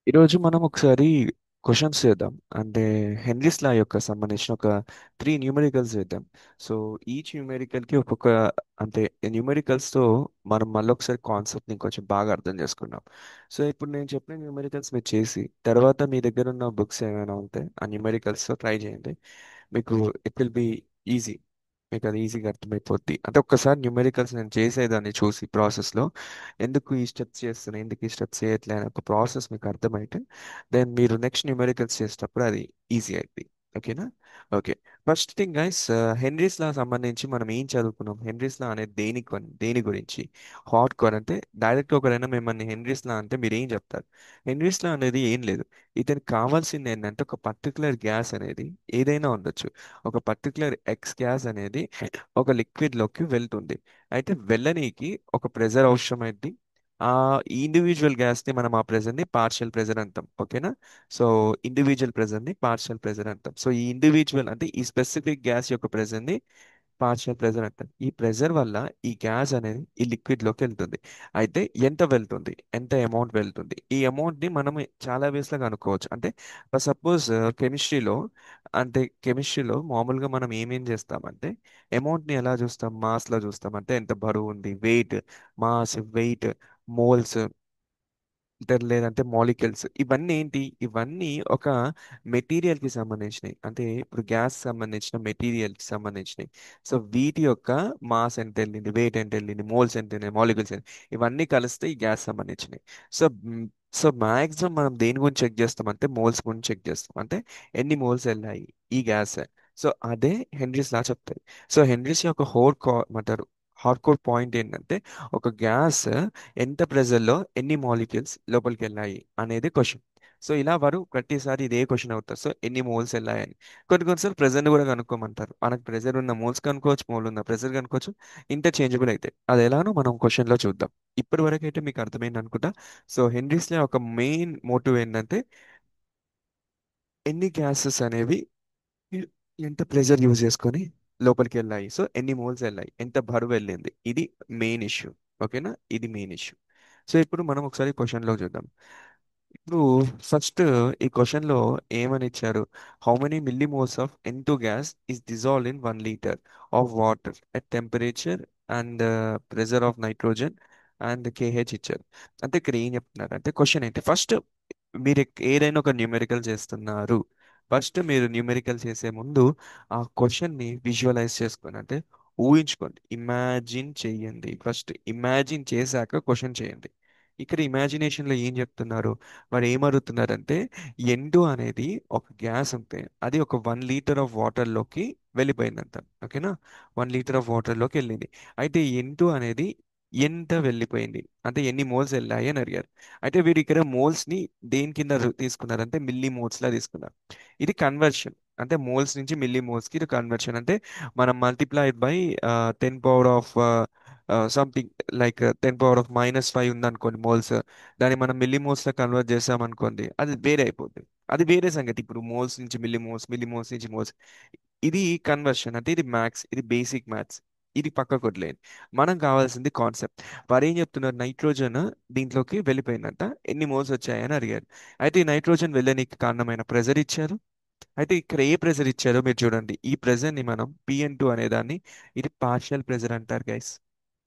ఈరోజు మనం ఒకసారి క్వశ్చన్స్ చేద్దాం. అంటే హెన్రీస్ లా యొక్క సంబంధించిన ఒక 3 న్యూమెరికల్స్ చేద్దాం. సో ఈచ్ న్యూమెరికల్ కి ఒక్కొక్క, అంటే న్యూమెరికల్స్ తో మనం మళ్ళీ ఒకసారి కాన్సెప్ట్ ని కొంచెం బాగా అర్థం చేసుకున్నాం. సో ఇప్పుడు నేను చెప్పిన న్యూమెరికల్స్ మీరు చేసి తర్వాత మీ దగ్గర ఉన్న బుక్స్ ఏమైనా ఉంటే ఆ న్యూమెరికల్స్ తో ట్రై చేయండి. మీకు ఇట్ విల్ బి ఈజీ. మీకు అది ఈజీగా అర్థమైపోద్ది. అంటే ఒక్కసారి న్యూమెరికల్స్ నేను చేసేదాన్ని చూసి ప్రాసెస్లో ఎందుకు ఈ స్టెప్స్ చేస్తున్నా, ఎందుకు ఈ స్టెప్స్ చేయట్లే అనే ఒక ప్రాసెస్ మీకు అర్థమైతే దెన్ మీరు నెక్స్ట్ న్యూమెరికల్స్ చేసేటప్పుడు అది ఈజీ అయింది. ఓకేనా? Okay. First thing guys, Henry's law సంబంధించి మనం ఏం చదువుకున్నాం? హెన్రీస్ లా అనేది దేని గురించి? హాట్ కోర్ అంటే డైరెక్ట్ ఒకరైనా మిమ్మల్ని హెన్రీస్ లా అంటే మీరు ఏం చెప్తారు? హెన్రీస్ లా అనేది ఏం లేదు. ఇతనికి కావాల్సింది ఏంటంటే ఒక పర్టికులర్ గ్యాస్ అనేది ఏదైనా ఉండొచ్చు. ఒక పర్టికులర్ ఎక్స్ గ్యాస్ అనేది ఒక లిక్విడ్ లోకి వెళ్తుంది. అయితే వెళ్ళనీకి ఒక ప్రెజర్ అవసరమైంది. ఆ ఇండివిజువల్ గ్యాస్ ని మనం ఆ ప్రెజర్ ని పార్షియల్ ప్రెజర్ అంటాం. ఓకేనా? సో ఇండివిజువల్ ప్రెజర్ ని పార్షియల్ ప్రెజర్ అంటాం. సో ఈ ఇండివిజువల్ అంటే ఈ స్పెసిఫిక్ గ్యాస్ యొక్క ప్రెజర్ ని పార్షియల్ ప్రెజర్ అంటాం. ఈ ప్రెజర్ వల్ల ఈ గ్యాస్ అనేది ఈ లిక్విడ్ లోకి వెళ్తుంది. అయితే ఎంత వెళ్తుంది, ఎంత అమౌంట్ వెళ్తుంది, ఈ అమౌంట్ ని మనం చాలా వేస్ లో కనుక్కోవచ్చు. అంటే సపోజ్ కెమిస్ట్రీలో, అంటే కెమిస్ట్రీలో మామూలుగా మనం ఏమేం చేస్తామంటే అమౌంట్ ని ఎలా చూస్తాం? మాస్ లో చూస్తాం. అంటే ఎంత బరువు ఉంది, వెయిట్, మాస్, వెయిట్, మోల్స్, లేదంటే మాలిక్యూల్స్. ఇవన్నీ ఏంటి? ఇవన్నీ ఒక మెటీరియల్ కి సంబంధించినవి. అంటే ఇప్పుడు గ్యాస్ సంబంధించిన మెటీరియల్ కి సంబంధించినవి. సో వీటి యొక్క మాస్ ఎంత వెళ్ళింది, వెయిట్ ఎంత వెళ్ళింది, మోల్స్ ఎంత వెళ్ళింది, మాలిక్యూల్స్ ఎంత, ఇవన్నీ కలిస్తే ఈ గ్యాస్ సంబంధించినవి. సో సో మాక్సిమం మనం దేని గురించి చెక్ చేస్తామంటే మోల్స్ గురించి చెక్ చేస్తాం. అంటే ఎన్ని మోల్స్ వెళ్ళాయి ఈ గ్యాస్. సో అదే హెన్రీస్ లా చెప్తాయి. సో హెన్రీస్ యొక్క అంటారు హార్డ్ కోర్ పాయింట్ ఏంటంటే ఒక గ్యాస్ ఎంత ప్రెజర్లో ఎన్ని మాలిక్యూల్స్ లోపలికి వెళ్ళాయి అనేది క్వశ్చన్. సో ఇలా వారు ప్రతిసారి ఇదే క్వశ్చన్ అవుతారు. సో ఎన్ని మోల్స్ వెళ్ళాయని. కొన్నిసార్లు ప్రెజర్ కూడా కనుక్కోమంటారు. మనకు ప్రెజర్ ఉన్న మోల్స్ కనుక్కోవచ్చు, మోల్ ఉన్న ప్రెజర్ కనుక్కోవచ్చు. ఇంటర్చేంజబుల్ అయితే అది ఎలానో మనం క్వశ్చన్లో చూద్దాం. ఇప్పటి వరకు అయితే మీకు అర్థమైంది అనుకుంటా. సో హెన్రీస్లో ఒక మెయిన్ మోటివ్ ఏంటంటే ఎన్ని గ్యాసెస్ అనేవి ఎ- ఎంత ప్రెజర్ యూజ్ చేసుకొని లోపలికి వెళ్ళాయి, సో ఎన్ని మోల్స్ వెళ్ళాయి, ఎంత బరువు వెళ్ళింది, ఇది మెయిన్ ఇష్యూ. ఓకేనా? ఇది మెయిన్ ఇష్యూ. సో ఇప్పుడు మనం ఒకసారి క్వశ్చన్లో చూద్దాం. ఇప్పుడు ఫస్ట్ ఈ క్వశ్చన్లో ఏమని ఇచ్చారు? How many millimoles of N two gas is dissolve in 1 litre of water at temperature and pressure of nitrogen and KH ఇచ్చారు. అంటే ఇక్కడ ఏం చెప్తున్నారు అంటే క్వశ్చన్ ఏంటి? ఫస్ట్ మీరు ఏదైనా ఒక న్యూమెరికల్ చేస్తున్నారు, ఫస్ట్ మీరు న్యూమెరికల్ చేసే ముందు ఆ క్వశ్చన్ని విజువలైజ్ చేసుకోండి. అంటే ఊహించుకోండి, ఇమాజిన్ చేయండి. ఫస్ట్ ఇమాజిన్ చేశాక క్వశ్చన్ చేయండి. ఇక్కడ ఇమాజినేషన్ లో ఏం చెప్తున్నారు? మరి ఏం అడుగుతున్నారంటే ఎండు అనేది ఒక గ్యాస్ ఉంటే అది ఒక 1 లీటర్ ఆఫ్ వాటర్ లోకి వెళ్ళిపోయిందంట. ఓకేనా? 1 లీటర్ ఆఫ్ వాటర్ లోకి వెళ్ళింది. అయితే ఎండు అనేది ఎంత వెళ్ళిపోయింది, అంటే ఎన్ని మోల్స్ వెళ్ళాయి అని అడిగారు. అయితే వీరు ఇక్కడ మోల్స్ ని దేని కింద తీసుకున్నారంటే మిల్లీ మోల్స్ లా తీసుకున్నారు. ఇది కన్వర్షన్. అంటే మోల్స్ నుంచి మిల్లీ మోల్స్ కి ఇది కన్వర్షన్. అంటే మనం multiplied by 10 power of something, like 10 power of -5 ఉందనుకోండి మోల్స్. దాన్ని మనం మిల్లీ మోల్స్ లో కన్వర్ట్ చేసామనుకోండి, అది వేరే అయిపోతుంది. అది వేరే సంగతి. ఇప్పుడు మోల్స్ నుంచి మిల్లీ మోల్స్, మిల్లీ మోల్స్ నుంచి మోల్స్, ఇది కన్వర్షన్. అంటే ఇది మ్యాథ్స్, ఇది బేసిక్ మ్యాథ్స్. ఇది పక్కకు వదిలేయండి. మనం కావాల్సింది కాన్సెప్ట్. వారు ఏం చెప్తున్నారు? నైట్రోజన్ దీంట్లోకి వెళ్ళిపోయిందంట, ఎన్ని మోల్స్ వచ్చాయని అడిగారు. అయితే ఈ నైట్రోజన్ వెళ్ళడానికి కారణమైన ప్రెజర్ ఇచ్చారు. అయితే ఇక్కడ ఏ ప్రెజర్ ఇచ్చారో మీరు చూడండి. ఈ ప్రెజర్ ని మనం పిఎన్2 అనే దాన్ని, ఇది పార్షియల్ ప్రెజర్ అంటారు గైస్.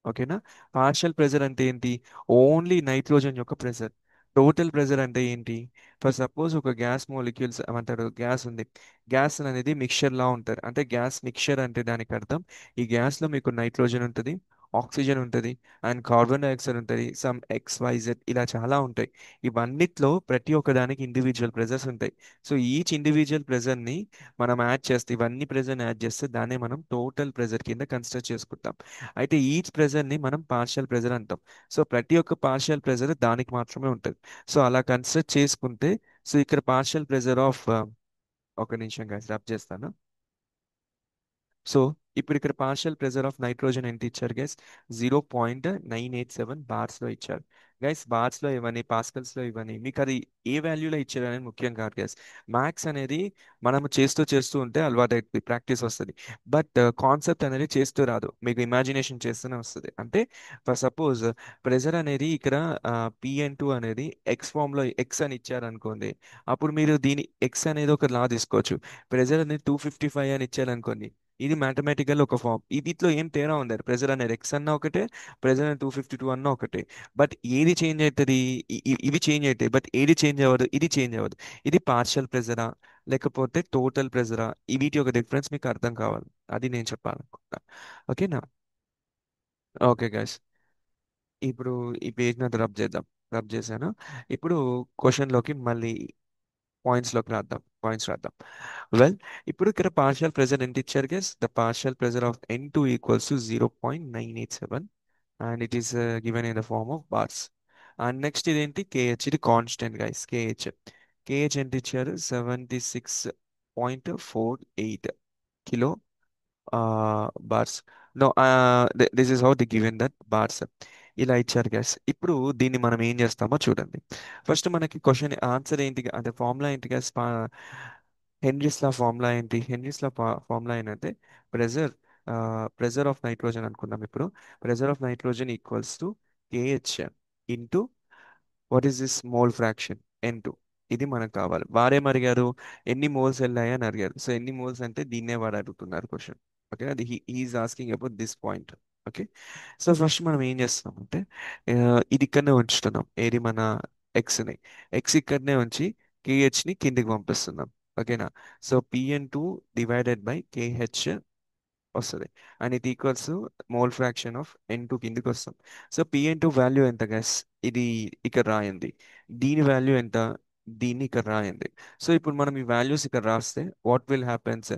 ఓకేనా? పార్షియల్ ప్రెజర్ అంటే ఏంటి? ఓన్లీ నైట్రోజన్ యొక్క ప్రెజర్. టోటల్ ప్రెజర్ అంటే ఏంటి? ఫర్ సపోజ్ ఒక గ్యాస్ మోలిక్యూల్స్ ఏమంటారు, గ్యాస్ ఉంది. గ్యాస్ అనేది మిక్చర్ లా ఉంటారు. అంటే గ్యాస్ మిక్చర్ అంటే దానికి అర్థం ఈ గ్యాస్ లో మీకు నైట్రోజన్ ఉంటుంది, ఆక్సిజన్ ఉంటుంది, అండ్ కార్బన్ డైఆక్సైడ్ ఉంటుంది, సమ్ XYZ ఇలా చాలా ఉంటాయి. ఇవన్నిట్లో ప్రతి ఒక్క దానికి ఇండివిజువల్ ప్రెజర్స్ ఉంటాయి. సో ఈచ్ ఇండివిజువల్ ప్రెజర్ ని మనం యాడ్ చేస్తే, ఇవన్నీ ప్రెజర్ యాడ్ చేస్తే దాన్ని మనం టోటల్ ప్రెజర్ కింద కన్సిడర్ చేసుకుంటాం. అయితే ఈచ్ ప్రెజర్ ని మనం పార్షియల్ ప్రెజర్ అంటాం. సో ప్రతి ఒక్క పార్షియల్ ప్రెజర్ దానికి మాత్రమే ఉంటుంది. సో అలా కన్సిడర్ చేసుకుంటే, సో ఇక్కడ పార్షియల్ ప్రెజర్ ఆఫ్, ఒక నిమిషం guys, రబ్ చేస్తాను. సో ఇప్పుడు ఇక్కడ పార్షియల్ ప్రెజర్ ఆఫ్ నైట్రోజన్ ఎంత ఇచ్చారు గైస్? 0.987 బార్స్ లో ఇచ్చారు. గైస్ బార్స్ లో ఇవ్వని, పాస్కల్స్ లో ఇవ్వని, మీకు అది ఏ వాల్యూలో ఇచ్చారు అనేది ముఖ్యం కాదు గైస్. మ్యాథ్స్ అనేది మనం చేస్తూ చేస్తూ ఉంటే అలవాటు అయిపోయి ప్రాక్టీస్ వస్తుంది. బట్ కాన్సెప్ట్ అనేది చేస్తూ రాదు, మీకు ఇమాజినేషన్ చేస్తూనే వస్తుంది. అంటే ఫర్ సపోజ్ ప్రెజర్ అనేది ఇక్కడ పిఎన్2 అనేది ఎక్స్ ఫామ్ లో ఎక్స్ అని ఇచ్చారు అనుకోండి. అప్పుడు మీరు దీని ఎక్స్ అనేది ఒక లా తీసుకోవచ్చు. ప్రెజర్ అనేది 255 అని ఇచ్చారనుకోండి, ఇది మ్యాథమెటికల్ ఒక ఫామ్. దీంట్లో ఏం తేడా ఉంది? ప్రెజర్ అనేది ఎక్స్ అన్న ఒకటే, ప్రెజర్ అనేది 252 అన్న ఒకటే. బట్ ఏది చేంజ్ అవుతుంది? ఇవి చేంజ్ అవుతాయి, బట్ ఏది చేంజ్ అవ్వదు, ఇది చేంజ్ అవ్వదు. ఇది పార్షియల్ ప్రెజరా లేకపోతే టోటల్ ప్రెజరా? ఈ వీటి యొక్క డిఫరెన్స్ మీకు అర్థం కావాలి, అది నేను చెప్పాలనుకుంటున్నా. ఓకేనా? ఓకే గైస్, ఇప్పుడు ఈ పేజ్ మీద రబ్ చేద్దాం. రబ్ చేశాను. ఇప్పుడు క్వశ్చన్లోకి మళ్ళీ పాయింట్స్లోకి రాద్దాం, పాయింట్స్ రాద్దాం. వెల్, ఇప్పుడు ఇక్కడ పార్షియల్ ప్రెజర్ ఎంత ఇచ్చారు guys? The partial pressure of N2 equals to 0.987 and it is given in the form of bars. And next ఇదేంటి? కేహెచ్, ఇది కాన్స్టెంట్ గైస్. కేహెచ్, కేహెచ్ ఎంత ఇచ్చారు? 76.48 kilo bars. No, this is how the given that bars. ఇలా ఇచ్చారు guys. ఇప్పుడు దీన్ని మనం ఏం చేస్తామో చూడండి. ఫస్ట్ మనకి క్వశ్చన్ ఆన్సర్ ఏంటి, అంటే ఫార్ములా ఏంటి గైస్? హెన్రీస్ లా ఫార్ములా ఏంటి? హెన్రీస్ లా ఫార్ములా ఏంటంటే ప్రెజర్, ప్రెజర్ ఆఫ్ నైట్రోజన్ అనుకుందాం ఇప్పుడు. Pressure of nitrogen equals to KH into what is this mole fraction N2. ఇది మనకు కావాలి. వారేం అడిగారు? ఎన్ని మోల్స్ వెళ్ళాయి అని అడిగారు. సో ఎన్ని మోల్స్ అంటే దీన్నే వాడు అడుగుతున్నారు క్వశ్చన్. ఓకే, అది he is asking about this point. Okay, so first మనం ఏం చేస్తామంటే ఇది ఇక్కడనే ఉంచుతున్నాం. ఏది మన ఎక్స్ని, ఎక్స్ ఇక్కడనే ఉంచి కేహెచ్ని కిందికి పంపిస్తున్నాం. ఓకేనా? సో పిఎన్2 డివైడెడ్ బై కేహెచ్ వస్తుంది. అండ్ ఇది equals mole fraction of N2 కిందికి వస్తాం. సో పిఎన్2 వాల్యూ ఎంత గైస్? ఇది ఇక్కడ రాయండి. దీని వాల్యూ ఎంత? దీన్ని ఇక్కడ రాయండి. సో ఇప్పుడు మనం ఈ వాల్యూస్ ఇక్కడ రాస్తే what will happens?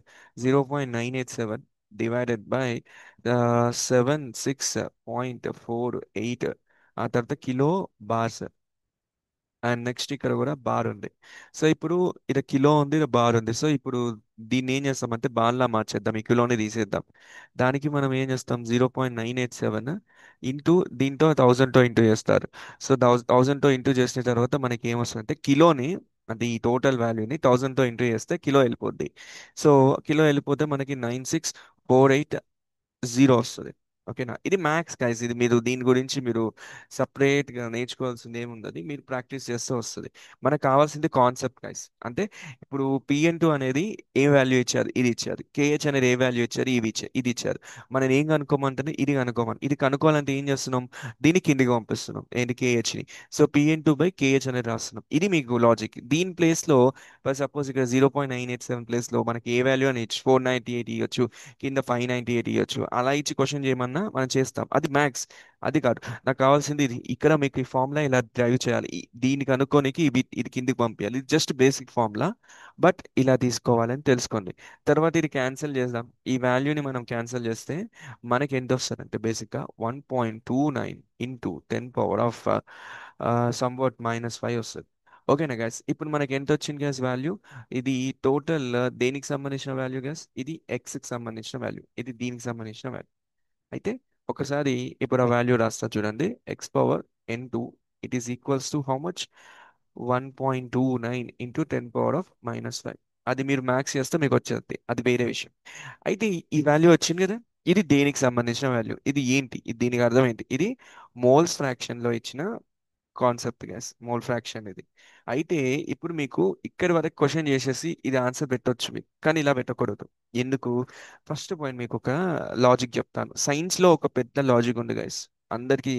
0.987 divided by 76.48, ఆ తర్వాత కిలో బార్స్. అండ్ నెక్స్ట్ ఇక్కడ కూడా బార్ ఉంది. సో ఇప్పుడు ఇక్కడ కిలో ఉంది, ఇక్కడ బార్ ఉంది. సో ఇప్పుడు దీన్ని ఏం చేస్తామంటే బార్లా మార్చేద్దాం, ఈ కిలోని తీసేద్దాం. దానికి మనం ఏం చేస్తాం? 0.987 ఇంటూ దీంతో 1000తో ఇంటూ చేస్తారు. సో 1000తో ఇంటూ చేసిన తర్వాత మనకి ఏమొస్తుందంటే కిలోని, అంటే ఈ టోటల్ వాల్యూని 1000తో ఇంటూ చేస్తే కిలో వెళ్ళిపోద్ది. సో కిలో వెళ్ళిపోతే మనకి 9648 వస్తుంది. ఓకేనా? ఇది మ్యాథ్స్ గైస్. ఇది మీరు దీని గురించి మీరు సపరేట్ గా నేర్చుకోవాల్సింది ఏముంది, మీరు ప్రాక్టీస్ చేస్తే వస్తుంది. మనకు కావాల్సింది కాన్సెప్ట్ గైస్. అంటే ఇప్పుడు పిఎన్2 అనేది ఏ వాల్యూ ఇచ్చారు? ఇది ఇచ్చారు. కేహెచ్ అనేది ఏ వాల్యూ ఇచ్చారు? ఇది ఇచ్చారు. మనం ఏం కనుక్కోమంటే ఇది కనుక్కోమని. ఇది కనుక్కోవాలంటే ఏం చేస్తున్నాం? దీన్ని కిందికి పంపిస్తున్నాం, ఏంటి? కేహెచ్ ని. సో పిఎన్2 బై కేహెచ్ అనేది రాస్తున్నాం. ఇది మీకు లాజిక్. దీని ప్లేస్ లో సపోజ్ ఇక్కడ 0.987 ప్లేస్ లో మనకి ఏ వాల్యూ అని 498 ఇవ్వచ్చు, కింద 598 ఇవ్వచ్చు. అలా ఇచ్చి క్వశ్చన్ చేయమన్నా మనం చేస్తాం. అది మ్యాథ్స్. అది కాదు నాకు కావాల్సింది ఇది. ఇక్కడ మీకు ఈ ఫార్ములా ఇలా డ్రైవ్ చేయాలి, దీనికి అనుకోనికి ఇది కిందికి పంపించాలి. ఇది జస్ట్ బేసిక్ ఫార్ములా, బట్ ఇలా తీసుకోవాలని తెలుసుకోండి. తర్వాత ఇది క్యాన్సిల్ చేద్దాం. ఈ వాల్యూని మనం క్యాన్సిల్ చేస్తే మనకి ఎంత వస్తుంది అంటే బేసిక్గా 1.29 ఇంటూ 10 పవర్ ఆఫ్ సమ్వాట్ -5 వస్తుంది. ఓకేనా గైస్? ఇప్పుడు మనకి ఎంత వచ్చింది గ్యాస్ వాల్యూ? ఇది టోటల్ దేనికి సంబంధించిన వాల్యూ గ్యాస్? ఇది ఎక్స్కి సంబంధించిన వాల్యూ, ఇది దీనికి సంబంధించిన వాల్యూ. అయితే ఒకసారి ఇప్పుడు ఆ వాల్యూ రాస్తా చూడండి. x power N2 it is equals to how much? 1.29 into 10 power of -5. అది మీరు మ్యాథ్స్ చేస్తే మీకు వచ్చేది, అది వేరే విషయం. అయితే ఈ వాల్యూ వచ్చింది కదా, ఇది దేనికి సంబంధించిన వాల్యూ? ఇది ఏంటి? దీనికి అర్థం ఏంటి? ఇది మోల్స్ ఫ్రాక్షన్ లో ఇచ్చిన కాన్సెప్ట్ గ్యాస్, మోల్ ఫ్రాక్షన్ ఇది. అయితే ఇప్పుడు మీకు ఇక్కడి వరకు క్వశ్చన్ చేసేసి ఇది ఆన్సర్ పెట్టొచ్చు మీకు, కానీ ఇలా పెట్టకూడదు. ఎందుకు? ఫస్ట్ పాయింట్ మీకు ఒక లాజిక్ చెప్తాను. సైన్స్ లో ఒక పెద్ద లాజిక్ ఉంది గైస్. అందరికీ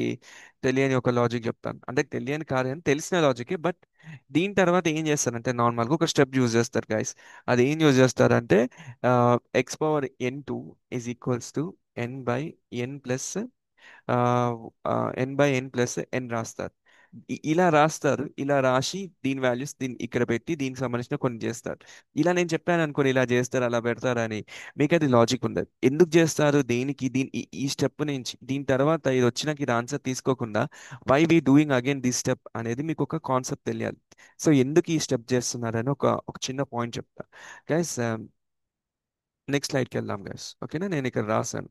తెలియని ఒక లాజిక్ చెప్తాను. అంటే తెలియని కాదు అని తెలిసిన లాజికే, బట్ దీని తర్వాత ఏం చేస్తారంటే నార్మల్గా ఒక స్టెప్ యూజ్ చేస్తారు గైస్. అది ఏం యూజ్ చేస్తారంటే x power N2 is equals to n/n plus n రాస్తారు. ఇలా రాస్తారు. ఇలా రాసి దీని వాల్యూస్ దీని ఇక్కడ పెట్టి దీనికి సంబంధించిన కొన్ని చేస్తారు. ఇలా నేను చెప్పాను అనుకోని ఇలా చేస్తారు అలా పెడతారు అని, మీకు అది లాజిక్ ఉండదు. ఎందుకు చేస్తారు? దేనికి? ఈ స్టెప్ నుంచి దీని తర్వాత ఇది వచ్చినాక ఇది ఆన్సర్ తీసుకోకుండా why we doing again this step అనేది మీకు ఒక కాన్సెప్ట్ తెలియాలి. సో ఎందుకు ఈ స్టెప్ చేస్తున్నారని ఒక ఒక చిన్న పాయింట్ చెప్తా గైస్. నెక్స్ట్ స్లైడ్కి వెళ్దాం గైస్. ఓకేనా, నేను ఇక్కడ రాశాను.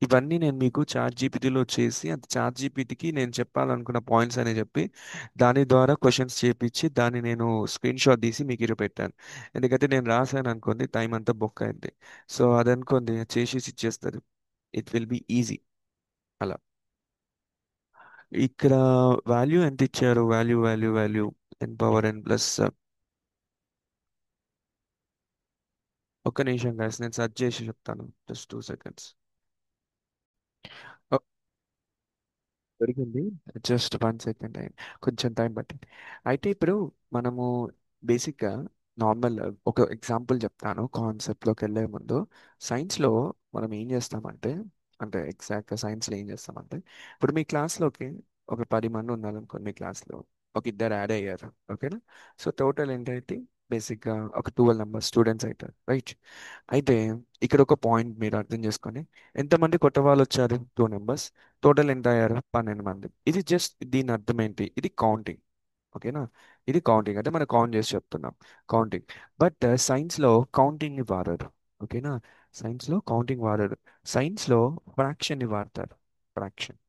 ఇవన్నీ నేను మీకు చాట్ జీపీటీలో చేసి, అంత చాట్ జీపీటీకి నేను చెప్పాలనుకున్న పాయింట్స్ అని చెప్పి దాని ద్వారా క్వశ్చన్స్ చేపించి దాన్ని నేను స్క్రీన్ షాట్ తీసి మీకు ఇరు పెట్టాను. ఎందుకంటే నేను రాశాను అనుకోండి, టైం అంతా బొక్క అయింది. సో అదనుకోండి చేసేసి ఇచ్చేస్తారు. ఇట్ విల్ బి ఈజీ అలా. ఇక్కడ వాల్యూ ఎంత ఇచ్చారు? వాల్యూ ఎన్ పవర్ ఎన్ ప్లస్. ఒక్క నిమిషం guys, నేను సెర్చ్ చేసి చెప్తాను. Just 2 seconds. దొరికింది. జస్ట్ 1 సెకండ్ అయింది, కొంచెం టైం పట్టింది. అయితే ఇప్పుడు మనము బేసిక్గా నార్మల్ ఒక ఎగ్జాంపుల్ చెప్తాను కాన్సెప్ట్లోకి వెళ్ళే ముందు. సైన్స్లో మనం ఏం చేస్తామంటే, అంటే ఎగ్జాక్ట్గా సైన్స్లో ఏం చేస్తామంటే, ఇప్పుడు మీ క్లాస్లోకి ఒక 10 మంది ఉన్నారనుకోండి, మీ క్లాస్లో ఒక ఇద్దరు యాడ్ అయ్యారు. ఓకేనా? సో టోటల్ ఏంటైతే బేసిక్గా ఒక 12 మెంబర్స్ స్టూడెంట్స్ అవుతారు, రైట్? అయితే ఇక్కడ ఒక పాయింట్ మీరు అర్థం చేసుకొని, ఎంతమంది కొత్త వాళ్ళు వచ్చారు? 2 మెంబర్స్. టోటల్ ఎంత అయ్యారు? 12 మంది. ఇది జస్ట్ దీని అర్థం ఏంటి? ఇది కౌంటింగ్. ఓకేనా? ఇది కౌంటింగ్ అంటే మనం కౌంట్ చేసి చెప్తున్నాం, కౌంటింగ్. బట్ సైన్స్లో కౌంటింగ్ని వాడరు. ఓకేనా? సైన్స్లో కౌంటింగ్ వాడరు. సైన్స్లో ఫ్రాక్షన్ని వాడతారు. ఫ్రాక్షన్.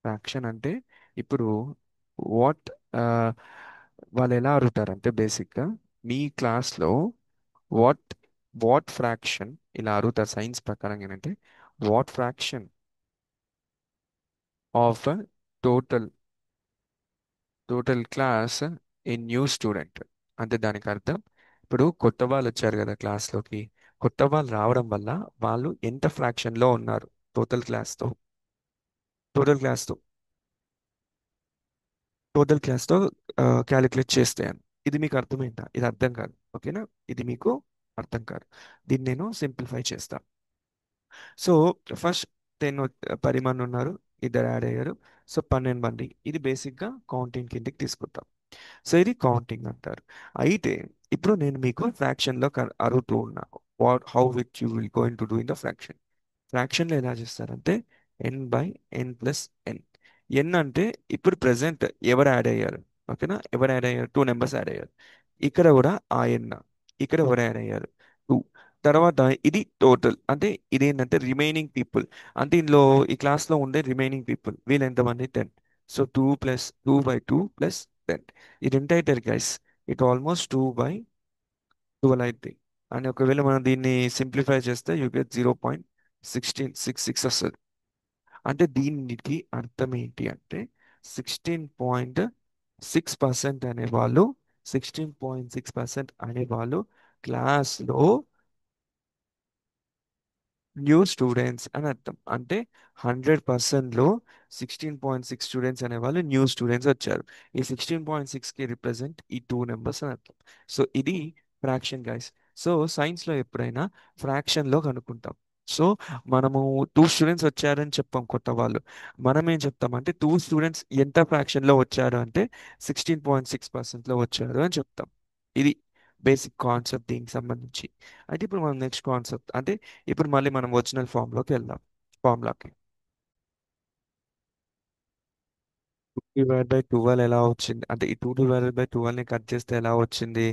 ఫ్రాక్షన్ అంటే ఇప్పుడు వాట్ వాళ్ళు ఎలా అడుగుతారంటే బేసిక్గా మీ క్లాస్లో వాట్ వాట్ ఫ్రాక్షన్ ఇలా అడుగుతారు సైన్స్ ప్రకారం ఏంటంటే, what fraction of total total class in new student. అంటే దానికి అర్థం, ఇప్పుడు కొత్త వాళ్ళు వచ్చారు కదా క్లాస్లోకి, కొత్త వాళ్ళు రావడం వల్ల వాళ్ళు ఎంత ఫ్రాక్షన్లో ఉన్నారు టోటల్ క్లాస్తో. టోటల్ క్లాస్తో టోటల్ క్లాస్తో క్యాలిక్యులేట్ చేస్తే అని. ఇది మీకు అర్థమైందా? ఇది అర్థం కాదు. ఓకేనా? ఇది మీకు అర్థం కాదు. దీన్ని నేను సింప్లిఫై చేస్తాను. సో ఫస్ట్ 10 మంది ఉన్నారు, ఇద్దరు యాడ్ అయ్యారు. సో 12 మంది. ఇది బేసిక్గా కౌంటింగ్ కిందకి తీసుకుంటాం. సో ఇది కౌంటింగ్ అంటారు. అయితే ఇప్పుడు నేను మీకు ఫ్రాక్షన్లో అడుగుతూ ఉన్నా, how which you will going to do in the fraction. ఫ్రాక్షన్లో ఎలా చేస్తారంటే ఎన్ బై ఎన్ ప్లస్ ఎన్. ఎన్ అంటే ఇప్పుడు ప్రెసెంట్ ఎవరు యాడ్ అయ్యారు. ఓకేనా? ఎవరు యాడ్ అయ్యారు? 2 మెంబర్స్ యాడ్ అయ్యారు. ఇక్కడ కూడా ఆ ఎన్. ఇక్కడ ఎవరు యాడ్ అయ్యారు? 2. తర్వాత ఇది టోటల్ అంటే ఇదేంటంటే రిమైనింగ్ పీపుల్. అంటే ఇందులో ఈ క్లాస్లో ఉండే రిమైనింగ్ పీపుల్ వీళ్ళు ఎంతమంది? 10. సో 2 + 2/2 + 10. ఇది ఎంత అవుతుంది గైస్? ఇట్ ఆల్మోస్ట్ 2/12 అవుతుంది. అని ఒకవేళ మనం దీన్ని సింప్లిఫై చేస్తే యూ గెట్ 0.1666 వస్తుంది. అంటే దీనికి అర్థం ఏంటి అంటే 16.6% అనేవాళ్ళు 16.6% అనేవాళ్ళు క్లాస్లో న్యూ స్టూడెంట్స్ అని అర్థం. అంటే 100%లో 16.6 స్టూడెంట్స్ అనేవాళ్ళు న్యూ స్టూడెంట్స్ వచ్చారు. ఈ 16.6కి రిప్రజెంట్ ఈ 2 నెంబర్స్ అని అర్థం. సో ఇది ఫ్రాక్షన్ గైస్. సో సైన్స్లో ఎప్పుడైనా ఫ్రాక్షన్లో కనుక్కుంటాం. సో మనము 2 స్టూడెంట్స్ వచ్చారని చెప్పాం కొత్త వాళ్ళు. మనం ఏం చెప్తామంటే 2 స్టూడెంట్స్ ఎంత ఫ్రాక్షన్లో వచ్చారు అంటే 16.6%లో వచ్చారు అని చెప్తాం. ఇది బేసిక్ కాన్సెప్ట్ దీనికి సంబంధించి. అయితే ఇప్పుడు మనం నెక్స్ట్ కాన్సెప్ట్ అంటే ఇప్పుడు మళ్ళీ మనం ఒరిజినల్ ఫామ్లోకి వెళ్దాం. ఫార్ములాకి 2/12 ఎలా వచ్చింది అంటే ఈ 2/12 ని కట్ చేస్తే ఎలా వచ్చింది?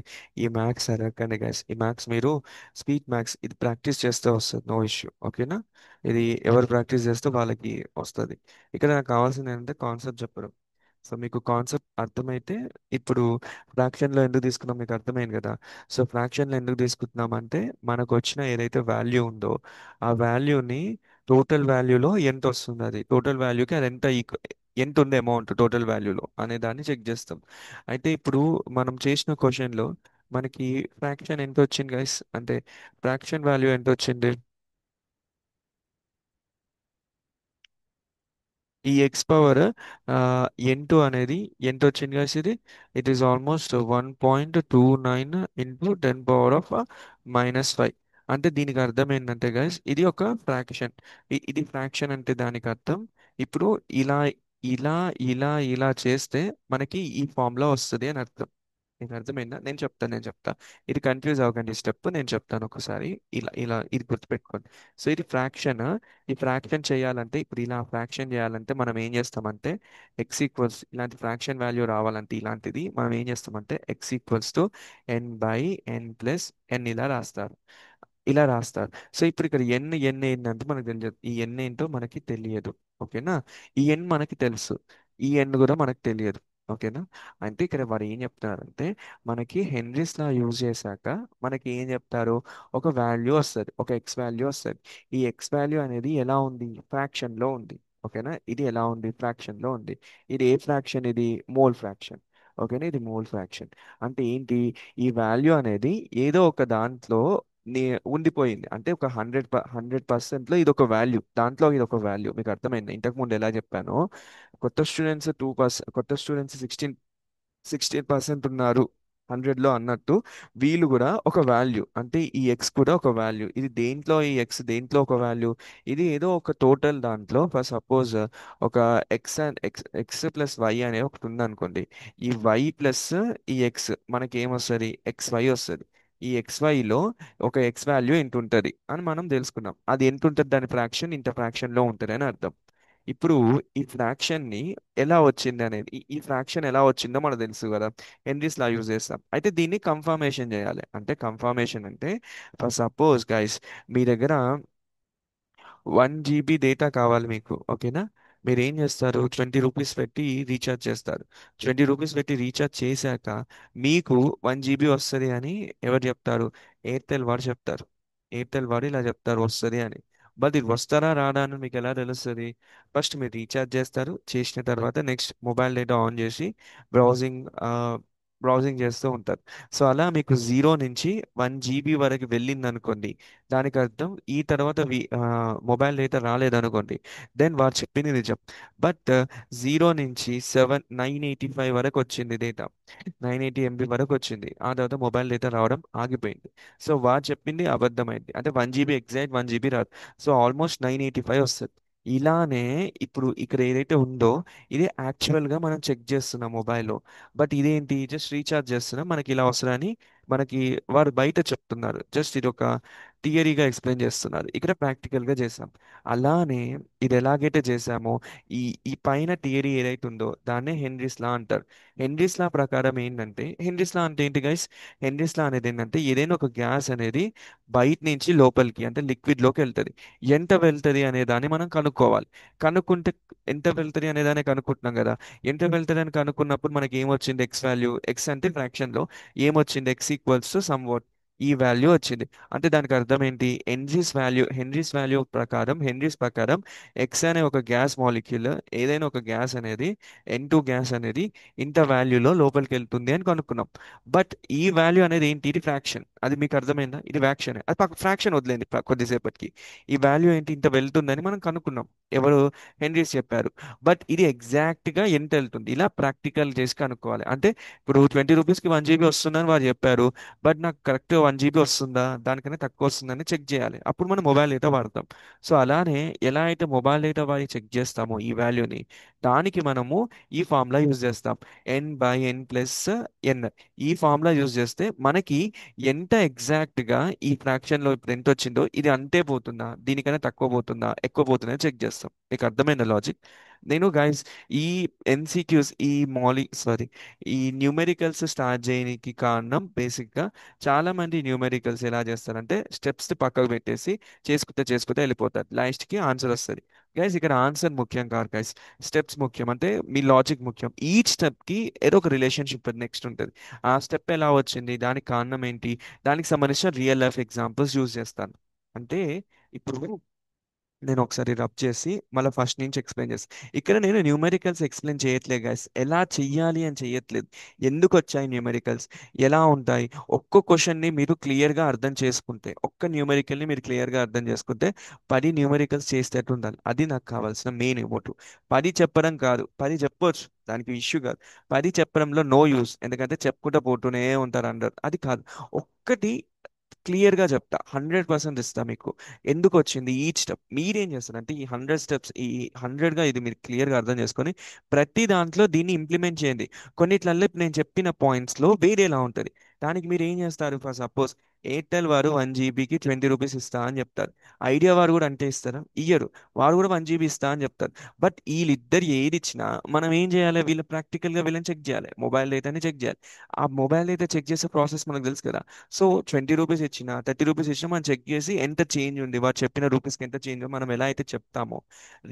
ఈ మ్యాథ్స్ అడగండి గైస్. ఈ మ్యాథ్స్ మీరు స్పీడ్ మ్యాథ్స్ ఇది ప్రాక్టీస్ చేస్తే వస్తుంది, నో ఇష్యూ. ఓకేనా? ఇది ఎవరు ప్రాక్టీస్ చేస్తే వాళ్ళకి వస్తుంది. ఇక్కడ నాకు కావాల్సింది ఏంటంటే కాన్సెప్ట్ చెప్పడం. సో మీకు కాన్సెప్ట్ అర్థమైతే ఇప్పుడు ఫ్రాక్షన్లో ఎందుకు తీసుకున్నాం మీకు అర్థమైంది కదా. సో ఫ్రాక్షన్లో ఎందుకు తీసుకుంటున్నామంటే మనకు వచ్చిన ఏదైతే వాల్యూ ఉందో ఆ వాల్యూని టోటల్ వాల్యూలో ఎంత వస్తుంది, అది టోటల్ వాల్యూకి అది ఎంత ఉంది అమౌంట్ టోటల్ వాల్యూలో అనే దాన్ని చెక్ చేస్తాం. అయితే ఇప్పుడు మనం చేసిన క్వశ్చన్లో మనకి ఫ్రాక్షన్ ఎంత వచ్చింది గైస్ అంటే ఫ్రాక్షన్ వాల్యూ ఎంత వచ్చింది? ఈ ఎక్స్ పవర్ N2 అనేది ఎంత వచ్చింది గైస్ ఇది? It is almost 1.29 into 10⁻⁻⁵. అంటే దీనికి అర్థం ఏంటంటే గైస్ ఇది ఒక ఫ్రాక్షన్. ఇది ఫ్రాక్షన్ అంటే దానికి అర్థం ఇప్పుడు ఇలా ఇలా ఇలా ఇలా చేస్తే మనకి ఈ ఫార్ములా వస్తుంది అని అర్థం. నీకు అర్థమైందా? నేను చెప్తా. ఇది కన్ఫ్యూజ్ అవ్వకండి, స్టెప్ నేను చెప్తాను ఒకసారి. ఇలా ఇలా ఇది గుర్తుపెట్టుకోండి. సో ఇది ఫ్రాక్షన్. ఈ ఫ్రాక్షన్ చేయాలంటే, ఇప్పుడు ఇలా ఫ్రాక్షన్ చేయాలంటే మనం ఏం చేస్తామంటే, ఎక్స్ ఈక్వల్స్ ఇలాంటి ఫ్రాక్షన్ వాల్యూ రావాలంటే ఇలాంటిది మనం ఏం చేస్తామంటే x equals to N by N plus N ఇలా రాస్తారు. ఇలా రాస్తారు. సో ఇప్పుడు ఇక్కడ ఎన్ ఏంటంటే మనకు తెలియదు. ఈ ఎన్ ఏంటో మనకి తెలియదు. ఓకేనా? ఈ ఎన్ మనకి తెలుసు, ఈ ఎన్ కూడా మనకు తెలియదు. ఓకేనా? అంటే ఇక్కడ వారు ఏం చెప్తున్నారంటే, మనకి హెన్రీస్ లా యూజ్ చేశాక మనకి ఏం చెప్తారు, ఒక వాల్యూ వస్తుంది, ఒక ఎక్స్ వాల్యూ వస్తుంది. ఈ ఎక్స్ వాల్యూ అనేది ఎలా ఉంది, ఫ్రాక్షన్ లో ఉంది. ఓకేనా? ఇది ఎలా ఉంది, ఫ్రాక్షన్ లో ఉంది. ఇది ఏ ఫ్రాక్షన్, ఇది మోల్ ఫ్రాక్షన్. ఓకేనా? ఇది మోల్ ఫ్రాక్షన్. అంటే ఏంటి, ఈ వాల్యూ అనేది ఏదో ఒక దాంట్లో నీ ఉండిపోయింది. అంటే ఒక 100% లో ఇది ఒక వాల్యూ, దాంట్లో ఇది ఒక వాల్యూ. మీకు అర్థమైంది ఇంతకు ముందు ఎలా చెప్పానో? కొత్త స్టూడెంట్స్ 16% ఉన్నారు 100లో అన్నట్టు, వీళ్ళు కూడా ఒక వాల్యూ, అంటే ఈ ఎక్స్ కూడా ఒక వాల్యూ. ఇది దేంట్లో, ఈ ఎక్స్ దేంట్లో ఒక వాల్యూ, ఇది ఏదో ఒక టోటల్ దాంట్లో. ఫర్ సపోజ్ ఒక X and X plus Y అనే ఒకటి ఉందనుకోండి. ఈ వై ప్లస్ ఈ ఎక్స్ మనకి ఏమొస్తుంది, ఎక్స్ వై వస్తుంది. ఈ ఎక్స్ వైలో ఒక ఎక్స్ వాల్యూ ఎంత ఉంటుంది అని మనం తెలుసుకున్నాం. అది ఎంత ఉంటుంది, దాని ఫ్రాక్షన్ ఇంత ఫ్రాక్షన్లో ఉంటుంది అని అర్థం. ఇప్పుడు ఈ ఫ్రాక్షన్ ని ఎలా వచ్చింది అనేది, ఈ ఫ్రాక్షన్ ఎలా వచ్చిందో మనకు తెలుసు కదా, హెన్రీస్ లా యూజ్ చేస్తాం. అయితే దీన్ని కన్ఫర్మేషన్ చేయాలి. అంటే కన్ఫర్మేషన్ అంటే, ఫర్ సపోజ్ గైస్, మీ దగ్గర 1 GB డేటా కావాలి మీకు. ఓకేనా? మీరు ఏం చేస్తారు, 20 రూపీస్ పెట్టి రీఛార్జ్ చేస్తారు. 20 రూపీస్ పెట్టి రీఛార్జ్ చేశాక మీకు 1 GB వస్తుంది అని ఎవరు చెప్తారు, ఎయిర్టెల్ వాడు చెప్తారు. ఎయిర్టెల్ వాడు ఇలా చెప్తారు వస్తుంది అని. బట్ ఇది వస్తారా రాదా అని మీకు ఎలా తెలుస్తుంది? ఫస్ట్ మీరు రీఛార్జ్ చేస్తారు, చేసిన తర్వాత నెక్స్ట్ మొబైల్ డేటా ఆన్ చేసి బ్రౌజింగ్ బ్రౌజింగ్ చేస్తూ ఉంటారు. సో అలా మీకు 0 నుంచి 1 GB వరకు వెళ్ళింది అనుకోండి, దానికి అర్థం ఈ తర్వాత మొబైల్ డేటా రాలేదనుకోండి, దెన్ వారు చెప్పింది నిజం. బట్ 0 నుంచి 985 వరకు వచ్చింది డేటా, 980 MB వరకు వచ్చింది, ఆ తర్వాత మొబైల్ డేటా రావడం ఆగిపోయింది. సో వారు చెప్పింది అబద్ధమైంది. అంటే 1 GB ఎగ్జాక్ట్ 1 GB రాదు. సో ఆల్మోస్ట్ 985 వస్తుంది. ఇలానే ఇప్పుడు ఇక్కడ ఏదైతే ఉందో, ఇది యాక్చువల్గా మనం చెక్ చేస్తున్నాం మొబైల్లో. బట్ ఇదేంటి, జస్ట్ రీఛార్జ్ చేస్తున్నాం, మనకి ఇలా వస్తుందని మనకి వారు బయట చెప్తున్నారు. జస్ట్ ఇది ఒక థియరీగా ఎక్స్ప్లెయిన్ చేస్తున్నారు, ఇక్కడ ప్రాక్టికల్గా చేసాం. అలానే ఇది ఎలాగైతే చేసామో, ఈ ఈ పైన థియరీ ఏదైతే ఉందో దాన్నే హెన్రీస్ లా అంటారు. హెన్రీస్ లా ప్రకారం ఏంటంటే, హెన్రీస్ లా అంటే ఏంటి గైస్, హెన్రీస్ లా అనేది ఏంటంటే, ఏదైనా ఒక గ్యాస్ అనేది బయట నుంచి లోపలికి అంటే లిక్విడ్ లోకి వెళ్తుంది. ఎంత వెళ్తుంది అనే దాన్ని మనం కనుక్కోవాలి. కనుక్కుంటే, ఎంత వెళ్తుంది అనే దాన్ని కనుక్కుంటున్నాం కదా, ఎంత వెళ్తుంది అని కనుక్కున్నప్పుడు మనకి ఏమొచ్చింది, ఎక్స్ వాల్యూ, ఎక్స్ అంటే ఫ్రాక్షన్ లో ఏమొచ్చింది, ఎక్స్ ఈక్వల్స్ టు సమ్ ఈ వాల్యూ వచ్చింది. అంటే దానికి అర్థం ఏంటి, హెన్రీస్ ప్రకారం ఎక్స్ అనే ఒక గ్యాస్ మాలిక్యూల్, ఏదైనా ఒక గ్యాస్ అనేది, N2 గ్యాస్ అనేది ఇంత వాల్యూలో లోపలికి వెళ్తుంది అని కనుక్కున్నాం. బట్ ఈ వాల్యూ అనేది ఏంటి, ఇది ఫ్రాక్షన్. అది మీకు అర్థమైందా, ఇది ఫ్రాక్షన్. అది పక్క ఫ్రాక్షన్ వదిలేండి, కొద్దిసేపటికి. ఈ వాల్యూ ఏంటి, ఇంత వెళ్తుందని మనం కనుక్కున్నాం. ఎవరు, హెన్రీస్ చెప్పారు. బట్ ఇది ఎగ్జాక్ట్ గా ఎంత వెళ్తుంది, ఇలా ప్రాక్టికల్ చేసి కనుక్కోవాలి. అంటే ఇప్పుడు 20 రూపీస్కి 1 GB వస్తుందని వారు చెప్పారు, బట్ నాకు కరెక్ట్ 1 GB వస్తుందా, దానికన్నా తక్కువ వస్తుందని చెక్ చేయాలి. అప్పుడు మనం మొబైల్ డేటా వాడతాం. సో అలానే ఎలా అయితే మొబైల్ డేటా వాడి చెక్ చేస్తామో ఈ వాల్యూని, దానికి మనము ఈ ఫార్ములా యూజ్ చేస్తాం, n/n+n. ఈ ఫార్ములా యూజ్ చేస్తే మనకి ఎంత ఎగ్జాక్ట్ గా ఈ ఫ్రాక్షన్ లో ఇప్పుడు ఎంత వచ్చిందో ఇది అంతే పోతుందా, దీనికన్నా తక్కువ పోతుందా, ఎక్కువ పోతుందా చెక్ చేస్తాం. మీకు అర్థమైన లాజిక్? నేను గైస్ ఈ ఎన్సిక్యూస్, ఈ న్యూమెరికల్స్ స్టార్ట్ చేయడానికి కారణం బేసిక్గా, చాలా మంది న్యూమెరికల్స్ ఎలా చేస్తారంటే స్టెప్స్ పక్కకు పెట్టేసి చేసుకుంటే చేసుకుంటే వెళ్ళిపోతారు, లాస్ట్కి ఆన్సర్ వస్తుంది. గైస్ ఇక్కడ ఆన్సర్ ముఖ్యం కాదు గైస్, స్టెప్స్ ముఖ్యం. అంటే మీ లాజిక్ ముఖ్యం. ఈచ్ స్టెప్కి ఏదో ఒక రిలేషన్షిప్ నెక్స్ట్ ఉంటుంది. ఆ స్టెప్ ఎలా వచ్చింది, దానికి కారణం ఏంటి, దానికి సంబంధించిన రియల్ లైఫ్ ఎగ్జాంపుల్స్ యూజ్ చేస్తాను. అంటే ఇప్పుడు నేను ఒకసారి రబ్ చేసి మళ్ళీ ఫస్ట్ నుంచి ఎక్స్ప్లెయిన్ చేస్తాను. ఇక్కడ నేను న్యూమెరికల్స్ ఎక్స్ప్లెయిన్ చేయట్లేదు గైస్, ఎలా చెయ్యాలి అని చెయ్యట్లేదు. ఎందుకు వచ్చాయి న్యూమెరికల్స్, ఎలా ఉంటాయి, ఒక్క క్వశ్చన్ని మీరు క్లియర్గా అర్థం చేసుకుంటే, ఒక్క న్యూమెరికల్ని మీరు క్లియర్గా అర్థం చేసుకుంటే 10 న్యూమెరికల్స్ చేసేటట్టు ఉండాలి. అది నాకు కావాల్సిన మెయిన్ మోటివ్. 10 చెప్పడం కాదు, 10 చెప్పొచ్చు, దానికి ఇష్యూ కాదు. 10 చెప్పడంలో నో యూస్, ఎందుకంటే చెప్పుకుంటూ పోతూనే ఉంటారు అందరు, అది కాదు. ఒక్కటి క్లియర్గా చెప్తా, 100% ఇస్తా మీకు. ఎందుకు వచ్చింది ఈచ్ స్టెప్, మీరేం చేస్తారంటే ఈ 100 స్టెప్స్, ఈ 100గా ఇది మీరు క్లియర్గా అర్థం చేసుకొని ప్రతి దాంట్లో దీన్ని ఇంప్లిమెంట్ చేయండి. కొన్నిట్లలో ఇప్పుడు నేను చెప్పిన పాయింట్స్లో వేరేలా ఉంటుంది. దానికి మీరు ఏం చేస్తారు, ఫర్ సపోజ్ ఎయిర్టెల్ వారు 1 జీబీకి 20 రూపీస్ ఇస్తా అని చెప్తారు. ఐడియా వారు కూడా అంటే ఇస్తారా? ఇయ్యరు. వారు కూడా 1 జీబీ ఇస్తా అని చెప్తారు. బట్ వీళ్ళిద్దరు ఏది ఇచ్చినా మనం ఏం చేయాలి, వీళ్ళు ప్రాక్టికల్గా వీళ్ళని చెక్ చేయాలి, మొబైల్ డేటాని చెక్ చేయాలి. ఆ మొబైల్ డేటా చెక్ చేసే ప్రాసెస్ మనకు తెలుసు కదా. సో 20 రూపీస్ ఇచ్చినా 30 రూపీస్ ఇచ్చినా మనం చెక్ చేసి ఎంత చేంజ్ ఉంది, వాడు చెప్పిన రూపీస్కి ఎంత చేంజ్ మనం ఎలా అయితే చెప్తామో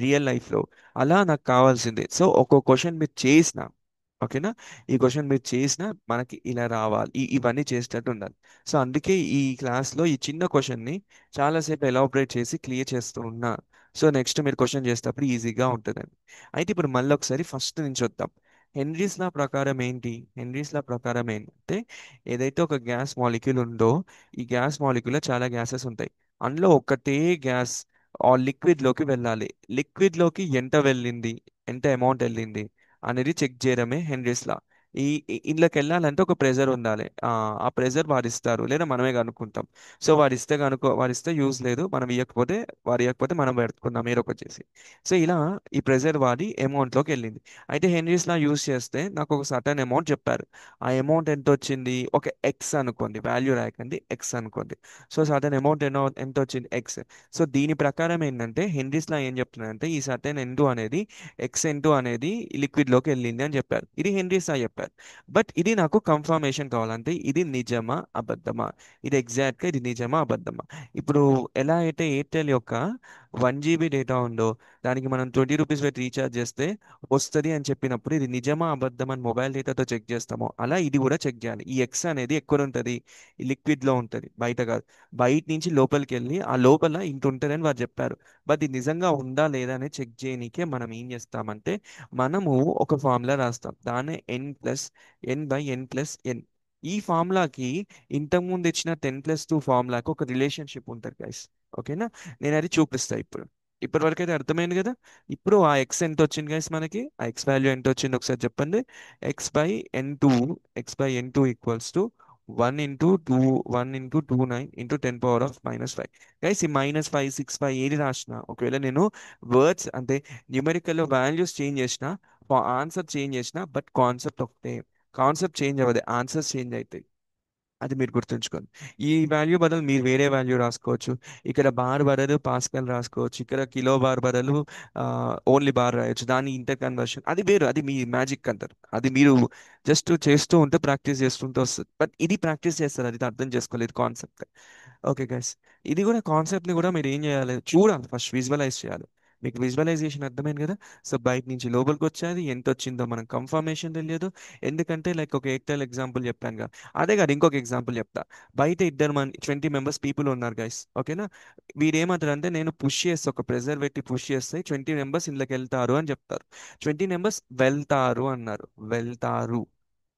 రియల్ లైఫ్లో, అలా నాకు కావాల్సింది. సో ఒక్కో క్వశ్చన్ మీరు చేసిన, ఓకేనా, ఈ క్వశ్చన్ మీరు చేసిన మనకి ఇలా రావాలి, ఇవన్నీ చేసేటట్టు ఉండాలి. సో అందుకే ఈ క్లాస్లో ఈ చిన్న క్వశ్చన్ని చాలాసేపు ఎలాబరేట్ చేసి క్లియర్ చేస్తూ ఉన్నా. సో నెక్స్ట్ మీరు క్వశ్చన్ చేసేటప్పుడు ఈజీగా ఉంటుందండి. అయితే ఇప్పుడు మళ్ళీ ఒకసారి ఫస్ట్ నుంచి వద్దాం. హెన్రీస్ లా ప్రకారం ఏంటి? హెన్రీస్ లా ప్రకారం ఏంటంటే, ఏదైతే ఒక గ్యాస్ మాలిక్యూల్ ఉందో, ఈ గ్యాస్ మాలిక్యూల్లో చాలా గ్యాసెస్ ఉంటాయి. అందులో ఒకటే గ్యాస్ ఆ లిక్విడ్ లోకి వెళ్ళాలి. లిక్విడ్ లోకి ఎంత వెళ్ళింది, ఎంత అమౌంట్ వెళ్ళింది అనేది చెక్ చేయడమే హెన్రీస్ లా. ఇందులోకి వెళ్ళాలంటే ఒక ప్రెజర్ ఉండాలి. ఆ ప్రెజర్ వారిస్తారు లేదా మనమే కనుక్కుంటాం. సో వారిస్తే యూజ్ లేదు, మనం ఇవ్వకపోతే, వారు ఇవ్వకపోతే మనం పెట్టుకుందాం ఏదో ఒకటి చేసి. సో ఇలా ఈ ప్రెజర్ వాడి అమౌంట్ లోకి వెళ్ళింది. అయితే హెన్రీస్ లా యూస్ చేస్తే నాకు ఒక సర్టన్ అమౌంట్ చెప్పారు. ఆ అమౌంట్ ఎంత వచ్చింది, ఒక ఎక్స్ అనుకోండి, వాల్యూ రాయకండి, ఎక్స్ అనుకోండి. సో సర్టన్ అమౌంట్ ఎంత వచ్చింది, ఎక్స్. సో దీని ప్రకారం ఏంటంటే హెన్రీస్ లా ఏం చెప్తున్నారంటే ఈ సర్టన్ ఎన్ టూ అనేది, ఎక్స్ ఎన్ టూ అనేది లిక్విడ్ లోకి వెళ్ళింది అని చెప్పారు. ఇది హెన్రీస్ లా చెప్పారు. బట్ ఇది నాకు కన్ఫర్మేషన్ కావాలంటే ఇది నిజమా అబద్ధమా, ఇది ఎగ్జాక్ట్ గా ఇది నిజమా అబద్ధమా. ఇప్పుడు ఎలా అయితే ఎయిర్టెల్ యొక్క 1 జీబీ డేటా ఉందో దానికి మనం 20 రూపీస్ పెట్టి రీఛార్జ్ చేస్తే వస్తుంది అని చెప్పినప్పుడు ఇది నిజమా అబద్ధం అని మొబైల్ డేటాతో చెక్ చేస్తామో అలా ఇది కూడా చెక్ చేయాలి. ఈ ఎక్స్ అనేది ఎక్కడ ఉంటుంది, ఈ లిక్విడ్ లో ఉంటుంది, బయట కాదు. బయట నుంచి లోపలికి వెళ్ళి ఆ లోపల ఇంత ఉంటుంది అని వారు చెప్పారు. బట్ ఇది నిజంగా ఉందా లేదా అని చెక్ చేయనీకే మనం ఏం చేస్తామంటే మనము ఒక ఫార్ములా రాస్తాం, దాన్ని n+n/n+n. ఈ ఫార్ములాకి ఇంతకుముందు ఇచ్చిన 10+2 ఫార్ములాకి ఒక రిలేషన్షిప్ ఉంటుంది గైస్. ఓకేనా, నేను అది చూపిస్తా ఇప్పుడు. ఇప్పటి వరకు అయితే అర్థమైంది కదా. ఇప్పుడు ఆ ఎక్స్ ఎంత వచ్చింది గైస్, మనకి ఆ ఎక్స్ వాల్యూ ఎంత వచ్చింది ఒకసారి చెప్పండి. X by N two, X by N two equals to 1 into 29 into 10⁻⁻⁵. Guys ఈ -5 6 5 ఏది రాసిన ఒకవేళ నేను వర్డ్స్ అంటే న్యూమెరికల్ వాల్యూస్ చేంజ్ చేసిన, ఆన్సర్ చేంజ్ చేసిన, బట్ కాన్సెప్ట్ ఒకటే. కాన్సెప్ట్ చేంజ్ అవ్వదు, ఆన్సర్స్ చేంజ్ అవుతాయి. అది మీరు గుర్తుంచుకోండి. ఈ వాల్యూ బదులు మీరు వేరే వాల్యూ రాసుకోవచ్చు. ఇక్కడ బార్ బదులు పాస్కల్ రాసుకోవచ్చు. ఇక్కడ కిలో బార్ బదులు ఓన్లీ బార్ రాయొచ్చు. దాని ఇంటర్ కన్వర్షన్ అది వేరు, అది మీ మ్యాజిక్ అంటారు. అది మీరు జస్ట్ చేస్తూ ఉంటే, ప్రాక్టీస్ చేస్తుంటే వస్తుంది. బట్ ఇది ప్రాక్టీస్ చేస్తారు, అది అర్థం చేసుకోలేదు కాన్సెప్ట్. ఓకే గైస్, ఇది కూడా కాన్సెప్ట్ని కూడా మీరు ఏం చేయాలి, చూడాలి, ఫస్ట్ విజువలైజ్ చేయాలి. మీకు విజువలైజేషన్ అర్థమైంది కదా. సో బయట నుంచి లోపలికి వచ్చేది ఎంత వచ్చిందో మనకు కన్ఫర్మేషన్ తెలియదు. ఎందుకంటే లైక్ ఒక ఎయిర్టెల్ ఎగ్జాంపుల్ చెప్పాను కదా, అదే కాదు ఇంకొక ఎగ్జాంపుల్ చెప్తా. బయట ఇద్దరు 20 మెంబర్స్ పీపుల్ ఉన్నారు గైస్, ఓకేనా. వీరేమంటారు అంటే నేను పుష్ చేస్తే, ఒక ప్రెజర్ పెట్టి పుష్ చేస్తే 20 మెంబర్స్ ఇంట్లోకి వెళ్తారు అని చెప్తారు. 20 మెంబర్స్ వెళ్తారు అన్నారు, వెళ్తారు.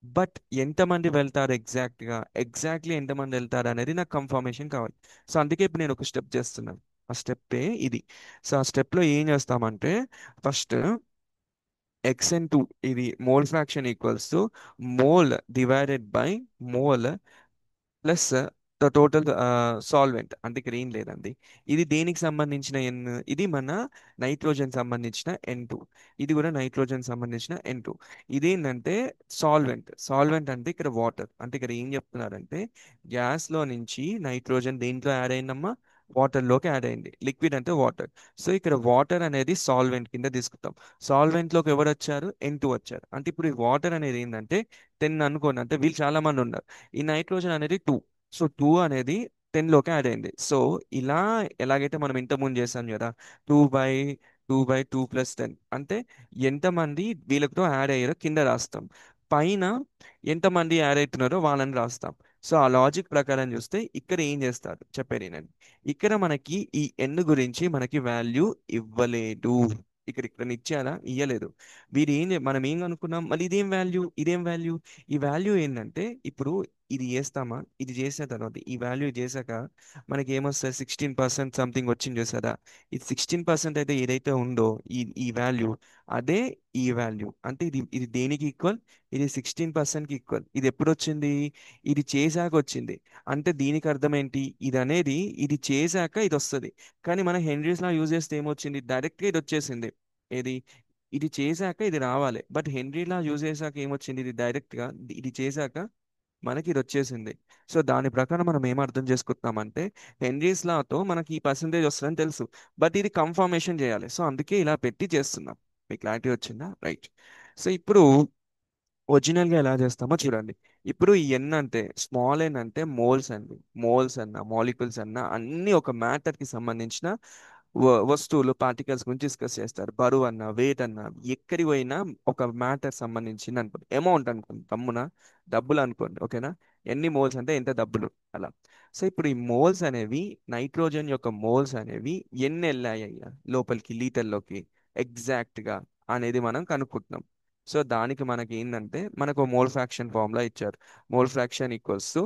బట్ ఎంతమంది వెళ్తారు ఎగ్జాక్ట్లీ ఎంతమంది వెళ్తారు అనేది నాకు కన్ఫర్మేషన్ కావాలి. సో అందుకే ఇప్పుడు నేను ఒక స్టెప్ చేస్తున్నాను. ఆ స్టెప్పే ఇది. సో ఆ స్టెప్లో ఏం చేస్తామంటే ఫస్ట్ xn2, ఇది mole fraction equals to mole divided by mole plus the total solvent. అంటే ఇక్కడ ఏం లేదండి. ఇది దేనికి సంబంధించిన ఎన్, ఇది మన నైట్రోజన్ సంబంధించిన N2, ఇది కూడా నైట్రోజన్ సంబంధించిన N2. ఇదేంటంటే సాల్వెంట్. సాల్వెంట్ అంటే ఇక్కడ వాటర్. అంటే ఇక్కడ ఏం చెప్తున్నారంటే గ్యాస్లో నుంచి నైట్రోజన్ దేంట్లో యాడ్ అయిందమ్మా, వాటర్లోకి యాడ్ అయింది. లిక్విడ్ అంటే వాటర్. సో ఇక్కడ వాటర్ అనేది సాల్వెంట్ కింద తీసుకుంటాం. సాల్వెంట్లోకి ఎవరు వచ్చారు, N2 వచ్చారు. అంటే ఇప్పుడు ఈ వాటర్ అనేది ఏంటంటే 10 అనుకోండి, అంటే వీళ్ళు చాలా మంది ఉన్నారు. ఈ నైట్రోజన్ అనేది 2. సో 2 అనేది 10లోకి యాడ్ అయింది. సో ఇలా ఎలాగైతే మనం ఇంతకుముందు చేసాం కదా, 2/2 + 10 అంటే ఎంతమంది వీళ్ళతో యాడ్ అయ్యారో కింద రాస్తాం, పైన ఎంతమంది యాడ్ అవుతున్నారో వాళ్ళని రాస్తాం. సో ఆ లాజిక్ ప్రకారం చూస్తే ఇక్కడ ఏం చేస్తారు చెప్పేది నేను. ఇక్కడ మనకి ఈ ఎన్ గురించి మనకి వాల్యూ ఇవ్వలేదు. ఇక్కడ ఇక్కడ ఇచ్చారా, ఇయ్యలేదు. మనం ఏం అనుకున్నాం, మళ్ళీ ఇదేం వాల్యూ, ఇదేం వాల్యూ. ఈ వాల్యూ ఏంటంటే ఇప్పుడు ఇది చేస్తామా, ఇది చేసిన తర్వాత ఈ వాల్యూ చేశాక మనకి ఏమొస్తుంది, 16% సంథింగ్ వచ్చింది చూసారా. ఇది 16% అయితే ఏదైతే ఉందో ఈ వాల్యూ, అదే ఈ వాల్యూ. అంటే ఇది ఇది దేనికి ఈక్వల్, ఇది 16%కి ఈక్వల్. ఇది ఎప్పుడు వచ్చింది, ఇది చేశాక వచ్చింది. అంటే దీనికి అర్థం ఏంటి, ఇది అనేది ఇది చేశాక ఇది వస్తుంది. కానీ మనం హెన్రీస్ లా యూజ్ చేస్తే ఏమొచ్చింది, డైరెక్ట్గా ఇది వచ్చేసింది. ఏది, ఇది చేశాక ఇది రావాలి. బట్ హెన్రీ లా యూజ్ చేశాక ఏమొచ్చింది, ఇది డైరెక్ట్గా ఇది చేశాక మనకి ఇది వచ్చేసింది. సో దాని ప్రకారం మనం ఏం అర్థం చేసుకుంటున్నామంటే, హెన్రీస్ లాతో మనకి ఈ పర్సంటేజ్ వస్తుందని తెలుసు, బట్ ఇది కన్ఫర్మేషన్ చేయాలి. సో అందుకే ఇలా పెట్టి చేస్తున్నాం. మీకు క్లారిటీ వచ్చిందా, రైట్. సో ఇప్పుడు ఒరిజినల్గా ఎలా చేస్తామో చూడండి. ఇప్పుడు ఈ ఎన్ అంటే, స్మాల్ ఎన్ అంటే మోల్స్ అండి. మోల్స్ అన్న మాలిక్యూల్స్ అన్న అన్ని ఒక మ్యాటర్కి సంబంధించిన వస్తువులు, పార్టికల్స్ గురించి డిస్కస్ చేస్తారు. బరువు అన్న, వెయిట్ అన్న, ఎక్కడికి పోయినా ఒక మ్యాటర్ సంబంధించింది అనుకోండి. అమౌంట్ అనుకోండి, తమ్మున డబ్బులు అనుకోండి, ఓకేనా. ఎన్ని మోల్స్ అంటే ఎంత డబ్బులు, అలా. సో ఇప్పుడు ఈ మోల్స్ అనేవి, నైట్రోజన్ యొక్క మోల్స్ అనేవి ఎన్ని వెళ్ళాయి లోపలికి లీటర్లోకి ఎగ్జాక్ట్ గా అనేది మనం కనుక్కుంటున్నాం. సో దానికి మనకి ఏంటంటే, మనకు మోల్ ఫ్రాక్షన్ ఫార్ములా ఇచ్చారు. Mole fraction equals to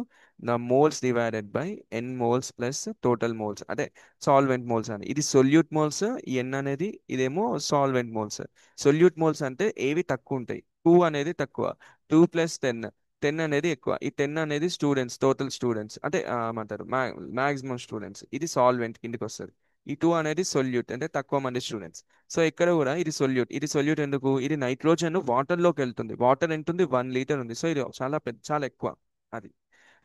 the moles divided by N moles plus total moles, అదే సాల్వెంట్ మోల్స్ అని. ఇది సొల్యూట్ మోల్స్, ఎన్ అనేది, ఇదేమో సాల్వెంట్ మోల్స్. సొల్యూట్ మోల్స్ అంటే ఏవి తక్కువ ఉంటాయి, 2 అనేది తక్కువ, 2 + 10, 10 అనేది ఎక్కువ. ఈ 10 అనేది స్టూడెంట్స్, టోటల్ స్టూడెంట్స్ అంటే ఏమంటారు, మాక్సిమం స్టూడెంట్స్. ఇది సాల్వెంట్ కిందకి వస్తుంది. ఈ 2 అనేది సొల్యూట్ అంటే తక్కువ మంది స్టూడెంట్స్. సో ఇక్కడ కూడా ఇది సొల్యూట్. ఇది సొల్యూట్ ఎందుకు, ఇది నైట్రోజన్ వాటర్ లోకి వెళ్తుంది. వాటర్ ఎంత ఉంది, 1 లీటర్ ఉంది. సో ఇది చాలా పెద్ద, చాలా ఎక్కువ అది.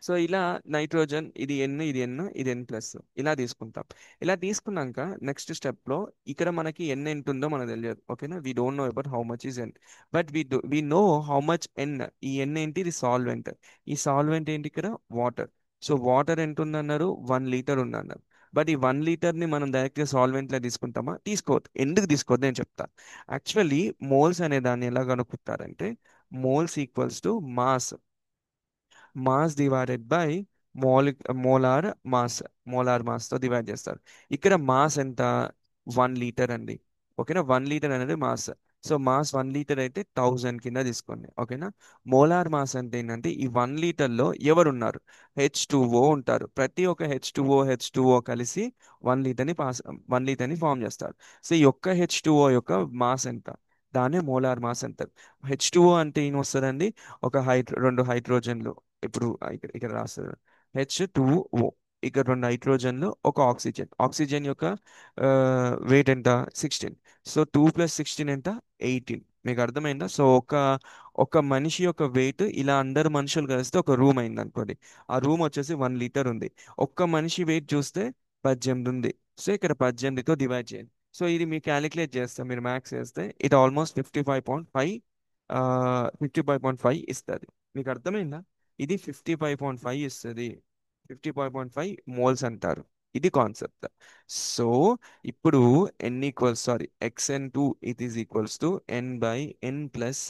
సో ఇలా నైట్రోజన్, ఇది ఎన్, ఇది ఎన్, ఇది ఎన్ ప్లస్, ఇలా తీసుకుంటాం. ఇలా తీసుకున్నాక నెక్స్ట్ స్టెప్ లో ఇక్కడ మనకి ఎన్ ఎంత ఉందో మనకు తెలియదు, ఓకేనా. We don't know about how much is N, but we know how much N. ఈ ఎన్ ఏంటి, ఇది సాల్వెంట్. ఈ సాల్వెంట్ ఏంటి ఇక్కడ, వాటర్. సో వాటర్ ఎంత ఉందన్నారు, 1 లీటర్ ఉందన్నారు. బట్ ఈ 1 లీటర్ ని మనం డైరెక్ట్ గా సాల్వెంట్ లా తీసుకుంటామా, తీసుకోవద్దు. ఎందుకు తీసుకోవద్దు నేను చెప్తా. యాక్చువల్లీ మోల్స్ అనే దాన్ని ఎలా కనుక్కుంటారంటే, moles equals to mass, mass divided by molar mass, molar mass తో డివైడ్ చేస్తారు. ఇక్కడ మాస్ ఎంత, 1 లీటర్ అండి, ఓకేనా. 1 లీటర్ అనేది మాస్. సో మాస్ 1 లీటర్ అయితే 1000 కింద తీసుకోండి, ఓకేనా. మోలార్ మాస్ అంటే ఏంటంటే, ఈ 1 లీటర్ లో ఎవరు ఉన్నారు, H2O ఉంటారు. ప్రతి ఒక్క హెచ్ టూ ఓ కలిసి 1 లీటర్ ని ఫామ్ చేస్తారు. సో ఈ ఒక్క H2O యొక్క మాస్ ఎంత, దాన్ని మోలార్ మాస్ అంటారు. H2O అంటే ఏం వస్తుందండి, ఒక రెండు హైడ్రోజన్లు. ఇప్పుడు ఇక్కడ రాస్తారు H2O. ఇక్కడ రెండు హైడ్రోజన్లు, ఒక ఆక్సిజన్. ఆక్సిజన్ యొక్క వెయిట్ ఎంత, 16. సో 2 + 16 ఎంత, 18. మీకు అర్థమైందా. సో ఒక మనిషి యొక్క వెయిట్ ఇలా అందరు మనుషులు కలిస్తే ఒక రూమ్ అయింది అనుకోండి. ఆ రూమ్ వచ్చేసి 1 లీటర్ ఉంది. ఒక్క మనిషి వెయిట్ చూస్తే 18 ఉంది. సో ఇక్కడ 18తో డివైడ్ చేయండి. సో ఇది మీరు క్యాలిక్యులేట్ చేస్తే, మీరు మ్యాథ్స్ చేస్తే, ఇది ఆల్మోస్ట్ 55.5, 55.5 ఇస్తుంది. మీకు అర్థమైందా. ఇది 55.5 ఇస్తుంది. 55.5 మోల్స్ అంటారు. ఇది కాన్సెప్ట్. సో ఇప్పుడు N equals, sorry, xn2 it is equals to n/n plus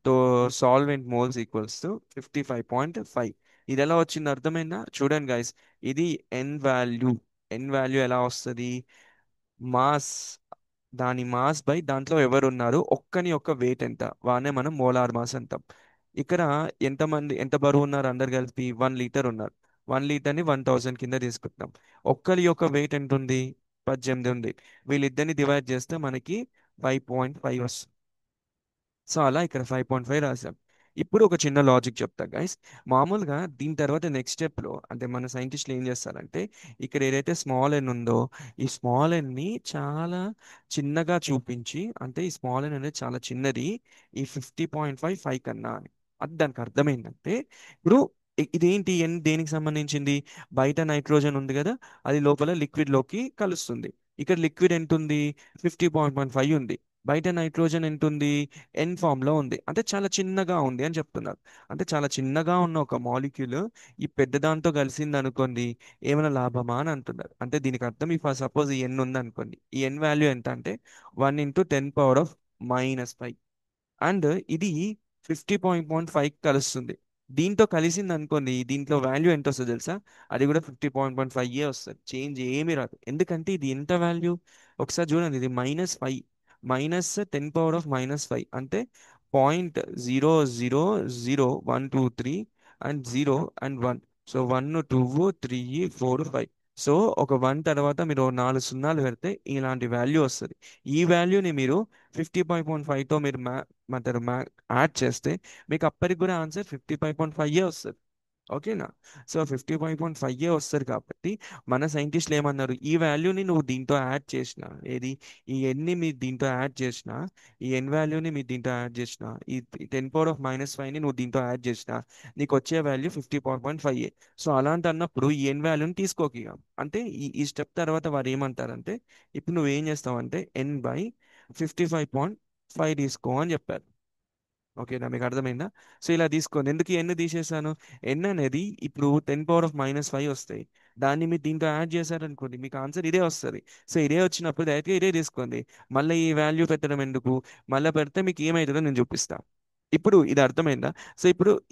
తో సాల్వెంట్ మోల్స్ ఈక్వల్స్ టు 55.5. ఇది ఎలా వచ్చింది అర్థమైందా. చూడండి గైస్, ఇది ఎన్ వాల్యూ. ఎన్ వాల్యూ ఎలా వస్తుంది, మాస్, దాని మాస్ బై దాంట్లో ఎవరు ఉన్నారు, ఒక్కని యొక్క వెయిట్ ఎంత, వానే మనం మోలార్ మాస్ అంటాం. ఇక్కడ ఎంతమంది, ఎంత బరువు ఉన్నారు అందరు కలిపి, 1 లీటర్ ఉన్నారు. 1 లీటర్ని 1000 కింద తీసుకుంటాం. ఒక్కరి యొక్క వెయిట్ ఎంత ఉంది, 18 ఉంది. వీళ్ళిద్దరిని డివైడ్ చేస్తే మనకి 5.5 వస్తుంది. సో అలా ఇక్కడ 5.5 రాసాం. ఇప్పుడు ఒక చిన్న లాజిక్ చెప్తా గైస్. మామూలుగా దీని తర్వాత నెక్స్ట్ స్టెప్ లో, అంటే మన సైంటిస్టులు ఏం చేస్తారంటే, ఇక్కడ ఏదైతే స్మాల్ ఎన్ ఉందో, ఈ స్మాల్ ఎన్ ని చాలా చిన్నగా చూపించి, అంటే ఈ స్మాల్ ఎన్ అనేది చాలా చిన్నది, ఈ 50.5 ఫైవ్ కన్నా అని. అది దానికి అర్థం ఏంటంటే, ఇప్పుడు ఇదేంటి ఎన్ దేనికి సంబంధించింది, బయట నైట్రోజన్ ఉంది కదా, అది లోపల లిక్విడ్ లోకి కలుస్తుంది. ఇక్కడ లిక్విడ్ ఎంత ఉంది, 50.5 ఉంది. బయట నైట్రోజన్ ఎంత ఉంది, ఎన్ ఫామ్ లో ఉంది. అంటే చాలా చిన్నగా ఉంది అని చెప్తున్నారు. అంటే చాలా చిన్నగా ఉన్న ఒక మాలిక్యూల్ ఈ పెద్ద దాంతో కలిసింది అనుకోండి, ఏమైనా లాభమా అని అంటున్నారు. అంటే దీనికి అర్థం, ఇఫ్ సపోజ్ ఈ ఎన్ ఉంది అనుకోండి, ఈ ఎన్ వాల్యూ ఎంత అంటే 1 × 10⁻⁻⁵. అండ్ ఇది 50.5 కలుస్తుంది. దీంతో కలిసింది అనుకోండి, దీంట్లో వాల్యూ ఎంత వస్తుంది తెలుసా, అది కూడా 50.5 వస్తుంది. చేంజ్ ఏమీ రాదు. ఎందుకంటే ఇది ఎంత వాల్యూ, ఒకసారి చూడండి, ఇది -5, -10⁻⁻⁵ అంటే 0.0000123 అండ్ 0 అండ్ 1. సో 1 2 3 4 5. సో ఒక 1 తర్వాత మీరు 4 సున్నాలు పెడితే ఇలాంటి వాల్యూ వస్తుంది. ఈ వాల్యూని మీరు 55.5తో మీరు యాడ్ చేస్తే మీకు అప్పటికి కూడా ఆన్సర్ 55.5 వస్తుంది. ఓకేనా? సో 55.5 వస్తుంది కాబట్టి మన సైంటిస్టులు ఏమన్నారు, ఈ వాల్యూని నువ్వు దీంతో యాడ్ చేసిన, ఏది, ఈ ఎన్ని మీరు దీంతో యాడ్ చేసిన, ఈ ఎన్ వాల్యూని మీరు దీంతో యాడ్ చేసిన, ఈ 10⁻⁻5ని నువ్వు దీంతో యాడ్ చేసిన, నీకు వచ్చే వాల్యూ 54.5. సో అలాంటి అన్నప్పుడు ఈ ఎన్ వాల్యూని తీసుకోక ఇక. అంటే ఈ స్టెప్ తర్వాత వారు ఏమంటారంటే, ఇప్పుడు నువ్వు ఏం చేస్తావంటే n/55.5 తీసుకో అని చెప్పారు. ఓకేనా? మీకు అర్థమైందా? సో ఇలా తీసుకోండి. ఎందుకు ఎన్ని తీసేసాను? ఎన్ అనేది ఇప్పుడు 10⁻⁻5 వస్తాయి. దాన్ని మీరు దీంతో యాడ్ చేశారనుకోండి, మీకు ఆన్సర్ ఇదే వస్తుంది. సో ఇదే వచ్చినప్పుడు డైరెక్ట్గా ఇదే తీసుకోండి. మళ్ళీ ఈ వాల్యూ పెట్టడం ఎందుకు? మళ్ళీ పెడితే మీకు ఏమవుతుందో నేను చూపిస్తా. ఇప్పుడు ఇది అర్థమైందా? సో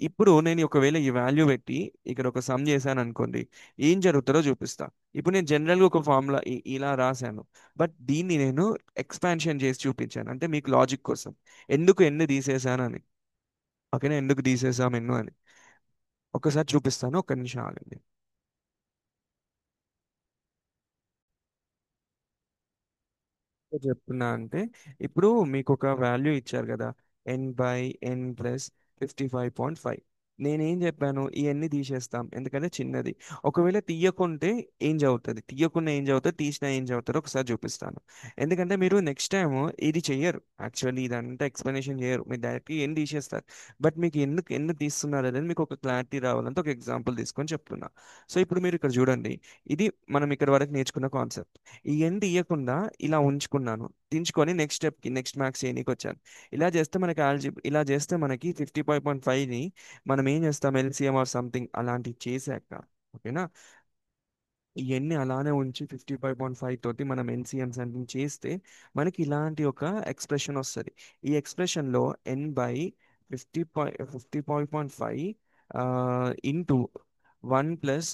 ఇప్పుడు నేను ఒకవేళ ఈ వాల్యూ పెట్టి ఇక్కడ ఒక సమ్ చేశాను అనుకోండి, ఏం జరుగుతుందో చూపిస్తా. ఇప్పుడు నేను జనరల్గా ఒక ఫార్ములా ఇలా రాశాను. బట్ దీన్ని నేను ఎక్స్పాన్షన్ చేసి చూపించాను, అంటే మీకు లాజిక్ కోసం. ఎందుకు ఎన్ని తీసేసానని. ఓకేనా? ఎందుకు తీసేసాం ఎన్ను అని ఒకసారి చూపిస్తాను, ఒక్క నిమిషం ఆగండి. చెప్తున్నా అంటే, ఇప్పుడు మీకు ఒక వాల్యూ ఇచ్చారు కదా, n/n+55.5. నేనేం చెప్పాను, ఇవన్నీ తీసేస్తాం ఎందుకంటే చిన్నది. ఒకవేళ తీయకుంటే ఏం చదువుతుంది, తీయకుండా ఏం చదువుతుంది, తీసినా ఏం చదువుతారో ఒకసారి చూపిస్తాను. ఎందుకంటే మీరు నెక్స్ట్ టైం ఇది చెయ్యరు, యాక్చువల్లీ ఇదంతా ఎక్స్ప్లెనేషన్ చేయరు, మీరు డైరెక్ట్గా ఏం తీసేస్తారు. బట్ మీకు ఎందుకు తీస్తున్నారు అనేది మీకు ఒక క్లారిటీ రావాలంటే ఒక ఎగ్జాంపుల్ తీసుకొని చెప్తున్నా. సో ఇప్పుడు మీరు ఇక్కడ చూడండి, ఇది మనం ఇక్కడ వరకు నేర్చుకున్న కాన్సెప్ట్. ఈ ఎండ్ ఇవ్వకుండా ఇలా ఉంచుకున్నాను, దించుకొని నెక్స్ట్ స్టెప్కి, నెక్స్ట్ మ్యాథ్స్ చేయనీకి వచ్చాను. ఇలా చేస్తే మనకి 55.5ని మనం ఏం చేస్తాం, ఎల్సిఎం ఆర్ సంథింగ్ అలాంటివి చేశాక, ఓకేనా, ఇవన్నీ అలానే ఉంచి 55.5 తోటి మనం ఎన్సిఎం సంథింగ్ చేస్తే మనకి ఇలాంటి ఒక ఎక్స్ప్రెషన్ వస్తుంది. ఈ ఎక్స్ప్రెషన్లో n/55.5 into 1 plus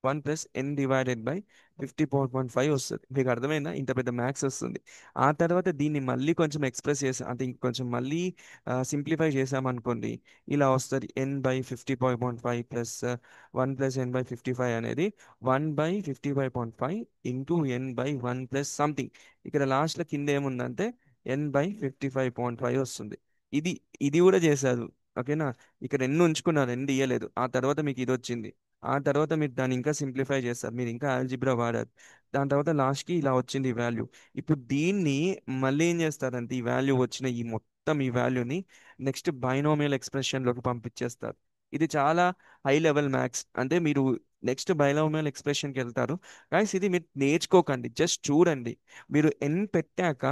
1 plus n/54.5 వస్తుంది. మీకు అర్థమైందా? ఇంత పెద్ద మ్యాథ్స్ వస్తుంది. ఆ తర్వాత దీన్ని మళ్ళీ కొంచెం ఎక్స్ప్రెస్ చేసా అంటే ఇంకొంచెం మళ్ళీ సింప్లిఫై చేసామనుకోండి, ఇలా వస్తుంది. n/55.5 ప్లస్ 1 ప్లస్ n/55 అనేది 1/55.5 ఇంటూ n/1 ప్లస్ సంథింగ్. ఇక్కడ లాస్ట్లో కింద ఏముందంటే n/55.5 వస్తుంది. ఇది ఇది కూడా చేశారు. ఓకేనా? ఇక్కడ ఎన్ని ఉంచుకున్నారు, ఎన్ని ఇయ్యలేదు. ఆ తర్వాత మీకు ఇది వచ్చింది. ఆ తర్వాత మీరు దాన్ని ఇంకా సింప్లిఫై చేస్తారు, మీరు ఇంకా ఆల్జిబ్రా వాడారు. దాని తర్వాత లాస్ట్కి ఇలా వచ్చింది ఈ వాల్యూ. ఇప్పుడు దీన్ని మళ్ళీ ఏం చేస్తారంటే, ఈ వాల్యూ వచ్చిన ఈ వాల్యూని నెక్స్ట్ బైనోమియల్ ఎక్స్ప్రెషన్లోకి పంపించేస్తారు. ఇది చాలా హై లెవెల్ మ్యాథ్స్. అంటే మీరు నెక్స్ట్ బైనోమియల్ ఎక్స్ప్రెషన్కి వెళ్తారు. గైస్ ఇది మీరు నేర్చుకోకండి, జస్ట్ చూడండి. మీరు ఎన్ పెట్టాక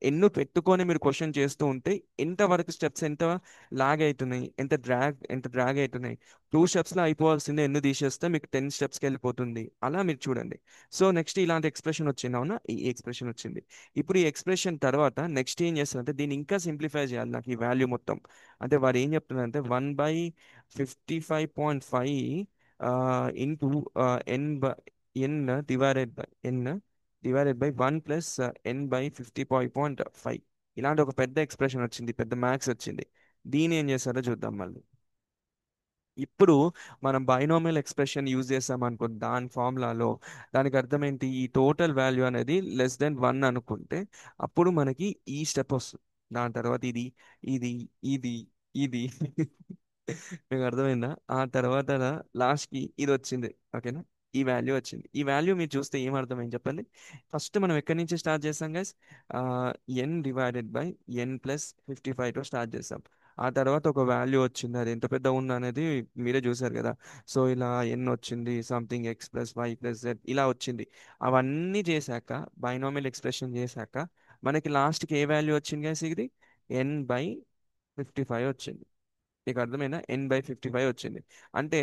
ఎన్ను పెట్టుకొని మీరు క్వశ్చన్ చేస్తూ ఉంటే ఎంతవరకు స్టెప్స్ ఎంత లాగ్ అవుతున్నాయి, ఎంత డ్రాగ్ అవుతున్నాయి. 2 స్టెప్స్లో అయిపోవాల్సిందే ఎన్ని తీసేస్తే మీకు 10 స్టెప్స్కి వెళ్ళిపోతుంది. అలా మీరు చూడండి. సో నెక్స్ట్ ఇలాంటి ఎక్స్ప్రెషన్ వచ్చింది, అవునా, ఈ ఎక్స్ప్రెషన్ వచ్చింది. ఇప్పుడు ఈ ఎక్స్ప్రెషన్ తర్వాత నెక్స్ట్ ఏం చేస్తారంటే దీన్ని ఇంకా సింప్లిఫై చేయాలి నాకు ఈ వాల్యూ మొత్తం. అంటే వారు ఏం చెప్తున్నారంటే 1/55.5 ఇంటూ ఎన్ డివైడెడ్ బై 1 ప్లస్ n/55.5. ఇలాంటి ఒక పెద్ద ఎక్స్ప్రెషన్ వచ్చింది, పెద్ద మ్యాథ్స్ వచ్చింది. దీని ఏం చేస్తారో చూద్దాం మళ్ళీ. ఇప్పుడు మనం బైనోమియల్ ఎక్స్ప్రెషన్ యూజ్ చేసాం అనుకో, దాని ఫార్ములాలో దానికి అర్థం ఏంటి, ఈ టోటల్ వాల్యూ అనేది <<1 అనుకుంటే అప్పుడు మనకి ఈ స్టెప్ వస్తుంది. దాని తర్వాత ఇది ఇది ఇది ఇది మీకు అర్థమైందా? ఆ తర్వాత లాస్ట్కి ఇది వచ్చింది. ఓకేనా? ఈ వాల్యూ వచ్చింది. ఈ వాల్యూ మీరు చూస్తే ఏం అర్థమైంది చెప్పండి. ఫస్ట్ మనం ఎక్కడి నుంచి స్టార్ట్ చేస్తాం గైస్? n/n+55తో స్టార్ట్ చేస్తాం. ఆ తర్వాత ఒక వాల్యూ వచ్చింది, అది ఎంత పెద్ద ఉంది అనేది మీరే చూసారు కదా. సో ఇలా ఎన్ వచ్చింది, సంథింగ్ x+y+z ఇలా వచ్చింది. అవన్నీ చేశాక, బైనామియల్ ఎక్స్ప్రెషన్ చేశాక మనకి లాస్ట్కి ఏ వాల్యూ వచ్చింది గైస్? ఇది n/55 వచ్చింది. నీకు అర్థమైనా? n/55 వచ్చింది. అంటే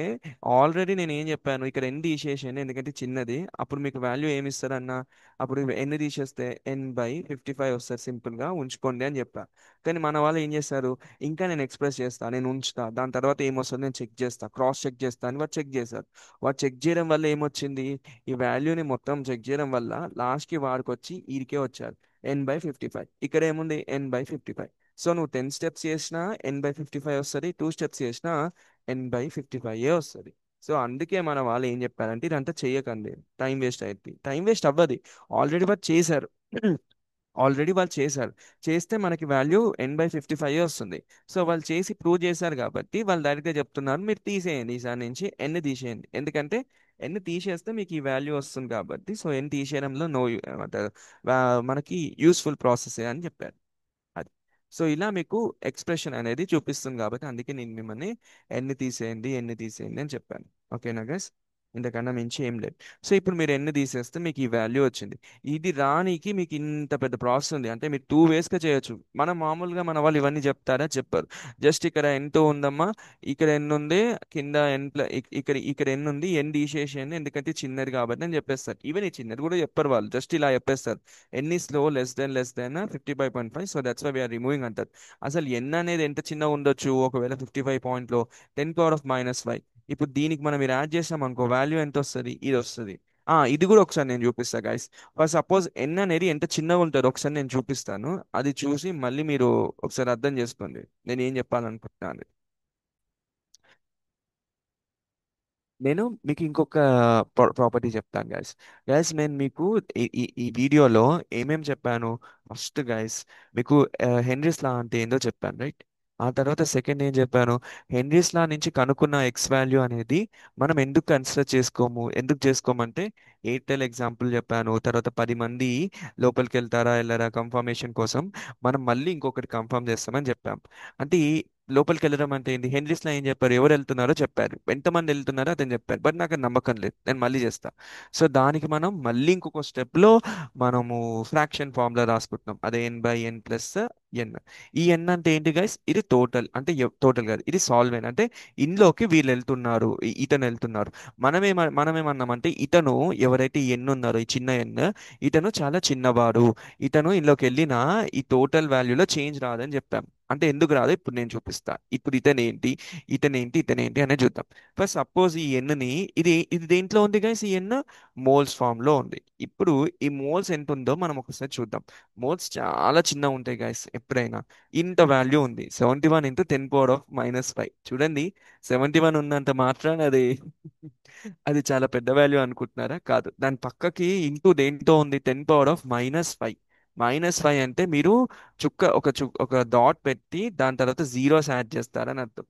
ఆల్రెడీ నేను ఏం చెప్పాను, ఇక్కడ ఎన్ తీసేసాను ఎందుకంటే చిన్నది. అప్పుడు మీకు వాల్యూ ఏమి ఇస్తారన్న, అప్పుడు ఎన్ని తీసేస్తే n/55 వస్తారు, సింపుల్గా ఉంచుకోండి అని చెప్పా. కానీ మన వాళ్ళు ఏం చేస్తారు, ఇంకా నేను ఎక్స్ప్రెస్ చేస్తా, నేను ఉంచుతా, దాని తర్వాత ఏమొస్తుంది నేను చెక్ చేస్తా, క్రాస్ చెక్ చేస్తా అని వాడు చెక్ చేశారు. వాడు చెక్ చేయడం వల్ల ఏమొచ్చింది, ఈ వాల్యూని మొత్తం చెక్ చేయడం వల్ల లాస్ట్కి వాడికి వచ్చి ఈడికే వచ్చారు n/55. ఇక్కడ ఏముంది n/55. సో నువ్వు 10 స్టెప్స్ చేసినా n/55 వస్తుంది, 2 స్టెప్స్ చేసినా n/55 వస్తుంది. సో అందుకే మన వాళ్ళు ఏం చెప్పారంటే ఇదంతా చెయ్యకండి, టైం వేస్ట్ అయింది. టైం వేస్ట్ అవ్వదు, ఆల్రెడీ వాళ్ళు చేశారు. ఆల్రెడీ వాళ్ళు చేశారు, చేస్తే మనకి వాల్యూ n/55 వస్తుంది. సో వాళ్ళు చేసి ప్రూవ్ చేశారు కాబట్టి వాళ్ళు డైరెక్ట్గా చెప్తున్నారు మీరు తీసేయండి, ఈసారి నుంచి ఎన్ని తీసేయండి, ఎందుకంటే ఎన్ని తీసేస్తే మీకు ఈ వాల్యూ వస్తుంది కాబట్టి. సో ఎన్ని తీసేయడంలో నో ఏమంటారు, మనకి యూస్ఫుల్ ప్రాసెస్ అని చెప్పారు. అది. సో ఇలా మీకు ఎక్స్ప్రెషన్ అనేది చూపిస్తుంది కాబట్టి అందుకే నేను మిమ్మల్ని ఎన్ని తీసేయండి ఎన్ని తీసేయండి అని చెప్పాను. ఓకేనా గైస్? ఇంతకన్నా మించి ఏం లేదు. సో ఇప్పుడు మీరు ఎన్ని తీసేస్తే మీకు ఈ వాల్యూ వచ్చింది. ఇది రానికి మీకు ఇంత పెద్ద ప్రాసెస్ ఉంది అంటే మీరు 2 వేస్గా చేయొచ్చు. మనం మామూలుగా మన వాళ్ళు ఇవన్నీ చెప్తారా, చెప్పరు. జస్ట్ ఇక్కడ ఎంతో ఉందమ్మా, ఇక్కడ ఎన్ని ఉంది, కింద ఎన్ ఇక్కడ ఇక్కడ ఎన్ని ఉంది, ఎన్ని తీసేసేయండి ఎందుకంటే చిన్నది కాబట్టి అని చెప్పేస్తారు. ఈవెన్ ఈ చిన్నది కూడా చెప్పరు వాళ్ళు, జస్ట్ ఇలా చెప్పేస్తారు. N is low less than 55.5, so that's why we are removing అంటారు. అసలు ఎన్ అనేది ఎంత చిన్నగా ఉండొచ్చు ఒకవేళ 55 పాయింట్లో 10⁻⁻⁵. ఇప్పుడు దీనికి మనం మీరు యాడ్ చేసాం అనుకో వాల్యూ ఎంత వస్తుంది, ఇది వస్తుంది. ఇది కూడా ఒకసారి నేను చూపిస్తా గైస్. ఫర్ సపోజ్ ఎన్ అనేది ఎంత చిన్నగా ఉంటుందో ఒకసారి నేను చూపిస్తాను, అది చూసి మళ్ళీ మీరు ఒకసారి అర్థం చేసుకోండి నేను ఏం చెప్పాలనుకుంటున్నాను. నేను మీకు ఇంకొక ప్రాపర్టీ చెప్తాను గైస్. గైస్ నేను మీకు ఈ వీడియోలో ఏమేం చెప్పాను. ఫస్ట్ గైస్ మీకు హెన్రీస్ లా అంటే ఏందో చెప్పాను, రైట్? ఆ తర్వాత సెకండ్ ఏం చెప్పాను, హెన్రీస్ లా నుంచి కనుక్కున్న ఎక్స్ వాల్యూ అనేది మనం ఎందుకు కన్సిడర్ చేసుకోము, ఎందుకు చేసుకోమంటే ఎయిర్టెల్ ఎగ్జాంపుల్ చెప్పాను. తర్వాత 10 మంది లోపలికి వెళ్తారా వెళ్ళరా కన్ఫర్మేషన్ కోసం మనం మళ్ళీ ఇంకొకటి కన్ఫర్మ్ చేస్తామని చెప్పాం. అంటే లోపలికి వెళ్ళడం అంటే ఏంటి, హెన్రీస్ లో ఏం చెప్పారు, ఎవరు వెళ్తున్నారో చెప్పారు, ఎంతమంది వెళ్తున్నారో అతను చెప్పారు, బట్ నాకు అది నమ్మకం లేదు, నేను మళ్ళీ చేస్తా. సో దానికి మనం మళ్ళీ ఇంకొక స్టెప్ లో మనము ఫ్రాక్షన్ ఫార్ములా రాసుకుంటున్నాం, అదే n/n+n. ఈ n అంటే ఏంటి గైస్, ఇది టోటల్ అంటే టోటల్ కాదు, ఇది సాల్వెన్ అంటే ఇందులోకి వీళ్ళు వెళ్తున్నారు, ఇతను వెళ్తున్నారు. మనమేమన్నామంటే ఇతను ఎవరైతే ఈ ఎన్ ఉన్నారో ఈ చిన్న ఎన్, ఇతను చాలా చిన్నవాడు, ఇతను ఇందులోకి వెళ్ళినా ఈ టోటల్ వాల్యూలో చేంజ్ రాదని చెప్పాం. అంటే ఎందుకు రాదు ఇప్పుడు నేను చూపిస్తా. ఇప్పుడు ఇతనేంటి అనేది చూద్దాం. ఫస్ట్ సపోజ్ ఈ ఎన్ని, ఇది ఇది దేంట్లో ఉంది గైస్, ఈ ఎన్ మోల్స్ ఫామ్ లో ఉంది. ఇప్పుడు ఈ మోల్స్ ఎంత ఉందో మనం ఒకసారి చూద్దాం. మోల్స్ చాలా చిన్నగా ఉంటాయి గైస్ ఎప్పుడైనా. ఇంత వాల్యూ ఉంది, 71 × 10⁻⁻⁵. చూడండి, 71 ఉన్నంత మాత్రాన అది అది చాలా పెద్ద వాల్యూ అనుకుంటున్నారా? కాదు, దాని పక్కకి ఇంటూ దేంతో ఉంది, 10⁻⁻⁵. -5 అంటే మీరు ఒక డాట్ పెట్టి దాని తర్వాత జీరోస్ యాడ్ చేస్తారని అర్థం.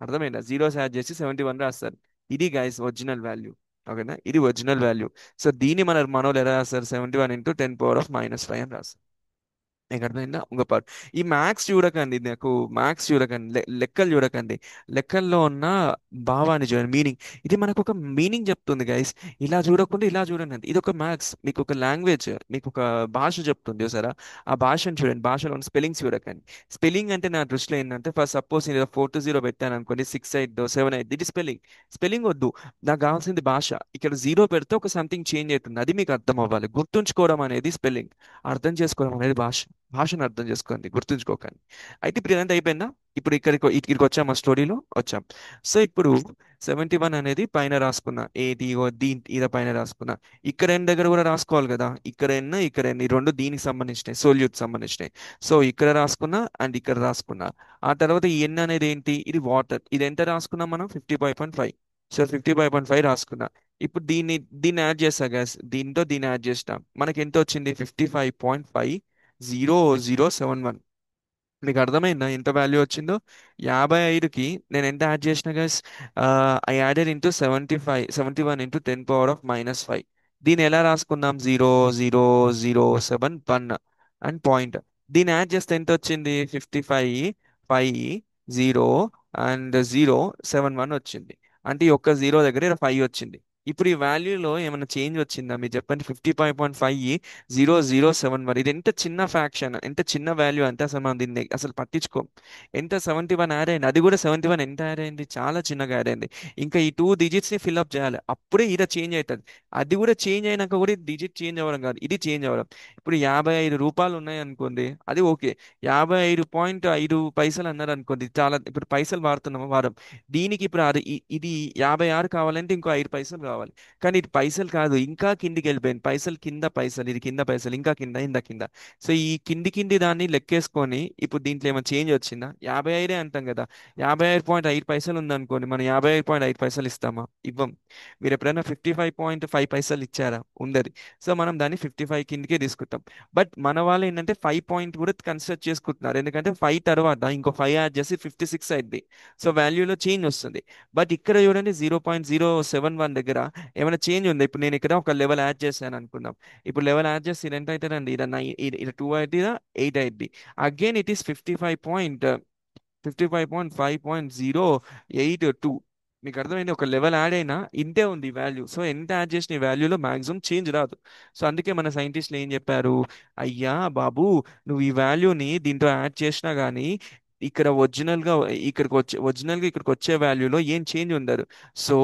అర్థమైందా? జీరోస్ యాడ్ చేసి 71 రాస్తారు. ఇది గైస్ ఒరిజినల్ వాల్యూ. ఓకేనా? ఇది ఒరిజినల్ వాల్యూ. సో దీన్ని మనోళ్ళు ఎలా రాస్తారు, 71 × 10⁻⁻⁵ అని రాస్తారు. నీకు అర్థమైందా? ఇంకో ఈ మ్యాథ్స్ చూడకండి, నాకు మ్యాథ్స్ చూడకండి, లెక్కలు చూడకండి. లెక్కల్లో ఉన్న భావాన్ని చూడండి, మీనింగ్. ఇది మనకు ఒక మీనింగ్ చెప్తుంది గైస్. ఇలా చూడకుండా ఇలా చూడండి, ఇది ఒక మ్యాథ్స్, మీకు ఒక లాంగ్వేజ్, మీకు ఒక భాష చెప్తుంది చూసారా. ఆ భాషను చూడండి, భాషలో ఉన్న స్పెల్లింగ్స్ చూడకండి. స్పెల్లింగ్ అంటే నా దృష్టిలో ఏంటంటే, ఫస్ట్ సపోజ్ నేను 4 to 0 పెట్టాను అనుకోండి, 6 8 7 8, ఇది స్పెల్లింగ్. స్పెల్లింగ్ వద్దు, నాకు కావాల్సింది భాష. ఇక్కడ జీరో పెడితే ఒక సంథింగ్ చేంజ్ అవుతుంది, అది మీకు అర్థం అవ్వాలి. గుర్తుంచుకోవడం అనేది స్పెల్లింగ్, అర్థం చేసుకోవడం అనేది భాష. భాషను అర్థం చేసుకోండి, గుర్తుంచుకోకండి. అయితే ఇప్పుడు ఇదంతా అయిపోయిందా? ఇప్పుడు ఇక్కడికి వచ్చాం, ఆ స్టోరీలో వచ్చాం. సో ఇప్పుడు 71 అనేది పైన రాసుకున్నా, ఏది దీని ఇద పైన రాసుకున్నా. ఇక్కడ ఎన్ దగ్గర కూడా రాసుకోవాలి కదా, ఇక్కడ ఎన్ ఈ రెండు దీనికి సంబంధించినవి, సోల్యూట్ సంబంధించినవి. సో ఇక్కడ రాసుకున్నా అండ్ ఇక్కడ రాసుకున్నా. ఆ తర్వాత ఈ ఎన్ అనేది ఏంటి, ఇది వాటర్. ఇది ఎంత రాసుకున్నాం మనం, 55.5. సో 55.5 రాసుకున్నా. ఇప్పుడు దీన్ని యాడ్ చేస్తా గ్యాస్, దీంతో దీన్ని యాడ్ చేస్తాం, మనకి ఎంత వచ్చింది, 55.5007 మీకు అర్థమైందా ఎంత వాల్యూ వచ్చిందో? 55కి నేను ఎంత యాడ్ చేసిన గైస్, ఐ యాడెడ్ ఇంటూ 71 × 10⁻⁻⁵. దీన్ని ఎలా రాసుకుందాం, 0 0 0 7 1 అండ్ పాయింట్. దీన్ని యాడ్ చేస్తే ఎంత వచ్చింది, 55.5 0 అండ్ 0 7 1 వచ్చింది. అంటే ఈ ఒక్క జీరో దగ్గర 5 వచ్చింది. ఇప్పుడు ఈ వాల్యూలో ఏమైనా చేంజ్ వచ్చిందా మీరు చెప్పండి. 55.5 0 0 7 1, ఇది ఎంత చిన్న ఫ్రాక్షన్, ఎంత చిన్న వాల్యూ అంటే అసలు మనం దీన్ని అసలు పట్టించుకోం. ఎంత 71 యాడ్ అయింది, అది కూడా 71 ఎంత యాడ్ అయింది, చాలా చిన్నగా యాడ్ అయింది. ఇంకా ఈ 2 digits ని ఫిల్అప్ చేయాలి, అప్పుడే ఇది చేంజ్ అవుతుంది. అది కూడా చేంజ్ అయినాక కూడా డిజిట్ చేంజ్ అవ్వడం కాదు, ఇది చేంజ్ అవ్వడం. ఇప్పుడు 55 రూపాయలు ఉన్నాయి అనుకోండి, అది ఓకే. 55.5 పైసలు అన్నారు అనుకోండి, చాలా ఇప్పుడు పైసలు వాడుతున్నాము వారం. దీనికి ఇప్పుడు ఇది 56 కావాలంటే ఇంకో 5 పైసలు కావాలి. రావాలి. కానీ ఇది పైసలు కాదు, ఇంకా కిందికి వెళ్ళిపోయింది. పైసలు కింద పైసలు, ఇది కింద పైసలు, ఇంకా కింద, ఇంత కింద. సో ఈ కింది కింది దాన్ని లెక్కేసుకొని ఇప్పుడు దీంట్లో ఏమైనా చేంజ్ వచ్చిందా? 55 అంటాం కదా. 55.5 పైసలు ఉందనుకోండి, మనం 55.5 పైసలు ఇస్తామా? ఇవ్వం. మీరు ఎప్పుడైనా 55.5 పైసలు ఇచ్చారా? ఉండదు. సో మనం దాన్ని 55 కిందకే తీసుకుంటాం. బట్ మన వాళ్ళు ఏంటంటే 5 పాయింట్ కూడా కన్సిడర్ చేసుకుంటున్నారు, ఎందుకంటే 5 తర్వాత ఇంకో 5 యాడ్ చేసి 56 అయింది. సో వాల్యూలో చేంజ్ వస్తుంది. బట్ ఇక్కడ చూడండి 0.071 దగ్గర ఏమైనా చేంజ్ ఉంది. ఇప్పుడు నేను ఇక్కడ ఒక లెవెల్ యాడ్ చేశాను అనుకుందాం. ఇప్పుడు లెవెల్ యాడ్ చేస్తే ఇది ఎంత అవుతుందండి? ఇది 2 అవుతుంది, 8 అవుతుంది. Again it is 55.5.082. మీకు అర్థమైంది? ఒక లెవెల్ యాడ్ అయినా ఇంతే ఉంది వాల్యూ. సో ఎంత యాడ్ చేసిన ఈ వాల్యూలో మాక్సిమం చేంజ్ రాదు. సో అందుకే మన సైంటిస్టులు ఏం చెప్పారు? అయ్యా బాబు, నువ్వు ఈ వాల్యూని దీంట్లో యాడ్ చేసినా కానీ ఇక్కడ ఒరిజినల్గా ఇక్కడికి వచ్చే వాల్యూలో ఏం చేంజ్ ఉండదు. సో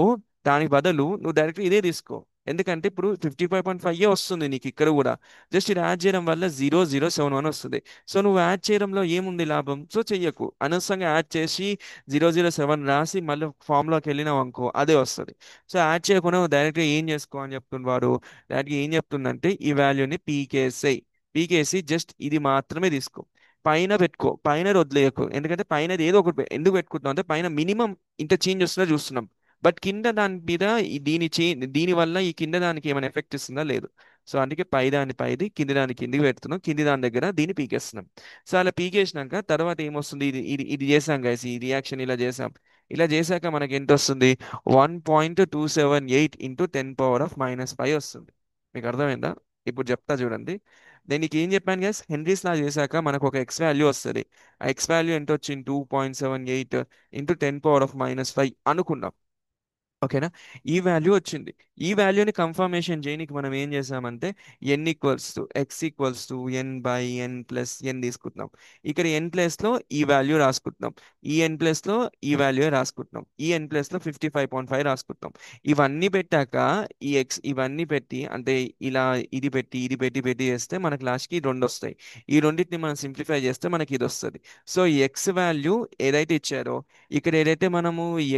దానికి బదులు నువ్వు డైరెక్ట్ ఇదే తీసుకో. ఎందుకంటే ఇప్పుడు 55.5 వస్తుంది నీకు ఇక్కడ కూడా. జస్ట్ ఇది యాడ్ చేయడం వల్ల 0071 వస్తుంది. సో నువ్వు యాడ్ చేయడంలో ఏముంది లాభం? సో చెయ్యకు. అనవసరంగా యాడ్ చేసి 007 రాసి మళ్ళీ ఫామ్లోకి వెళ్ళినావు అనుకో, అదే వస్తుంది. సో యాడ్ చేయకుండా డైరెక్ట్గా ఏం చేసుకో అని చెప్తున్నారు. డైరెక్ట్గా ఏం చెప్తుందంటే ఈ వాల్యూని పీకేసేయి. పీకేసి జస్ట్ ఇది మాత్రమే తీసుకో. పైన పెట్టుకో, పైన వదిలేయకు. ఎందుకంటే పైన ఏదో ఒకటి ఎందుకు పెట్టుకుంటున్నాం అంటే పైన మినిమం ఇంత చేంజ్ వస్తుందో చూస్తున్నాం. బట్ కింద దాని మీద దీని వల్ల ఈ కింద దానికి ఏమైనా ఎఫెక్ట్ ఇస్తుందా? లేదు. సో అందుకే పై దాని పైది, కింది దాని కిందికి పెడుతున్నాం, కింది దాని దగ్గర దీన్ని పీకేస్తున్నాం. సో అలా పీకేసినాక తర్వాత ఏమొస్తుంది? ఇది చేసాం గైస్, ఈ రియాక్షన్ ఇలా చేసాం. ఇలా చేశాక మనకి ఎంత వస్తుంది? 1.278 ఇంటూ 10 పవర్ ఆఫ్ -5 వస్తుంది. మీకు అర్థమైందా? ఇప్పుడు చెప్తా చూడండి. నేను నీకు ఏం చెప్పాను గైస్? హెన్రీస్ లా చేశాక మనకు ఒక ఎక్స్ వాల్యూ వస్తుంది. ఆ ఎక్స్ వాల్యూ ఎంత వచ్చింది? 2.78 ఇంటూ 10 పవర్ ఆఫ్ -5 అనుకున్నాం. ఓకేనా? ఈ వాల్యూ వచ్చింది. ఈ వాల్యూని కన్ఫర్మేషన్ చేయనికి మనం ఏం చేసామంటే x=n/n+n తీసుకుంటున్నాం. ఇక్కడ n ప్లేస్ లో ఈ వాల్యూ రాసుకుంటున్నాం, ఈ n ప్లేస్ లో ఈ వాల్యూ రాసుకుంటున్నాం, ఈ n ప్లేస్ లో 55.5 రాసుకుంటున్నాం. ఇవన్నీ పెట్టాక ఇవన్నీ పెట్టి అంటే ఇలా ఇది పెట్టి చేస్తే మనకి లాస్ట్ కి రెండు వస్తాయి. ఈ రెండింటిని మనం సింప్లిఫై చేస్తే మనకి ఇది వస్తుంది. సో ఈ ఎక్స్ వాల్యూ ఏదైతే ఇచ్చారో, ఇక్కడ ఏదైతే మనము ఈ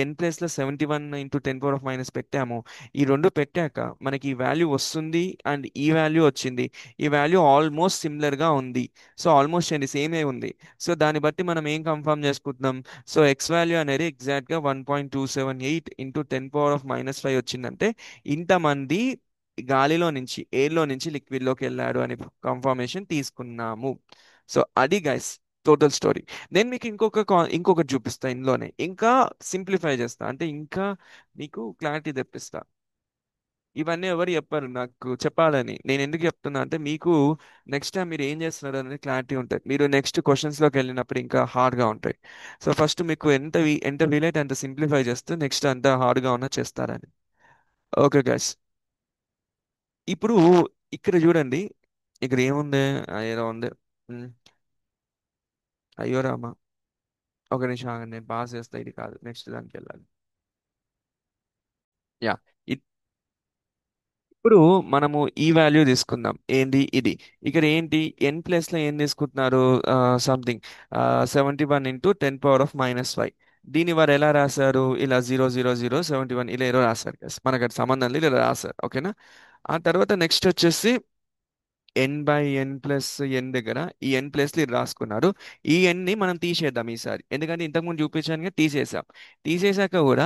ఎన్ ప్లేస్ లో 71 ఇంటూ 10 పవర్ ఆఫ్ - పెట్టామో, ఈ రెండు పెట్టాక మనకి ఈ వాల్యూ వస్తుంది అండ్ ఈ వాల్యూ వచ్చింది. ఈ వాల్యూ ఆల్మోస్ట్ సిమిలర్ గా ఉంది. సో ఆల్మోస్ట్ అండి సేమే ఉంది. సో దాన్ని బట్టి మనం ఏం కన్ఫర్మ్ చేసుకుంటున్నాం? సో ఎక్స్ వాల్యూ అనేది ఎగ్జాక్ట్ గా 1.278 ఇంటూ 10 పవర్ ఆఫ్ - 5 వచ్చిందంటే ఇంతమంది గాలిలో నుంచి, ఎయిర్ లో నుంచి లిక్విడ్ లోకి వెళ్ళాడు అని కన్ఫర్మేషన్ తీసుకున్నాము. సో అది గైస్ టోటల్ స్టోరీ. నేను మీకు ఇంకొకటి చూపిస్తా ఇందులోనే, ఇంకా సింప్లిఫై చేస్తా, అంటే ఇంకా మీకు క్లారిటీ తెప్పిస్తా. ఇవన్నీ ఎవరు చెప్పారు నాకు చెప్పాలని. నేను ఎందుకు చెప్తున్నా అంటే మీకు నెక్స్ట్ టైం మీరు ఏం చేస్తున్నారు అనేది క్లారిటీ ఉంటుంది. మీరు నెక్స్ట్ క్వశ్చన్స్లోకి వెళ్ళినప్పుడు ఇంకా హార్డ్గా ఉంటాయి. సో ఫస్ట్ మీకు ఎంత వీలైతే అంత సింప్లిఫై చేస్తే నెక్స్ట్ అంత హార్డ్గా ఉన్నా చేస్తారని. Okay guys. ఇప్పుడు ఇక్కడ చూడండి, ఇక్కడ ఏముంది? ఏదో ఉంది. ఉమ్, అయ్యో రామా, ఒక నిమిషం ఆగండి, నేను పాస్ చేస్తా. ఇది కాదు, నెక్స్ట్ దానికి వెళ్ళాలి. యా. ఇప్పుడు మనము ఈ వాల్యూ తీసుకుందాం. ఏంది ఇది? ఇక్కడ ఏంటి? ఎన్ ప్లస్ లో ఏం తీసుకుంటున్నారు? Something 71 into 10 power of - 5. దీని వారు ఎలా రాశారు? ఇలా 00071 ఇలా ఏదో రాశారు. Guys. మనకు అది సంబంధం లేదు, ఇలా రాశారు. ఓకేనా? ఆ తర్వాత నెక్స్ట్ వచ్చేసి n/n+n దగ్గర ఈ n ప్లేస్లు ఇది రాసుకున్నారు. ఈ n ని మనం తీసేద్దాం ఈసారి, ఎందుకంటే ఇంతకుముందు చూపించాను కదా, తీసేసాం. తీసేసాక కూడా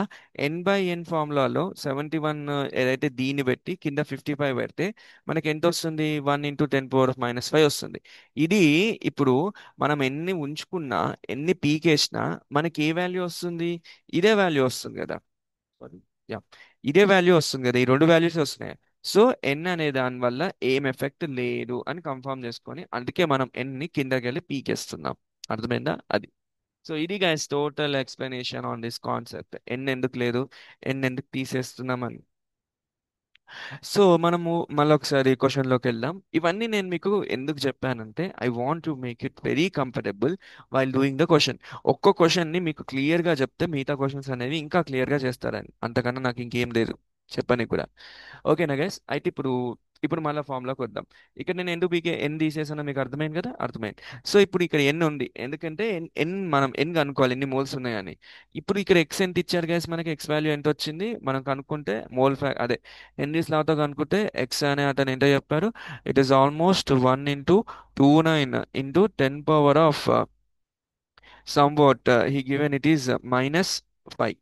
n/n ఫార్ములాలో 71 ఏదైతే దీన్ని పెట్టి కింద 55 పెడితే మనకి ఎంత వస్తుంది? 1 ఇంటూ 10 పవర్ ఆఫ్ - 5 వస్తుంది. ఇది ఇప్పుడు మనం ఎన్ని ఉంచుకున్నా, ఎన్ని పీకేసినా మనకి ఏ వాల్యూ వస్తుంది? ఇదే వాల్యూ వస్తుంది కదా. సారీ. యా, ఇదే వాల్యూ వస్తుంది కదా, ఈ రెండు వాల్యూస్ వస్తున్నాయి. సో ఎన్ అనే దాని వల్ల ఏం ఎఫెక్ట్ లేదు అని కన్ఫర్మ్ చేసుకొని అందుకే మనం ఎన్ ని కిందకి వెళ్ళి పీకేస్తున్నాం. అర్థమైందా? అది. సో ఇది guys total explanation on this concept, N ఎందుకు లేదు, ఎన్ ఎందుకు తీసేస్తున్నాం అని. సో మనము మళ్ళీ ఒకసారి క్వశ్చన్లోకి వెళ్దాం. ఇవన్నీ నేను మీకు ఎందుకు చెప్పానంటే I want to make it very comfortable while doing the question. ఒక్కో క్వశ్చన్ని మీకు క్లియర్గా చెప్తే మిగతా క్వశ్చన్స్ అనేవి ఇంకా క్లియర్గా చేస్తారని, అంతకన్నా నాకు ఇంకేం లేదు చెప్పని కూడా. ఓకేనా గైస్? అయితే ఇప్పుడు ఇప్పుడు మళ్ళీ ఫామ్లోకి వద్దాం. ఇక్కడ నేను ఎందుకు పీకే ఎన్ తీసేసానో మీకు అర్థమైంది కదా, అర్థమైంది. సో ఇప్పుడు ఇక్కడ ఎన్ ఉంది, ఎందుకంటే ఎన్ మనం ఎన్ కనుక్కోవాలి ఎన్ని మోల్స్ ఉన్నాయని. ఇప్పుడు ఇక్కడ ఎక్స్ ఎంత ఇచ్చారు గైస్, మనకి ఎక్స్ వాల్యూ ఎంత వచ్చింది మనం కనుక్కుంటే అదే హెన్రీస్ లాతో కనుక్కుంటే ఎక్స్ అనే అతను ఎంత చెప్పారు, it is almost 1 into 29 into 10 power of somewhat he given it is -5.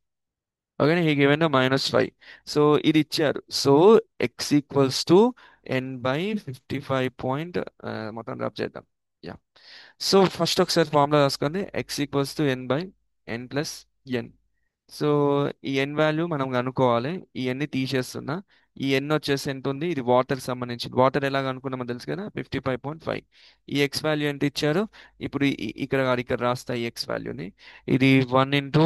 Okay, he given a -5. So ఇది ఇచ్చారు. So X equals to n/55 మొత్తం డ్రాప్ చేద్దాం. యా. సో ఫస్ట్ ఒకసారి ఫార్ములా రాసుకోండి, X equals to n/n+n. So ఈ ఎన్ value మనం కనుక్కోవాలి. ఈ ఎన్ని తీసేస్తున్నా, ఈ ఎన్ వచ్చేసి ఎంత ఉంది, ఇది వాటర్ సంబంధించి. వాటర్ ఎలా కనుక్కున్నామో తెలుసు కదా, 55.5. ఈ ఎక్స్ వాల్యూ ఎంత ఇచ్చారు, ఇప్పుడు ఇక్కడ కాదు, ఇక్కడ రాస్తా ఈ ఎక్స్ వాల్యూని. ఇది 1 into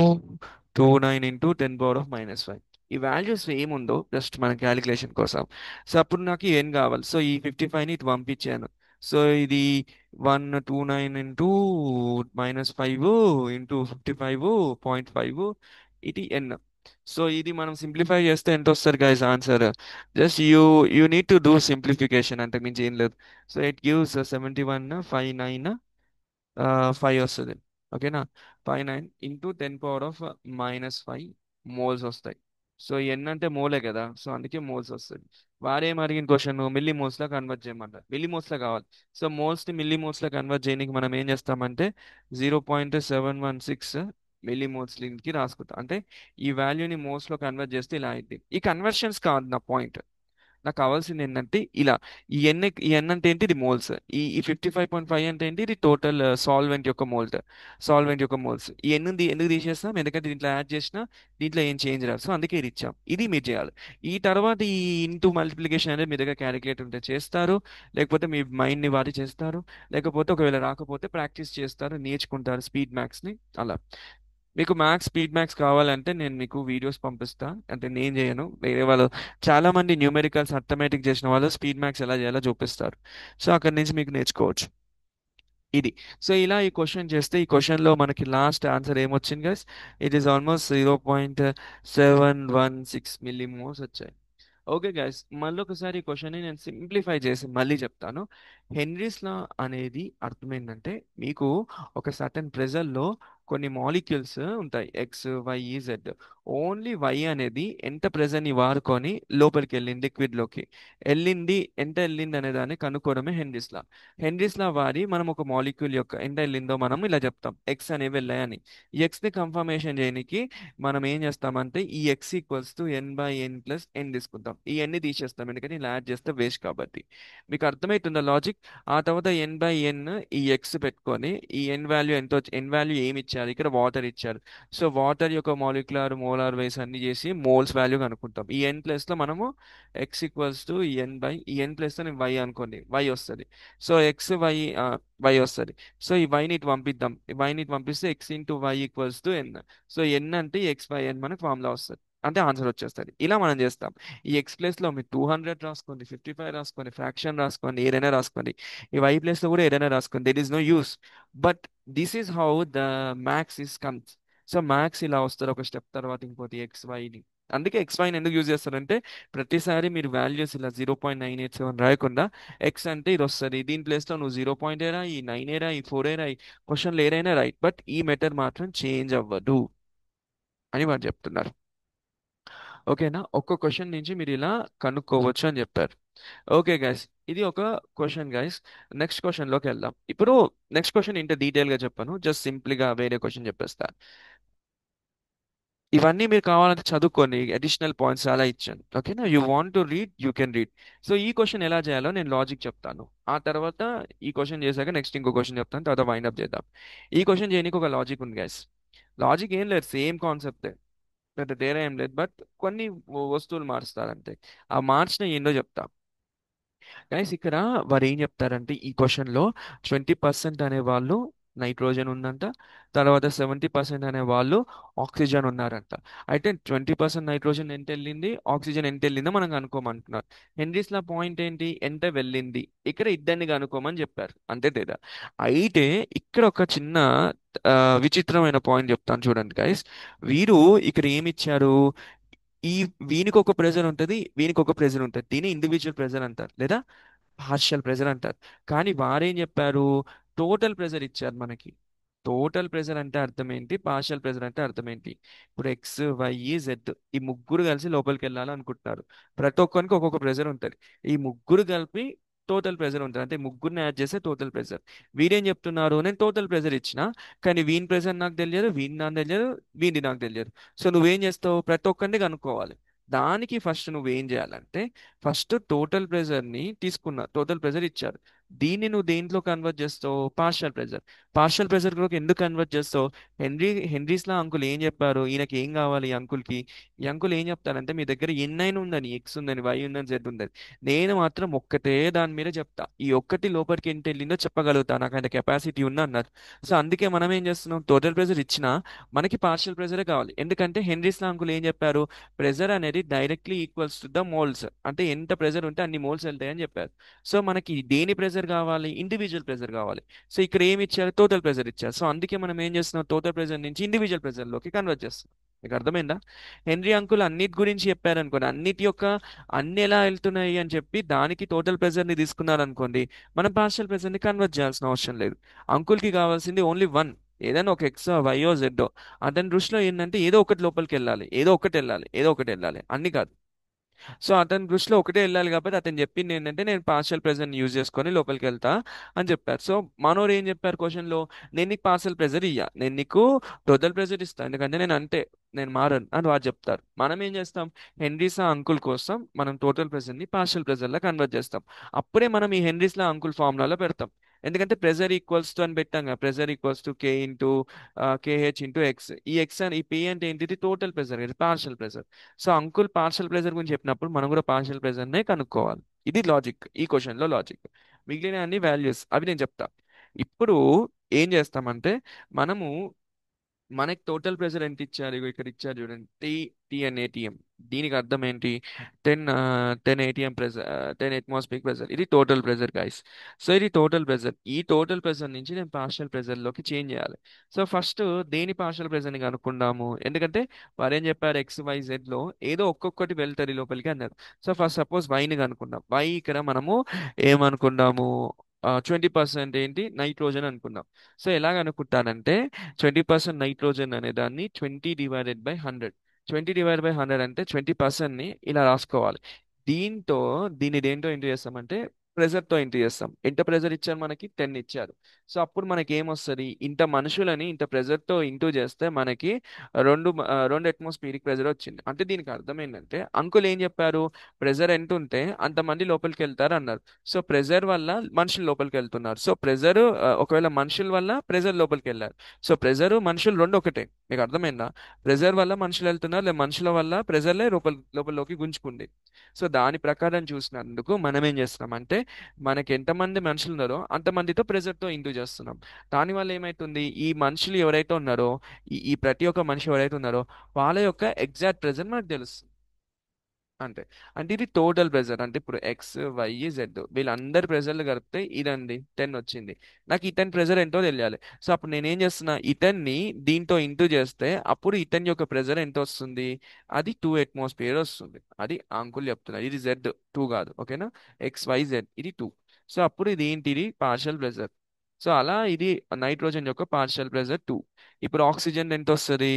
29 into 10 power of -5. ఈ వాల్యూస్ ఏముందో జస్ట్ మన క్యాలిక్యులేషన్ కోసం. సో అప్పుడు నాకు ఈ ఎన్ కావాలి. సో ఈ 55ని ఇటు పంపించాను. సో ఇది 129 into -5 into 55.5 ఇది ఎన్. సో ఇది మనం సింప్లిఫై చేస్తే ఎంత వస్తుంది guys answer. Just you need to do simplification, అంతకు మించి ఏం లేదు. సో ఇట్ గివ్స్ 7159 వస్తుంది. ఓకేనా, 59 into 10 power of -5 మోల్స్ వస్తాయి. సో ఎన్ అంటే మోలే కదా, సో అందుకే మోల్స్ వస్తుంది. వారేం అడిగిన క్వశ్చన్ మిల్లీ మోల్స్ లో కన్వర్ట్ చేయమంటారు, మిల్లీ మోల్స్ లో కావాలి. సో మోల్స్ ని మిల్లీ మోల్స్ లో కన్వర్ట్ చేయడానికి మనం ఏం చేస్తామంటే 0.716 మిల్లీ మోల్స్ కి రాసుకుంటాం. అంటే ఈ వాల్యూని మోల్స్ లో కన్వర్ట్ చేస్తే ఇలా అయింది. ఈ కన్వర్షన్స్ కాదు నా పాయింట్. నాకు కావాల్సింది ఏంటంటే ఇలా, ఈ ఎన్ అంటే ఏంటి, ఇది మోల్స్. ఈ 55.5 అంటే ఏంటి, ఇది టోటల్ సాల్వెంట్ యొక్క మోల్స్. ఈ ఎన్ ఎందుకు తీసేస్తాం, ఎందుకంటే దీంట్లో యాడ్ చేసినా దీంట్లో ఏం చేంజ్ రాదు. సో అందుకే ఇది ఇచ్చాం. ఇది మీరు చేయాలి. ఈ తర్వాత ఈ ఇంటూ మల్టిప్లికేషన్ అనేది మీ దగ్గర క్యాలిక్యులేటర్ ఉంటే చేస్తారు, లేకపోతే మీ మైండ్ని వాడి చేస్తారు, లేకపోతే ఒకవేళ రాకపోతే ప్రాక్టీస్ చేస్తారు, నేర్చుకుంటారు స్పీడ్ మ్యాథ్స్ని. అలా మీకు స్పీడ్ మ్యాథ్స్ కావాలంటే నేను మీకు వీడియోస్ పంపిస్తా. అంటే నేను చేయను, వేరే వాళ్ళు చాలా మంది న్యూమెరికల్స్ అర్థమెటిక్ చేసిన వాళ్ళు స్పీడ్ మ్యాథ్స్ ఎలా చేయాలో చూపిస్తారు. సో అక్కడి నుంచి మీకు నేర్చుకోవచ్చు ఇది. సో ఇలా ఈ క్వశ్చన్ చేస్తే ఈ క్వశ్చన్లో మనకి లాస్ట్ ఆన్సర్ ఏమొచ్చింది guys, it is almost 0.716 millimoles వచ్చాయి. ఓకే గైస్, మళ్ళీ ఒకసారి ఈ క్వశ్చన్ని నేను సింప్లిఫై చేసి మళ్ళీ చెప్తాను. హెన్రీస్ లా అనేది అర్థం ఏంటంటే, మీకు ఒక సర్టన్ ప్రెజర్లో కొన్ని మాలిక్యూల్స్ ఉంటాయి, X Y Z. Only Y అనేది ఎంత ప్రెజర్ని వాడుకొని లోపలికి వెళ్ళింది, లిక్విడ్లోకి ఎంత వెళ్ళింది అనే దాన్ని కనుక్కోవడమే హెన్రీస్ లా. హెన్రీస్ లా వాడి మనం ఒక మాలిక్యూల్ యొక్క ఎంత వెళ్ళిందో మనం ఇలా చెప్తాం, ఎక్స్ అనేవి వెళ్ళాయని. ఈ ఎక్స్ని కన్ఫర్మేషన్ చేయడానికి మనం ఏం చేస్తామంటే ఈ ఎక్స్ ఈక్వల్స్ టు n/n+n తీసుకుంటాం. ఈ ఎన్ని తీసేస్తాం, ఎందుకంటే ఇలా యాడ్ చేస్తే వేస్ట్ కాబట్టి. మీకు అర్థమవుతుందా లాజిక్. ఆ తర్వాత n/n ఈ ఎక్స్ పెట్టుకొని ఈ ఎన్ వాల్యూ ఎంత వచ్చి, ఎన్ వాల్యూ ఏమి ఇచ్చారు, ఇక్కడ వాటర్ ఇచ్చారు. సో వాటర్ యొక్క మాలిక్యులర్ మోలార్ వైస్ అన్ని చేసి మోల్స్ వాల్యూ కనుక్కుంటాం. ఈ ఎన్ ప్లస్ లో మనము ఎక్స్ ఈక్వల్స్ టు ఈ ఎన్ ప్లస్ తో వై అనుకోండి, వై వస్తుంది. సో ఎక్స్ వై వస్తుంది. సో ఈ వైని ఇటు పంపిద్దాం, ఈ వైని ఇటు పంపిస్తే x/y = n. సో ఎన్ అంటే x/n మనకు ఫార్ములా వస్తుంది, అంటే ఆన్సర్ వచ్చేస్తుంది. ఇలా మనం చేస్తాం. ఈ ఎక్స్ ప్లేస్లో మీరు 200 రాసుకోండి, 55 రాసుకోండి, ఫ్రాక్షన్ రాసుకోండి, ఏదైనా రాసుకోండి. ఈ వై ప్లేస్లో కూడా ఏదైనా రాసుకోండి, there is no use. But this is how the maths is comes. So maths ఇలా వస్తారు, ఒక స్టెప్ తర్వాత ఇంకోటి వైని. అందుకే వైని ఎందుకు యూజ్ చేస్తారంటే, ప్రతిసారి మీరు వాల్యూస్ ఇలా 0.987 రాయకుండా ఎక్స్ అంటే ఇది వస్తుంది, దీని ప్లేస్లో నువ్వు 0 ఏరా, ఈ 9 ఏరా, ఈ 4 ఏరా, ఈ క్వశ్చన్లు ఏదైనా రైట్, బట్ ఈ మెథడ్ మాత్రం చేంజ్ అవ్వదు అని వాడు చెప్తున్నారు. ఓకేనా, ఒక్క క్వశ్చన్ నుంచి మీరు ఇలా కనుక్కోవచ్చు అని చెప్పారు. ఓకే గైస్, ఇది ఒక క్వశ్చన్ గైస్. నెక్స్ట్ క్వశ్చన్లోకి వెళ్దాం. ఇప్పుడు నెక్స్ట్ క్వశ్చన్ ఇంత డీటెయిల్గా చెప్పాను, జస్ట్ సింపుల్గా వేరే క్వశ్చన్ చెప్పేస్తా. ఇవన్నీ మీరు కావాలంటే చదువుకొని అడిషనల్ పాయింట్స్ చాలా ఇచ్చాను. ఓకేనా, you want to read, you can read. So ఈ క్వశ్చన్ ఎలా చేయాలో నేను లాజిక్ చెప్తాను. ఆ తర్వాత ఈ క్వశ్చన్ చేశాక నెక్స్ట్ ఇంకో క్వశ్చన్ చెప్తాను, తర్వాత వైండ్ అప్ చేద్దాం. ఈ క్వశ్చన్ చేయడానికి ఒక లాజిక్ ఉంది గైస్. లాజిక్ ఏం లేదు, సేమ్ కాన్సెప్ట్, పెద్ద తేడా ఏం లేదు, బట్ కొన్ని వస్తువులు మారుస్తారు అంతే. ఆ మార్చిన ఏందో చెప్తా. గైస్ ఇక్కడ వారు ఏం చెప్తారంటే, ఈ క్వశ్చన్లో 20% అనే వాళ్ళు నైట్రోజన్ ఉందంట, తర్వాత 70% అనే వాళ్ళు ఆక్సిజన్ ఉన్నారంట. అయితే 20% నైట్రోజన్ ఎంత వెళ్ళింది, ఆక్సిజన్ ఎంత వెళ్ళిందో మనం కనుక్కోమంటున్నారు. హెన్రీస్ లా పాయింట్ ఏంటి, ఎంత వెళ్ళింది, ఇక్కడ ఇద్దరిని కనుక్కోమని చెప్పారు, అంతే తేడా. అయితే ఇక్కడ ఒక చిన్న విచిత్రమైన పాయింట్ చెప్తాను చూడండి గైస్. వీరు ఇక్కడ ఏమి ఇచ్చారు, ఈ వీనికి ఒక ప్రెజర్ ఉంటుంది, వీనికి ఒక ప్రెజర్ ఉంటుంది. దీని ఇండివిజువల్ ప్రెజర్ అంటారు, లేదా పార్షియల్ ప్రెజర్ అంటారు. కానీ వారేం చెప్పారు, టోటల్ ప్రెజర్ ఇచ్చారు మనకి. టోటల్ ప్రెజర్ అంటే అర్థం ఏంటి, పార్షియల్ ప్రెజర్ అంటే అర్థం ఏంటి? ఇప్పుడు ఎక్స్, వై, జెడ్ ఈ ముగ్గురు కలిసి లోపలికి వెళ్ళాలి అనుకుంటున్నారు. ప్రతి ఒక్కరికి ఒక్కొక్క ప్రెజర్ ఉంటుంది. ఈ ముగ్గురు కలిపి టోటల్ ప్రెజర్ ఉంటుంది, అంటే ముగ్గురిని యాడ్ చేస్తే టోటల్ ప్రెజర్. వీరేం చెప్తున్నారు, నేను టోటల్ ప్రెజర్ ఇచ్చిన, కానీ వీని ప్రెజర్ నాకు తెలియదు, వీని నాకు తెలియదు, వీడి నాకు తెలియదు. సో నువ్వేం చేస్తావు, ప్రతి ఒక్కరిని కనుక్కోవాలి. దానికి ఫస్ట్ నువ్వేం చేయాలంటే, ఫస్ట్ టోటల్ ప్రెజర్ ని తీసుకున్నా, టోటల్ ప్రెజర్ ఇచ్చారు. దీన్ని నువ్వు దేంట్లో కన్వర్ట్ చేస్తావు, పార్షియల్ ప్రెజర్. పార్షియల్ ప్రెజర్ కూడా ఎందుకు కన్వర్ట్ చేస్తావు? హెన్రీస్ లా అంకుల్ ఏం చెప్పారు, ఈయనకి ఏం కావాలి ఈ అంకుల్కి? ఈ అంకుల్ ఏం చెప్తారంటే, మీ దగ్గర ఎన్నైనా ఉందని, ఎక్స్ ఉందని, వై ఉందని, జెడ్ ఉందని, నేను మాత్రం ఒక్కటే దాని మీద చెప్తా, ఈ ఒక్కటి లోపలికి ఎంత వెళ్ళిందో చెప్పగలుగుతా, నాకు అంత కెపాసిటీ ఉంది అన్నారు. సో అందుకే మనం ఏం చేస్తున్నాం, టోటల్ ప్రెజర్ ఇచ్చినా మనకి పార్షియల్ ప్రెజరే కావాలి. ఎందుకంటే హెన్రీస్ లా అంకుల్ ఏం చెప్పారు, ప్రెజర్ అనేది directly equals to the moles, అంటే ఎంత ప్రెజర్ ఉంటే అన్ని మోల్స్ వెళ్తాయని చెప్పారు. సో మనకి దేని ప్రెజర్ కావాలి, ఇండివిజువల్ ప్రెజర్ కావాలి. సో ఇక్కడ ఏమి ఇచ్చారు, టోటల్ ప్రెజర్ ఇచ్చారు. సో అందుకే మనం ఏం చేస్తున్నాం, టోటల్ ప్రెజర్ నుంచి ఇండివిజువల్ ప్రెజర్ లోకి కన్వర్ట్ చేస్తాం. మీకు అర్థమైందా? హెన్రీ అంకుల్ అన్నిటి గురించి చెప్పారనుకోండి, అన్నిటి యొక్క అన్ని ఎలా వెళ్తున్నాయి అని చెప్పి దానికి టోటల్ ప్రెజర్ ని తీసుకున్నారనుకోండి, మనం పార్షియల్ ప్రెజర్ ని కన్వర్ట్ చేయాల్సిన అవసరం లేదు. అంకుల్ కి కావాల్సింది ఓన్లీ వన్, ఏదైనా ఒక ఎక్స్, వైయో, జెడ్డో. అతని దృష్టిలో ఏంటంటే ఏదో ఒకటి లోపలికి వెళ్ళాలి, ఏదో ఒకటి వెళ్ళాలి, ఏదో ఒకటి వెళ్ళాలి, అన్ని కాదు. సో అతని దృష్టిలో ఒకటే వెళ్ళాలి, కాబట్టి అతను చెప్పింది ఏంటంటే, నేను పార్షియల్ ప్రెజర్ యూజ్ చేసుకొని లోపలికి వెళ్తా అని చెప్పారు. సో మనోరు ఏం చెప్పారు క్వశ్చన్ లో, నేను నీకు పార్షియల్ ప్రెజర్ ఇయ్యా, నేను నీకు టోటల్ ప్రెజర్ ఇస్తాను, ఎందుకంటే నేను అంతే, నేను మారను అని వారు చెప్తారు. మనం ఏం చేస్తాం, హెన్రీసా అంకుల్ కోసం మనం టోటల్ ప్రెజర్ ని పార్షియల్ ప్రెజర్ లా కన్వర్ట్ చేస్తాం. అప్పుడే మనం ఈ హెన్రీస్ లా అంకుల్ ఫార్ములాలో పెడతాం. ఎందుకంటే ప్రెజర్ ఈక్వల్స్ టు అని పెట్టాం కదా, pressure equals to K into KH into X. ఈ ఎక్స్ అని, ఈ పి అంటే ఏంటిది, టోటల్ ప్రెజర్, ఇది partial pressure. So uncle partial pressure గురించి చెప్పినప్పుడు మనం కూడా పార్షియల్ ప్రెజర్ నే కనుక్కోవాలి. ఇది లాజిక్, ఈ క్వశ్చన్ లో లాజిక్. మిగిలిన అన్ని వాల్యూస్ అవి నేను చెప్తా. ఇప్పుడు ఏం చేస్తామంటే, మనము మనకి టోటల్ ప్రెషర్ ఎంత ఇచ్చారు, ఇగో ఇక్కడ ఇచ్చారు చూడండి, టీ ఏటీఎం. దీనికి అర్థం ఏంటి, 10 10 ఏటీఎం ప్రెషర్, 10 అట్మాస్ఫియర్ ప్రెషర్, ఇది టోటల్ ప్రెషర్ గైస్. సో ఇది టోటల్ ప్రెషర్. ఈ టోటల్ ప్రెషర్ నుంచి నేను పార్షియల్ ప్రెషర్ లోకి చేంజ్ చేయాలి. సో ఫస్ట్ దేని పార్షియల్ ప్రెషర్ ని కనుక్కుందాము, ఎందుకంటే వారు ఏం చెప్పారు, ఎక్స్, వై, జెడ్ లో ఏదో ఒక్కొక్కటి వెళ్తారు ఈ లోపలికి అన్నారు. సో ఫస్ట్ సపోజ్ వైని కనుక్కుందాం. వై ఇక్కడ మనము ఏమనుకున్నాము, 20% ఏంటి, నైట్రోజన్ అనుకుందాం. సో ఎలాగ అనుకుంటానంటే, 20% నైట్రోజన్ అనే దాన్ని 20/100, 20/100 అంటే 20%ని ఇలా రాసుకోవాలి. దీంతో దీన్ని దేంతో ఇంటూ చేస్తామంటే, ప్రెజర్తో ఇంటూ చేస్తాం. ఎంత ప్రెజర్ ఇచ్చారు మనకి, 10 ఇచ్చారు. సో అప్పుడు మనకి ఏమొస్తుంది, ఇంత మనుషులని ఇంత ప్రెజర్తో ఇంటూ చేస్తే మనకి రెండు అట్మాస్ఫియరిక్ ప్రెజర్ వచ్చింది. అంటే దీనికి అర్థం ఏంటంటే, అంకుల్ ఏం చెప్పారు, ప్రెజర్ ఎంత ఉంటే అంతమంది లోపలికి వెళ్తారు అన్నారు. సో ప్రెజర్ వల్ల మనుషులు లోపలికి వెళ్తున్నారు. సో ప్రెజర్, ఒకవేళ మనుషుల వల్ల ప్రెజర్ లోపలికి వెళ్ళారు. సో ప్రెజర్ మనుషులు రెండు ఒకటే. మీకు అర్థమైందా? ప్రెజర్ వల్ల మనుషులు వెళ్తున్నారు, లేదా మనుషుల వల్ల ప్రెజర్లే లోపలికి గుంజుకుంది. సో దాని ప్రకారం చూసినందుకు మనం ఏం చేస్తున్నాం అంటే, మనకి ఎంతమంది మనుషులు ఉన్నారో అంతమందితో ప్రెజర్తో ఇంటూ చేస్తున్నాం. దానివల్ల ఏమైతుంది, ఈ మనుషులు ఎవరైతే ఉన్నారో, ఈ ప్రతి ఒక్క మనిషి ఎవరైతే ఉన్నారో వాళ్ళ యొక్క ఎగ్జాక్ట్ ప్రెజర్ మనకు తెలుస్తుంది. అంతే. అంటే ఇది టోటల్ ప్రెజర్. అంటే ఇప్పుడు ఎక్స్, వై, జెడ్ వీళ్ళందరి ప్రెజర్లు కలిపితే ఇదండి 10 వచ్చింది. నాకు ఇతని ప్రెజర్ ఎంతో తెలియాలి. సో అప్పుడు నేను ఏం చేస్తున్నా, ఇతన్ని దీంతో ఇంటూ చేస్తే అప్పుడు ఇతని యొక్క ప్రెజర్ ఎంత వస్తుంది, అది 2 అట్మాస్ఫియర్ వస్తుంది. అది అంకుల్ చెప్తున్నారు. ఇది జెడ్ 2 కాదు, ఓకేనా? ఎక్స్, వై, జెడ్ ఇది 2. సో అప్పుడు ఇది ఏంటిది, పార్షియల్ ప్రెజర్. సో అలా ఇది నైట్రోజన్ యొక్క పార్షియల్ ప్రెజర్ 2. ఇప్పుడు ఆక్సిజన్ ఎంత వస్తుంది,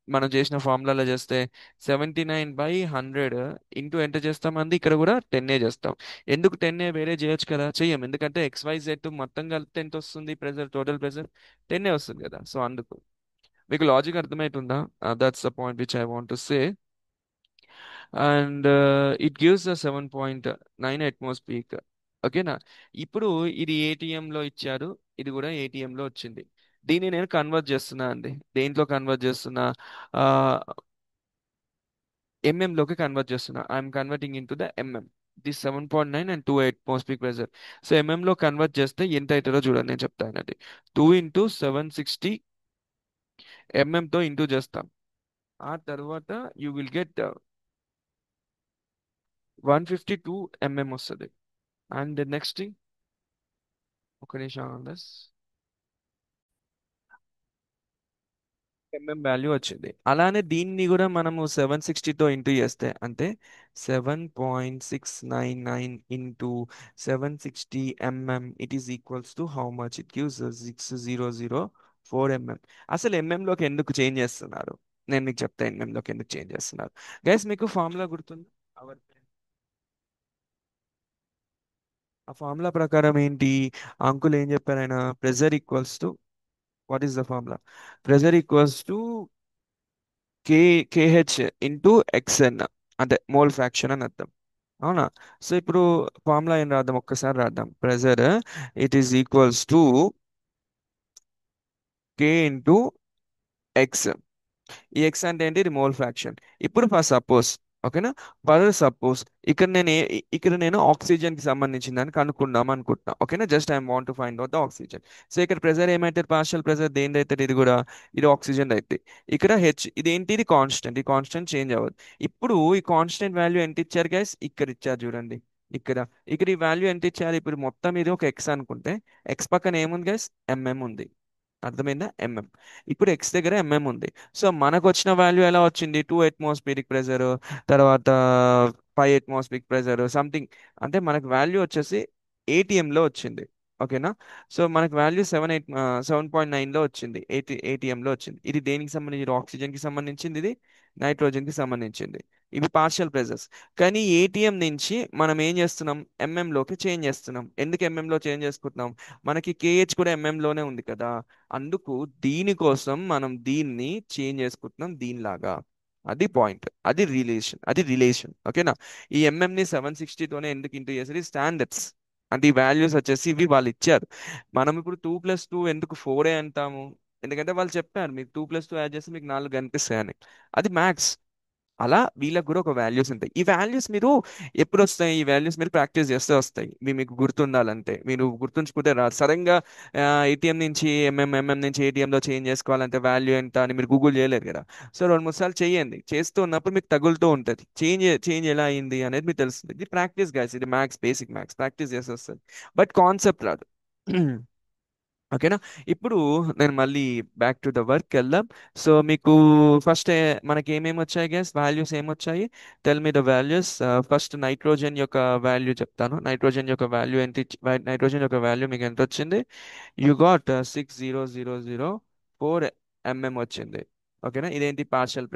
మనం చేసిన ఫార్ములాలో చేస్తే 79/100 ఇంటూ ఎంత చేస్తాం అంది, ఇక్కడ కూడా 10 చేస్తాం. ఎందుకు 10 వేరే చేయొచ్చు కదా, చెయ్యం. ఎందుకంటే XYZ మొత్తం కలిపితే ఎంత వస్తుంది ప్రెజర్, టోటల్ ప్రెజర్ 10 వస్తుంది కదా. సో అందుకు మీకు లాజిక్ అర్థమవుతుందా? That's the point which I want to say. And it gives the 7.9 atmosphere. ఓకేనా? ఇప్పుడు ఇది ATM లో ఇచ్చారు, ఇది కూడా ATM లో వచ్చింది. దీన్ని నేను కన్వర్ట్ చేస్తున్నా అండి. దేంట్లో కన్వర్ట్ చేస్తున్నా, లోకి కన్వర్ట్ చేస్తున్నా. I'm converting in to the this 7.9 and 2 atmosphere pressure. So లో కన్వర్ట్ చేస్తే ఎంత అవుతుందో చూడండి, నేను చెప్తానండి. 2 × 760 తో ఇంటూ చేస్తాం. ఆ తర్వాత యూ విల్ గెట్ 152 వస్తుంది. అండ్ నెక్స్ట్ ఒక నిమిషం వాల్యూ వచ్చింది. అలానే దీన్ని కూడా మనము 760తో ఇంటూ చేస్తే అంటే 7.699 into 760 mm, it is equals to how much? It gives 6004 mm. అసలు లోకి ఎందుకు చేంజ్ చేస్తున్నారు? నేను మీకు చెప్తాను లోకి ఎందుకు చేంజ్ చేస్తున్నారు. గైస్ మీకు ఫార్ములా గుర్తుంది? అవర్ ఆ ఫార్ములా ప్రకారం ఏంటి? ఆ అంకుల్ ఏం చెప్పారు? ఆయన pressure equals to, what is the formula? Pressure equals to K KH into XN, అంటే మోల్ ఫ్రాక్షన్ అని అర్థం. అవునా? సో ఇప్పుడు ఫార్ములా ఏం రాద్దాం, ఒక్కసారి రాద్దాం. Pressure it is equals to K into X. ఈ ఎక్స్ అంటే ఏంటి? ఇది మోల్ ఫ్రాక్షన్. ఇప్పుడు ఫర్ సపోజ్, ఓకేనా, ఫర్ సపోజ్ ఇక్కడ నేను ఆక్సిజన్ కి సంబంధించిన దాన్ని కనుక్కుందాం అనుకుంటున్నా. ఓకేనా, just I want to find out the oxygen. So ఇక్కడ ప్రెజర్ ఏమైతే, పార్షియల్ ప్రెజర్ దేని అయితే ఇది కూడా, ఇది ఆక్సిజన్ అయితే. ఇక్కడ ఇదేంటి? ఇది కాన్స్టెంట్. ఈ కాన్స్టెంట్ చేంజ్ అవ్వదు. ఇప్పుడు ఈ కాన్స్టెంట్ వాల్యూ ఎంత ఇచ్చారు గైస్? ఇక్కడ ఇచ్చారు చూడండి. ఇక్కడ ఇక్కడ ఈ వాల్యూ ఎంత ఇచ్చారు? ఇప్పుడు మొత్తం ఇది ఒక ఎక్స్ అనుకుంటే, ఎక్స్ పక్కన ఏముంది గైస్? ఉంది. అర్థమైందా? ఇప్పుడు ఎక్స్ దగ్గర ఉంది. సో మనకు వచ్చిన వాల్యూ ఎలా వచ్చింది? 2 atmospheric ప్రెజర్, తర్వాత 5 atmospheric ప్రెజర్ సంథింగ్. అంటే మనకు వాల్యూ వచ్చేసి ATM లో వచ్చింది. ఓకేనా? సో మనకు వాల్యూ 7.9 లో వచ్చింది. ATM లో వచ్చింది. ఇది దేనికి సంబంధించి? ఆక్సిజన్ కి సంబంధించింది, ఇది నైట్రోజన్ కి సంబంధించింది. ఇవి పార్షియల్ ప్రెజర్స్. కానీ ఏటీఎం నుంచి మనం ఏం చేస్తున్నాం? లోకి చేంజ్ చేస్తున్నాం. ఎందుకు లో చేంజ్ చేసుకుంటున్నాం? మనకి కేహెచ్ కూడా లోనే ఉంది కదా. అందుకు దీనికోసం మనం దీన్ని చేంజ్ చేసుకుంటున్నాం దీనిలాగా. అది పాయింట్, అది రిలేషన్ ఓకేనా? ఈ ని 760తోనే ఎందుకు ఇంటూ చేసేది? స్టాండర్డ్స్. అంటే ఈ వాల్యూస్ వచ్చేసి ఇవి వాళ్ళు ఇచ్చారు. మనం ఇప్పుడు 2 + 2 ఎందుకు 4 అంటాము? ఎందుకంటే వాళ్ళు చెప్పారు మీకు 2 + 2 యాడ్ చేస్తే మీకు 4 కనిపిస్తాయని. అది మ్యాథ్స్. అలా వీళ్ళకి కూడా ఒక వాల్యూస్ ఉంటాయి. ఈ వాల్యూస్ మీరు ఎప్పుడు వస్తాయి? ఈ వాల్యూస్ మీరు ప్రాక్టీస్ చేస్తే వస్తాయి. మీకు గుర్తుండాలంటే, మీరు గుర్తుంచుకుంటే రాదు. సడన్గా ఏటీఎం నుంచి ఎంఎం నుంచి ఏటీఎంలో చేంజ్ చేసుకోవాలంటే వాల్యూ ఎంత అని మీరు గూగుల్ చేయలేరు కదా. సో 2 3 సార్లు చేయండి. చేస్తూ ఉన్నప్పుడు మీకు తగులుతూ ఉంటుంది. చేంజ్ చేంజ్ ఎలా అయింది అనేది మీకు తెలుస్తుంది. ఇది ప్రాక్టీస్ గైస్. ఇది మ్యాథ్స్, బేసిక్ మ్యాథ్స్ ప్రాక్టీస్ చేస్తే వస్తుంది. బట్ కాన్సెప్ట్ రాదు. ఓకేనా? ఇప్పుడు నేను మళ్ళీ బ్యాక్ టు ద వర్క్ వెళ్దాం. సో మీకు ఫస్ట్ మనకి ఏమేమి వచ్చాయి గైస్? వాల్యూస్ ఏమొచ్చాయి? Tell me the values. First nitrogen యొక్క వాల్యూ చెప్తాను. నైట్రోజన్ యొక్క వాల్యూ ఎంత నైట్రోజన్ యొక్క వాల్యూ మీకు ఎంత వచ్చింది? యు గాట్ 60,004 mm వచ్చింది. ఓకేనా? ఇదేంటి? Partial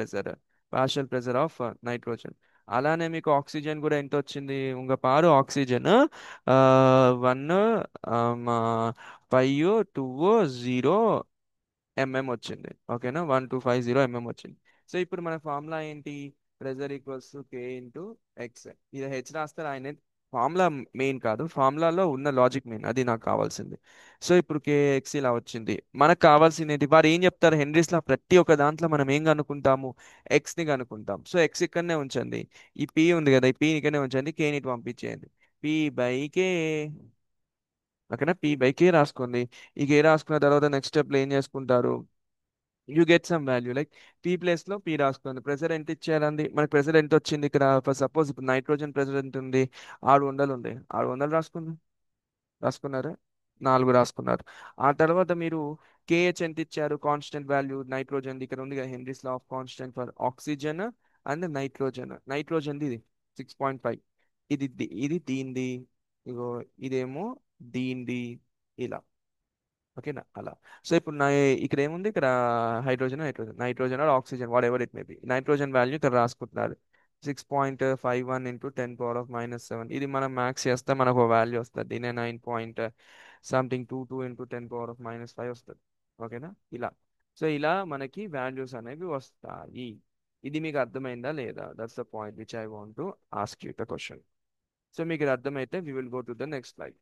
pressure of nitrogen. అలానే మీకు ఆక్సిజన్ కూడా ఎంత వచ్చింది? ఉంగ పారు ఆక్సిజన్ 1 5 2 0 వచ్చింది. ఓకేనా? 1250 వచ్చింది. సో ఇప్పుడు మన ఫార్ములా ఏంటి? Pressure equals to K into X. ఇది హెచ్ రాస్తారు ఆయన. ఫార్ములా మెయిన్ కాదు, ఫార్ములాలో ఉన్న లాజిక్ మెయిన్. అది నాకు కావాల్సింది. సో ఇప్పుడు కేఎక్స్ ఇలా వచ్చింది. మనకు కావాల్సింది ఏంటి? వారు ఏం చెప్తారు హెన్రీస్ లా? ప్రతి ఒక్క దాంట్లో మనం ఏం కనుక్కుంటాము? ఎక్స్ ని కనుక్కుంటాం. సో ఎక్స్ ఇక్కడనే ఉంచండి. ఈ పి ఉంది కదా, ఈ పి ఇక్కడనే ఉంచండి. కేని ఇటు పంపించేయండి. P/K. ఓకేనా? P/K రాసుకోండి. ఈ కే రాసుకున్న తర్వాత నెక్స్ట్ స్టెప్ లో ఏం చేసుకుంటారు? You get some value like P place లో పీ రాసుకోండి. ప్రెజర్ ఎంత ఇచ్చారండి? మనకి ప్రెజర్ ఎంత వచ్చింది ఇక్కడ? ఫర్ సపోజ్ ఇప్పుడు నైట్రోజన్ ప్రెజర్ ఎంత ఉంది? 600 ఉంది. 600 రాసుకుందాం. రాసుకున్నారు? 4 రాసుకున్నారు. ఆ తర్వాత మీరు కేహెచ్ ఎంత ఇచ్చారు? కాన్స్టెంట్ వాల్యూ నైట్రోజన్ ఇక్కడ ఉంది కదా, Henry's law of constant for oxygen and nitrogen ఇది 6.5. ఇది దీనిది. ఇగో ఇదేమో దీనిది. ఇలా. ఓకేనా? అలా. సో ఇప్పుడు ఇక్కడ ఏముంది? ఇక్కడ nitrogen or oxygen whatever it may be. Nitrogen value ఇక్కడ రాసుకుంటున్నారు. 6.51 ఇంటూ 10⁻⁻7. ఇది మనం మ్యాక్స్ చేస్తే మనకు వాల్యూ వస్తుంది. దీనే 9 పాయింట్ సంథింగ్ 22 ఇంటూ 10⁻⁻5 వస్తుంది. ఓకేనా? ఇలా. సో ఇలా మనకి వాల్యూస్ అనేవి వస్తాయి. ఇది మీకు అర్థమైందా లేదా? That's the point which I want to ask you the question. So మీకు ఇది అర్థమైతే we will go to the next slide.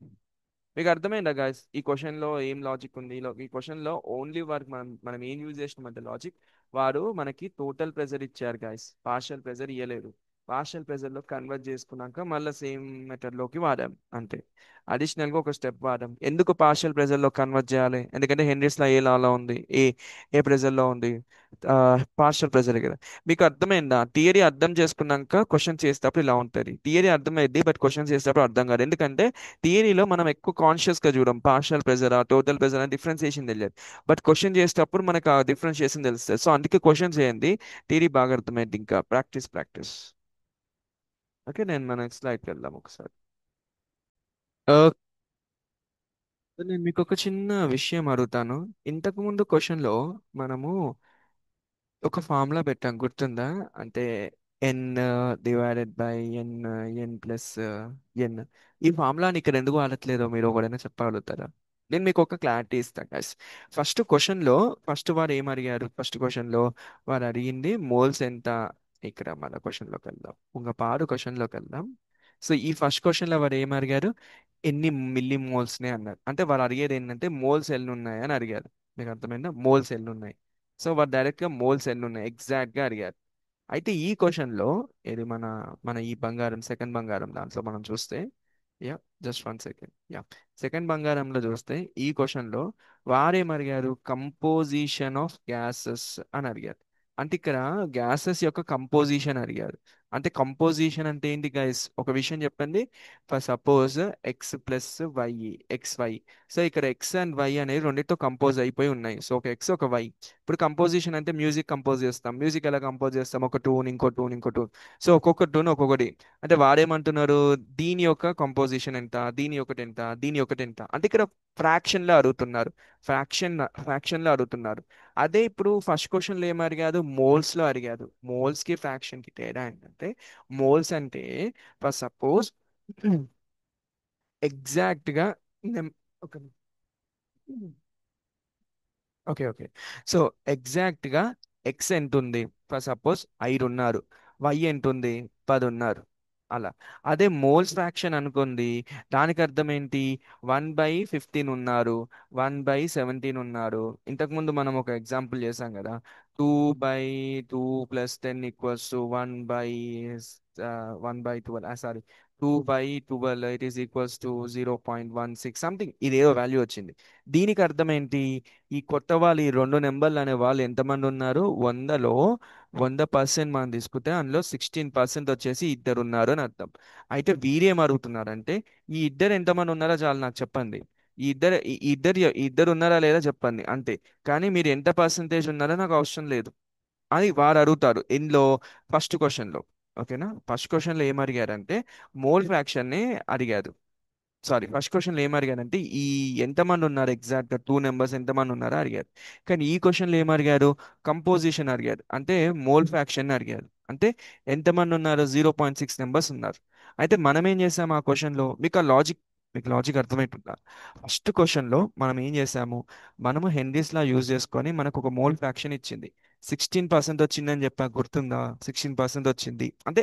మీకు అర్థమైందా గాయస్? ఈ క్వశ్చన్ లో ఏం లాజిక్ ఉంది? ఈ క్వశ్చన్ లో ఓన్లీ వర్క్ మనం మనం ఏం యూజ్ చేసినామంటే లాజిక్. వారు మనకి టోటల్ ప్రెజర్ ఇచ్చారు గాయస్, పార్షియల్ ప్రెజర్ ఇవ్వలేదు. పార్షియల్ ప్రెజర్లో కన్వర్ట్ చేసుకున్నాక మళ్ళీ సేమ్ మెథడ్లోకి వాడాం అంతే. అడిషనల్గా ఒక స్టెప్ వాడాం. ఎందుకు పార్షియల్ ప్రెజర్లో కన్వర్ట్ చేయాలి? ఎందుకంటే హెన్రీస్ లా ఏ లాలో ఉంది, ఏ ప్రెజర్లో ఉంది, పార్షియల్ ప్రెజర్ కదా. మీకు అర్థమైందా? థియరీ అర్థం చేసుకున్నాక క్వశ్చన్ చేసేటప్పుడు ఇలా ఉంటుంది. థియరీ అర్థమైంది బట్ క్వశ్చన్ చేసేటప్పుడు అర్థం కాదు. ఎందుకంటే థియరీలో మనం ఎక్కువ కాన్షియస్గా చూడం, పార్షియల్ ప్రెజరా టోటల్ ప్రెజర్ అని డిఫరెన్సియేషన్ తెలియదు. బట్ క్వశ్చన్ చేసేటప్పుడు మనకు ఆ డిఫరెన్షియేషన్ తెలుస్తుంది. సో అందుకే క్వశ్చన్ చేయండి, థియరీ బాగా అర్థమైంది. ఇంకా ప్రాక్టీస్ ప్రాక్టీస్. ఓకే, నేను మన నెక్స్ట్ స్లైడ్కి వెళ్దాం ఒకసారి. ఆ, నేను మీకు ఒక చిన్న విషయం అడుగుతాను. ఇంతకు ముందు క్వశ్చన్లో మనము ఒక ఫార్ములా పెట్టాం, గుర్తుందా? అంటే N divided by N, N plus N. ఈ ఫార్ములాని ఇక్కడ ఎందుకు వాడట్లేదో మీరు ఒకడైనా చెప్పగలుగుతారా? నేను మీకు ఒక క్లారిటీ ఇస్తాను గైస్. ఫస్ట్ క్వశ్చన్లో, ఫస్ట్ వారు ఏం అడిగారు? ఫస్ట్ క్వశ్చన్లో వారు అడిగింది మోల్స్ ఎంత. ఇక్కడ మన క్వశ్చన్లోకి వెళ్దాం, ఇంకా పాడు క్వశ్చన్లోకి వెళ్దాం. సో ఈ ఫస్ట్ క్వశ్చన్లో వారు ఏం అడిగారు? ఎన్ని మిల్లీ మోల్స్నే అన్నారు. అంటే వారు అడిగేది ఏంటంటే మోల్స్ ఎన్ని ఉన్నాయి అని అడిగారు. మీకు అర్థమైందా? మోల్స్ ఎన్ని ఉన్నాయి. సో వారు డైరెక్ట్ గా మోల్స్ ఎన్ని ఉన్నాయి ఎగ్జాక్ట్ గా అడిగారు. అయితే ఈ క్వశ్చన్ లో ఇది మన మన ఈ బంగారం, సెకండ్ బంగారం దాంట్లో మనం చూస్తే, yeah, just 1 second, yeah, second బంగారంలో చూస్తే ఈ క్వశ్చన్ లో వారేం అడిగారు? కంపోజిషన్ ఆఫ్ గ్యాసెస్ అని అడిగారు. అంటే ఇక్కడ గ్యాసెస్ యొక్క కంపోజిషన్ అడిగారు. అంటే కంపోజిషన్ అంటే ఏంటి గైస్? ఒక విషయం చెప్పండి. For suppose X plus Y, X Y. So ఇక్కడ ఎక్స్ అండ్ వై అనేవి రెండింటితో కంపోజ్ అయిపోయి ఉన్నాయి. సో ఒక ఎక్స్ ఒక వై. ఇప్పుడు కంపోజిషన్ అంటే మ్యూజిక్ కంపోజ్ చేస్తాం. మ్యూజిక్ ఎలా కంపోజ్ చేస్తాం? ఒక టూన్, ఇంకో టూన్, ఇంకో టూన్. సో ఒక్కొక్క టూన్ ఒక్కొక్కటి. అంటే వాడేమంటున్నారు? దీని యొక్క కంపోజిషన్ ఎంత, దీని ఒకటి ఎంత, దీని ఒకటి ఎంత. అంటే ఇక్కడ ఫ్రాక్షన్ లో అడుగుతున్నారు. ఫ్రాక్షన్ ఫ్రాక్షన్ లో అడుగుతున్నారు. అదే ఇప్పుడు ఫస్ట్ క్వశ్చన్ లో ఏం అడిగారు? మోల్స్ లో అడిగారు. మోల్స్ కి ఫ్రాక్షన్ కి తేడా ఏంటంటే, మోల్స్ అంటే ఫర్ సపోజ్ ఎగ్జాక్ట్ గా నెం- ఒక ఓకే ఓకే. సో ఎగ్జాక్ట్ గా ఎక్స్ ఎంత ఉంది? ఫర్ సపోజ్ 5 ఉన్నారు. వై ఎంత ఉంది? 10 ఉన్నారు. అలా. అదే మోల్స్ ఫ్రాక్షన్ అనుకుంది. దానికి అర్థం ఏంటి? 1/15 ఉన్నారు, 1/17 ఉన్నారు. ఇంతకుముందు మనం ఒక ఎగ్జాంపుల్ చేసాం కదా, 2/2 + 10 = 1/1/12. Sorry, 2/12 it is equals to 0.16 something, ఇదేదో వాల్యూ వచ్చింది. దీనికి అర్థం ఏంటి? ఈ కొత్త వాళ్ళు, ఈ రెండు నెంబర్లు అనే వాళ్ళు ఎంతమంది ఉన్నారు? 100% మనం తీసుకుంటే అందులో 16% వచ్చేసి ఇద్దరు ఉన్నారు అని అర్థం. అయితే వీరేం అడుగుతున్నారంటే, ఈ ఇద్దరు ఎంతమంది ఉన్నారో చాలు నాకు చెప్పండి. ఈ ఇద్దరు ఉన్నారా లేదా చెప్పండి అంతే. కానీ మీరు ఎంత పర్సంటేజ్ ఉన్నారో నాకు అవసరం లేదు అని వారు అడుగుతారు ఇందులో, ఫస్ట్ క్వశ్చన్లో. ఓకేనా? ఫస్ట్ క్వశ్చన్లో ఏం అడిగారంటే మోల్ ఫ్రాక్షన్ ని అడిగారు. సారీ, ఫస్ట్ క్వశ్చన్లో ఏం అడిగారంటే ఈ ఎంతమంది ఉన్నారు ఎగ్జాక్ట్ గా 2 నెంబర్స్ ఎంతమంది ఉన్నారో అడిగారు. కానీ ఈ క్వశ్చన్లో ఏం అడిగారు? కంపోజిషన్ అడిగారు. అంటే మోల్ ఫ్రాక్షన్ అడిగారు. అంటే ఎంతమంది ఉన్నారు? 0.6 నెంబర్స్ ఉన్నారు. అయితే మనం ఏం చేసాము ఆ క్వశ్చన్లో? మీకు లాజిక్ అర్థమైతుందా? ఫస్ట్ క్వశ్చన్లో మనం ఏం చేసాము? మనము హెన్రీస్ లా యూజ్ చేసుకొని మనకు ఒక మోల్ ఫ్రాక్షన్ ఇచ్చింది. 16% వచ్చిందని చెప్పా, గుర్తుందా? 16% వచ్చింది అంటే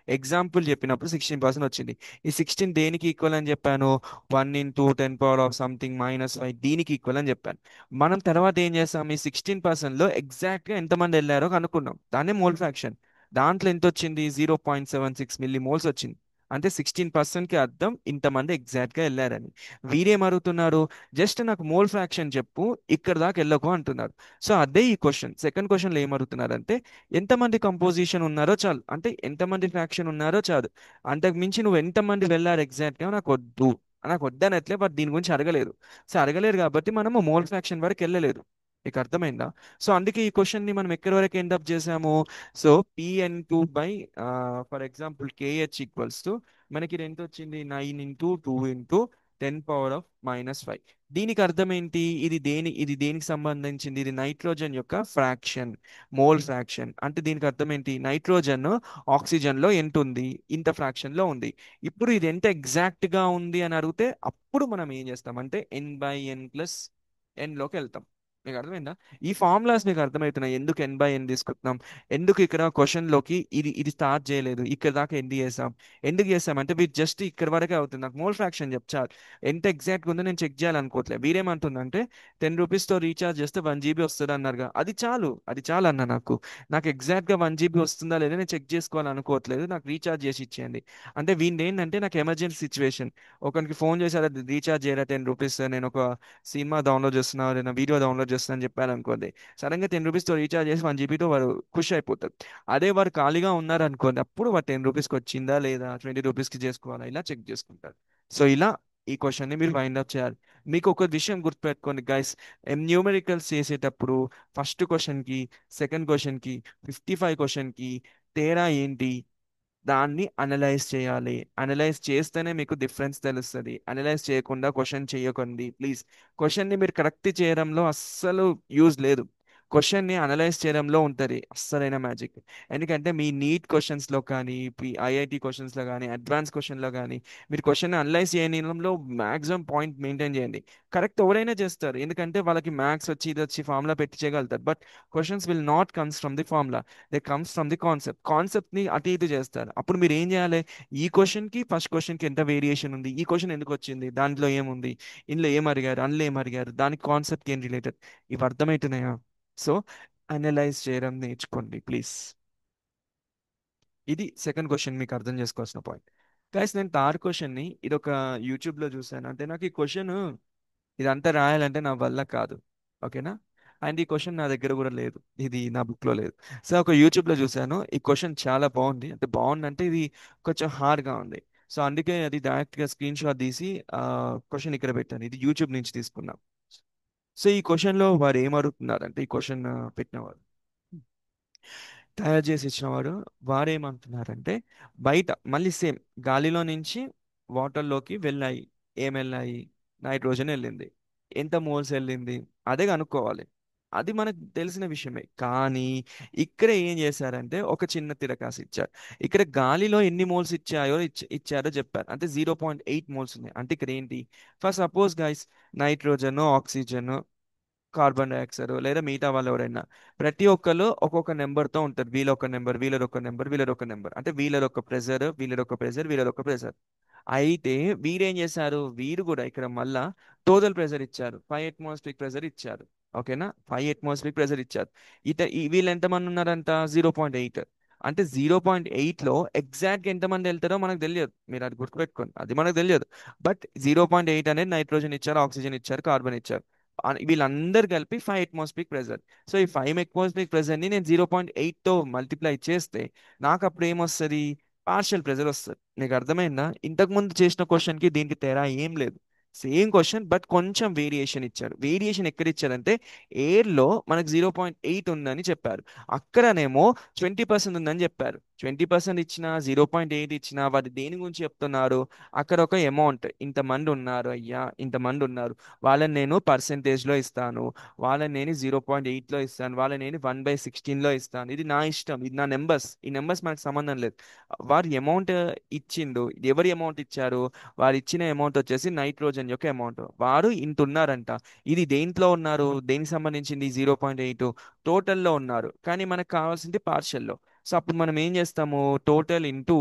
ఎగ్జాంపుల్ చెప్పినప్పుడు 16% వచ్చింది. ఈ 16 దేనికి ఈక్వల్ అని చెప్పాను? 1 × 10⁻⁻⁵ దీనికి ఈక్వల్ అని చెప్పాను. మనం తర్వాత ఏం చేస్తాం? ఈ 16%లో ఎగ్జాక్ట్ గా ఎంతమంది వెళ్ళారో కనుక్కున్నాం. దాన్నే మోల్ ఫ్రాక్షన్. దాంట్లో ఎంత వచ్చింది? 0.76 మిల్లీ మోల్స్ వచ్చింది. అంటే 16%కి అర్థం ఇంతమంది ఎగ్జాక్ట్ గా వెళ్ళారని. వీరేం అడుగుతున్నారు? జస్ట్ నాకు మోల్ ఫ్రాక్షన్ చెప్పు, ఇక్కడ దాకా వెళ్ళకు అంటున్నారు. సో అదే ఈ క్వశ్చన్. సెకండ్ క్వశ్చన్లో ఏం అడుగుతున్నారంటే ఎంతమంది కంపోజిషన్ ఉన్నారో చాలు, అంటే ఎంతమంది ఫ్రాక్షన్ ఉన్నారో చాలు. అంతకు మించి నువ్వు ఎంతమంది వెళ్ళారు ఎగ్జాక్ట్ గా నాకు వద్దు. నాకు వద్దనట్లే, బట్ దీని గురించి అడగలేరు. సో అడగలేరు కాబట్టి మనము మోల్ ఫ్రాక్షన్ వరకు వెళ్ళలేదు. మీకు అర్థమైందా? సో అందుకే ఈ క్వశ్చన్ ని మనం ఎక్కడి వరకు ఎండప్ చేసాము? So PN2 for example KH equals to, మనకి ఎంత వచ్చింది? 9 × 2 × 10⁻⁻⁵. దీనికి అర్థం ఏంటి? ఇది దేనికి సంబంధించింది? ఇది నైట్రోజన్ యొక్క ఫ్రాక్షన్, మోల్ ఫ్రాక్షన్. అంటే దీనికి అర్థం ఏంటి? నైట్రోజన్ ఆక్సిజన్ లో ఎంత ఉంది? ఇంత ఫ్రాక్షన్ లో ఉంది. ఇప్పుడు ఇది ఎంత ఎగ్జాక్ట్ గా ఉంది అని అడిగితే అప్పుడు మనం ఏం చేస్తాం అంటే N/N + N లోకి వెళ్తాం. మీకు అర్థమైందా? ఈ ఫార్ములాస్ మీకు అర్థమవుతున్నాయి ఎందుకు ఎన్ బై ఎన్ తీసుకుంటున్నాం, ఎందుకు ఇక్కడ క్వశ్చన్ లోకి ఇది స్టార్ట్ చేయలేదు, ఇక్కడ దాకా ఎందుకు చేసాం, ఎందుకు చేసాం అంటే వీరు జస్ట్ ఇక్కడ వరకే అవుతుంది, నాకు మోల్ ఫ్రాక్షన్ చెప్తారు, ఎంత ఎగ్జాక్ట్ ఉందో నేను చెక్ చేయాలనుకోవట్లేదు. వీరేమంటుందంటే 10 రూపీస్తో రీఛార్జ్ చేస్తే 1 GB వస్తుంది అన్నారుగా, అది చాలు అన్న నాకు. నాకు ఎగ్జాక్ట్గా 1 GB వస్తుందా లేదా నేను చెక్ చేసుకోవాలనుకోవట్లేదు, నాకు రీఛార్జ్ చేసి ఇచ్చేయండి. అంటే వీళ్ళు ఏంటంటే నాకు ఎమర్జెన్సీ సిచ్యువేషన్, ఒకరికి ఫోన్ చేసి అలా రీఛార్జ్ చేయరా 10 రూపీస్, నేను ఒక సినిమా డౌన్లోడ్ చేస్తున్నా లేదా వీడియో డౌన్లోడ్ చేస్తున్నా అని చెప్పాను అనుకోండి, సడన్గా 10 రూపీస్తో రీఛార్జ్ చేసి 1 GB వారు ఖుషి అయిపోతారు. అదే వారు ఖాళీగా ఉన్నారు అనుకోండి, అప్పుడు వారు 10 రూపీస్కి వచ్చిందా లేదా 20 రూపీస్కి చేసుకోవాలా ఇలా చెక్ చేసుకుంటారు. సో ఇలా ఈ క్వశ్చన్ని మీరు వైండ్ అప్ చేయాలి. మీకు ఒక విషయం గుర్తుపెట్టుకోండి గైస్, న్యూమెరికల్స్ చేసేటప్పుడు ఫస్ట్ క్వశ్చన్కి సెకండ్ క్వశ్చన్కి 55 క్వశ్చన్కి తేడా ఏంటి, దాన్ని అనలైజ్ చేయాలి. అనలైజ్ చేస్తేనే మీకు డిఫరెన్స్ తెలుస్తుంది. అనలైజ్ చేయకుండా క్వశ్చన్ చేయకండి ప్లీజ్. క్వశ్చన్ని మీరు కరెక్ట్ చేయడంలో అస్సలు యూజ్ లేదు, క్వశ్చన్ని అనలైజ్ చేయడంలో ఉంటుంది అస్సలైన మ్యాజిక్. ఎందుకంటే మీ నీట్ క్వశ్చన్స్లో కానీ ఐఐటి క్వశ్చన్స్లో కానీ అడ్వాన్స్ క్వశ్చన్లో కానీ మీరు క్వశ్చన్ అనలైజ్ చేయడంలో మ్యాక్సిమం పాయింట్ మెయింటైన్ చేయండి. కరెక్ట్ ఎవరైనా చేస్తారు, ఎందుకంటే వాళ్ళకి మ్యాథ్స్ వచ్చి ఇది వచ్చి ఫార్ములా పెట్టి చేయగలుగుతారు. But questions will not comes from the formula, they comes from the concept ని అటు ఇటు చేస్తారు. అప్పుడు మీరు ఏం చేయాలి, ఈ క్వశ్చన్ కి ఫస్ట్ క్వశ్చన్ కి ఎంత వేరియేషన్ ఉంది, ఈ క్వశ్చన్ ఎందుకు వచ్చింది, దాంట్లో ఏముంది, ఇందులో ఏం అడిగారు, అందులో ఏం అడిగారు, దానికి కాన్సెప్ట్ ఏం రిలేటెడ్, ఇవి అర్థమవుతున్నాయా? సో అనలైజ్ చేయడం నేర్చుకోండి ప్లీజ్. ఇది సెకండ్ క్వశ్చన్ మీకు అర్థం చేసుకోవాల్సిన పాయింట్. గైస్ నేను థర్డ్ క్వశ్చన్ ని ఇది ఒక యూట్యూబ్ లో చూసాను, అంటే నాకు ఈ క్వశ్చన్ ఇదంతా రాయాలంటే నా వల్ల కాదు, ఓకేనా. అండ్ ఈ క్వశ్చన్ నా దగ్గర కూడా లేదు, ఇది నా బుక్ లో లేదు. సో ఒక యూట్యూబ్ లో చూసాను, ఈ క్వశ్చన్ చాలా బాగుంది, అంటే బాగుంది అంటే ఇది కొంచెం హార్డ్ గా ఉంది. సో అందుకే అది డైరెక్ట్ గా స్క్రీన్ షాట్ తీసి క్వశ్చన్ ఇక్కడ పెట్టాను, ఇది యూట్యూబ్ నుంచి తీసుకున్నాం. సో ఈ క్వశ్చన్ లో వారు ఏం అడుగుతున్నారంటే, ఈ క్వశ్చన్ పెట్టినవారు తయారు చేసి ఇచ్చినవారు వారేమంటున్నారంటే, బయట మళ్ళీ సేమ్ గాలిలో నుంచి వాటర్లోకి వెళ్ళాయి, ఏం వెళ్ళాయి, నైట్రోజన్ వెళ్ళింది, ఎంత మోల్స్ వెళ్ళింది అదే కనుక్కోవాలి. అది మనకు తెలిసిన విషయమే, కానీ ఇక్కడ ఏం చేశారంటే ఒక చిన్న తిరకాసు ఇచ్చారు. ఇక్కడ గాలిలో ఎన్ని మోల్స్ ఇచ్చారో చెప్పారు, అంటే 0.8 మోల్స్ ఉన్నాయి. అంటే ఇక్కడ ఏంటి, for suppose guys nitrogen oxygen carbon dioxide లేదా మిగతా వాళ్ళు ఎవరైనా ప్రతి ఒక్కరు ఒక్కొక్క నెంబర్తో ఉంటారు, వీళ్ళ ఒక నెంబర్ వీళ్ళ ఒక నెంబర్ వీళ్ళ ఒక నెంబర్, అంటే వీళ్ళ ఒక ప్రెజర్ వీళ్ళ ఒక ప్రెజర్ వీళ్ళ ఒక ప్రెజర్. అయితే వీరేం చేశారు, వీరు కూడా ఇక్కడ మళ్ళా టోటల్ ప్రెజర్ ఇచ్చారు, 5 atmospheric ప్రెజర్ ఇచ్చారు, ఓకేనా. 5 atmospheric ప్రెజర్ ఇచ్చారు. వీళ్ళు ఎంతమంది ఉన్నారంట, 0.8. అంటే 0.8లో ఎగ్జాక్ట్ ఎంతమంది వెళ్తారో మనకు తెలియదు, మీరు అది గుర్తుపెట్టుకోండి, అది మనకు తెలియదు. బట్ 0.8 అనేది నైట్రోజన్ ఇచ్చారు, ఆక్సిజన్ ఇచ్చారు, కార్బన్ ఇచ్చారు, వీళ్ళందరూ కలిపి 5 atmospheric ప్రెజర్. సో ఈ 5 atmospheric ప్రెజర్ని నేను 0.8తో మల్టిప్లై చేస్తే నాకు అప్పుడు ఏమొస్తుంది, పార్షియల్ ప్రెజర్ వస్తుంది. నీకు అర్థమైందా? ఇంతకు ముందు చేసిన క్వశ్చన్కి దీనికి తేడా ఏం లేదు, సేమ్ క్వశ్చన్ బట్ కొంచెం వేరియేషన్ ఇచ్చారు. వేరియేషన్ ఎక్కడ ఇచ్చారంటే ఎయిర్లో మనకు 0.8 ఉందని చెప్పారు, అక్కడనేమో 20% ఉందని చెప్పారు. 20% ఇచ్చిన 0.8 ఇచ్చిన వాటి దేని గురించి చెప్తున్నారు, అక్కడ ఒక అమౌంట్, ఇంతమంది ఉన్నారు అయ్యా, ఇంతమంది ఉన్నారు, వాళ్ళని నేను పర్సెంటేజ్లో ఇస్తాను, వాళ్ళని నేను 0.8లో ఇస్తాను, వాళ్ళని నేను 1/16లో ఇస్తాను, ఇది నా ఇష్టం, ఇది నా నెంబర్స్, ఈ నెంబర్స్ మనకు సంబంధం లేదు. వారు అమౌంట్ ఇచ్చిండు, ఎవరి అమౌంట్ ఇచ్చారు, వారు ఇచ్చిన అమౌంట్ వచ్చేసి నైట్రోజన్ యొక్క అమౌంట్, వారు ఇంత ఉన్నారంట. ఇది దేంట్లో ఉన్నారు, దేనికి సంబంధించింది 0.8, టోటల్లో ఉన్నారు, కానీ మనకు కావాల్సింది పార్షల్లో. సో అప్పుడు మనం ఏం చేస్తాము, టోటల్ ఇంటూ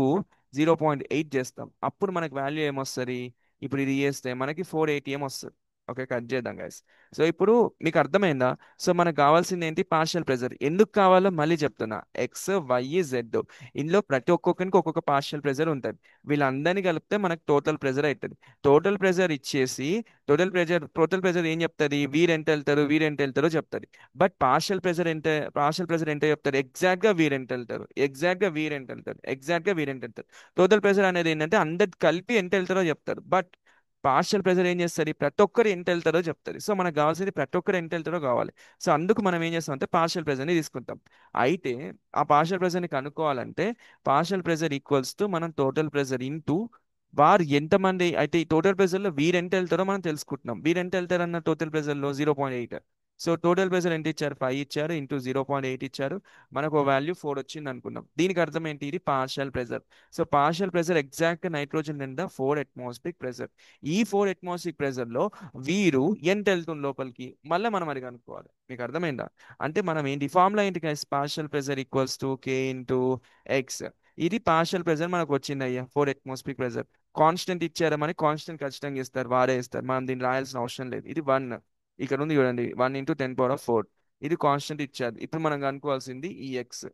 0.8 చేస్తాం, అప్పుడు మనకు వాల్యూ ఏమొస్తుంది, ఇప్పుడు ఇది చేస్తే మనకి 480 వస్తుంది. ఓకే కట్ చేద్దాం గైస్. సో ఇప్పుడు మీకు అర్థమైందా? సో మనకు కావాల్సింది ఏంటి, పార్షియల్ ప్రెజర్. ఎందుకు కావాలో మళ్ళీ చెప్తున్నా, ఎక్స్ వై జెడ్, ఇందులో ప్రతి ఒక్కొక్కరికి ఒక్కొక్క పార్షియల్ ప్రెజర్ ఉంటుంది, వీళ్ళందరినీ కలిపితే మనకు టోటల్ ప్రెజర్ అవుతుంది. టోటల్ ప్రెజర్ ఇచ్చేసి టోటల్ ప్రెజర్ ఏం చెప్తుంది, వీరెంత వెళ్తారో చెప్తుంది. బట్ పార్షియల్ ప్రెజర్ ఎంత చెప్తారు, ఎగ్జాక్ట్ గా వీరెంత వెళ్తారు, ఎగ్జాక్ట్ గా వీరెంత వెళ్తారు. టోటల్ ప్రెజర్ అనేది ఏంటంటే అందరు కలిపి ఎంత వెళ్తారో చెప్తారు. బట్ పార్షియల్ ప్రెజర్ ఏం చేస్తుంది, ప్రతి ఒక్కరు ఎంత వెళ్తారో చెప్తుంది. సో మనకు కావాల్సింది ప్రతి ఒక్కరు ఎంత వెళ్తారో కావాలి. సో అందుకు మనం ఏం చేస్తాం అంటే పార్షియల్ ప్రెజర్ని తీసుకుంటాం. అయితే ఆ పార్షియల్ ప్రెజర్ని కనుక్కోవాలంటే పార్షియల్ ప్రెజర్ ఈక్వల్స్ టు మనం టోటల్ ప్రెజర్ ఇంటూ వారు ఎంతమంది అయితే, ఈ టోటల్ ప్రెజర్లో వీరు ఎంత వెళ్తారో మనం తెలుసుకుంటున్నాం. వీరు ఎంత వెళ్తారన్న టోటల్ ప్రెజర్లో 0.8, సో టోటల్ ప్రెజర్ ఎంత ఇచ్చారు? 5 ఇచ్చారు, ఇంటూ 0.8 ఇచ్చారు, మనకు వాల్యూ 4 వచ్చింది అనుకున్నాం. దీనికి అర్థం ఏంటి? ఇది partial pressure. So partial pressure exact nitrogen నింద 4 అట్మాస్ఫిక్ ప్రెజర్. ఈ 4 అట్మాస్ఫిక్ ప్రెజర్ లో వీరు ఎంత వెళ్తుంది లోపలికి, మళ్ళీ మనం అది కనుక్కోవాలి. మీకు అర్థమైందా? అంటే మనం ఏంటి ఫార్ములా ఏంటి guys? Partial pressure equals to K into X. ఇది పార్షియల్ ప్రెజర్ మనకు వచ్చింది అయ్యా, 4 అట్మాస్ఫిక్ ప్రెజర్. కాన్స్టెంట్ ఇచ్చారా? మనకి కాన్స్టెంట్ ఖచ్చితంగా ఇస్తారు, వారే ఇస్తారు, మనం దీన్ని రాయాల్సిన అవసరం లేదు. ఇది 1, ఇక్కడ ఉంది చూడండి, 1 × 10⁴. ఇది కాన్స్టెంట్ ఇచ్చారు. ఇప్పుడు మనం కనుక్కోవాల్సింది ఈ ఎక్స్.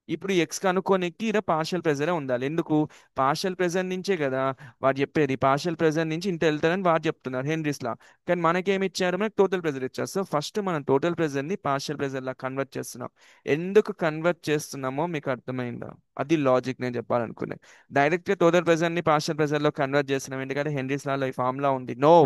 ఇప్పుడు ఈ ఎక్స్ కనుక్కోనికి ఇక్కడ పార్షియల్ ప్రెజరే ఉండాలి. ఎందుకు? పార్షియల్ ప్రెజర్ నుంచే కదా వాడు చెప్పేది, పార్షియల్ ప్రెజర్ నుంచి ఇంత వెళ్తారని వాడు చెప్తున్నారు హెన్రీస్ లా. కానీ మనకేమి ఇచ్చారు? మనకి టోటల్ ప్రెజర్ ఇచ్చారు. సో ఫస్ట్ మనం టోటల్ ప్రెజర్ ని పార్షియల్ ప్రెజర్ లా కన్వర్ట్ చేస్తున్నాం. ఎందుకు కన్వర్ట్ చేస్తున్నామో మీకు అర్థమైందా? అది లాజిక్ నేను చెప్పాలనుకునే. డైరెక్ట్ గా టోటల్ ప్రెజర్ ని పార్షియల్ ప్రెజర్ లో కన్వర్ట్ చేస్తున్నాం ఎందుకంటే హెన్రీస్ లాలో ఈ ఫార్ములా ఉంది. నో,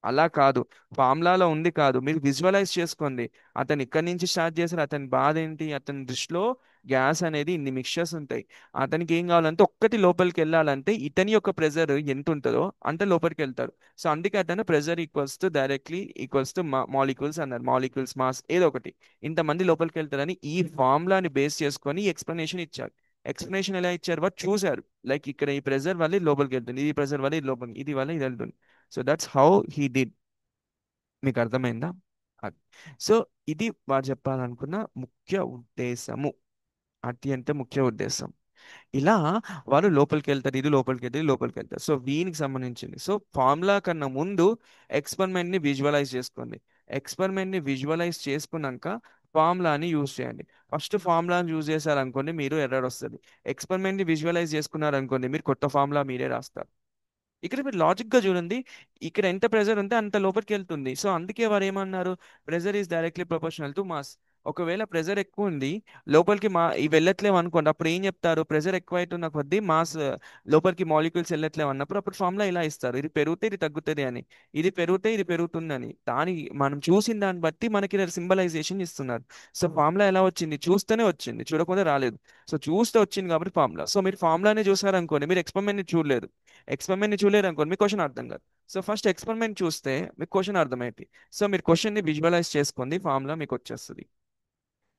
అలా కాదు. ఫార్ములాలో ఉంది కాదు, మీరు విజువలైజ్ చేసుకోండి. అతను ఇక్కడి నుంచి స్టార్ట్ చేశారు, అతని బాధ ఏంటి, అతని దృష్టిలో గ్యాస్ అనేది ఇన్ని మిక్చర్స్ ఉంటాయి. అతనికి ఏం కావాలంటే ఒక్కటి లోపలికి వెళ్ళాలంటే ఇతని యొక్క ప్రెజర్ ఎంత ఉంటుందో అంత లోపలికి వెళ్తారు. సో అందుకే అతను pressure equals to directly equals to molecules అన్నారు, మాలిక్యూల్స్ మాస్ ఏదో ఒకటి. ఇంతమంది లోపలికి వెళ్తారని ఈ ఫార్ములాని బేస్ చేసుకొని ఎక్స్ప్లెనేషన్ ఇచ్చారు. ఎక్స్ప్లెనేషన్ ఎలా ఇచ్చారు? వారు చూశారు, లైక్ ఇక్కడ ఈ ప్రెజర్ వల్ల ఇది లోపలికి వెళ్తుంది, ఈ ప్రెజర్ వల్ల ఇది లోపలికి, ఇది వల్ల ఇది వెళ్తుంది. So that's how he did. మీకు అర్థమైందా? అది. సో ఇది వారు చెప్పాలనుకున్న ముఖ్య ఉద్దేశము, అత్యంత ముఖ్య ఉద్దేశం. ఇలా వారు లోపలికి వెళ్తారు, ఇది లోపలికి వెళ్తారు, ఇది లోపలికి వెళ్తారు. సో వీనికి సంబంధించింది. సో ఫార్ములా కన్నా ముందు ఎక్స్పెరిమెంట్ ని విజువలైజ్ చేసుకోండి. ఎక్స్పెరిమెంట్ ని విజువలైజ్ చేసుకున్నాక ఫార్ములాని యూజ్ చేయండి. ఫస్ట్ ఫార్ములాని యూజ్ చేశారనుకోండి మీరు ఎర్రర్ వస్తుంది. ఎక్స్పెరిమెంట్ ని విజువలైజ్ చేసుకున్నారనుకోండి మీరు కొత్త ఫార్ములా మీరే రాస్తారు. ఇక్కడ మీరు లాజిక్ గా చూడండి, ఇక్కడ ఎంత ప్రెజర్ ఉంటే అంత లోపలికి వెళ్తుంది. సో అందుకే వారు ఏమన్నారు? Pressure is directly proportional to mass. ఒకవేళ ప్రెజర్ ఎక్కువ ఉంది, లోపలికి ఇవి వెళ్ళట్లేవు అనుకోండి, అప్పుడు ఏం చెప్తారు? ప్రెజర్ ఎక్కువ అవుతున్న కొద్దీ మాస్ లోపలికి మాలిక్యూల్స్ వెళ్ళట్లేవు అన్నప్పుడు అప్పుడు ఫార్ములా ఇలా ఇస్తారు, ఇది పెరిగితే ఇది తగ్గుతుంది అని, ఇది పెరిగితే ఇది పెరుగుతుందని. దాని మనం చూసిన దాన్ని బట్టి మనకి సింబలైజేషన్ ఇస్తున్నారు. సో ఫార్ములా ఎలా వచ్చింది? చూస్తేనే వచ్చింది, చూడకుండా రాలేదు. సో చూస్తే వచ్చింది కాబట్టి ఫార్ములా. సో మీరు ఫార్ములానే చూసారనుకోండి, మీరు ఎక్స్పెరిమెంట్ ని చూడలేదు. ఎక్స్పెరిమెంట్ ని చూడలేరు అనుకోండి, మీ క్వశ్చన్ అర్థం కాదు. సో ఫస్ట్ ఎక్స్పెరిమెంట్ చూస్తే మీకు క్వశ్చన్ అర్థమైంది. సో మీరు క్వశ్చన్ ని విజువలైజ్ చేసుకుంది, ఫార్ములా మీకు వచ్చేస్తుంది.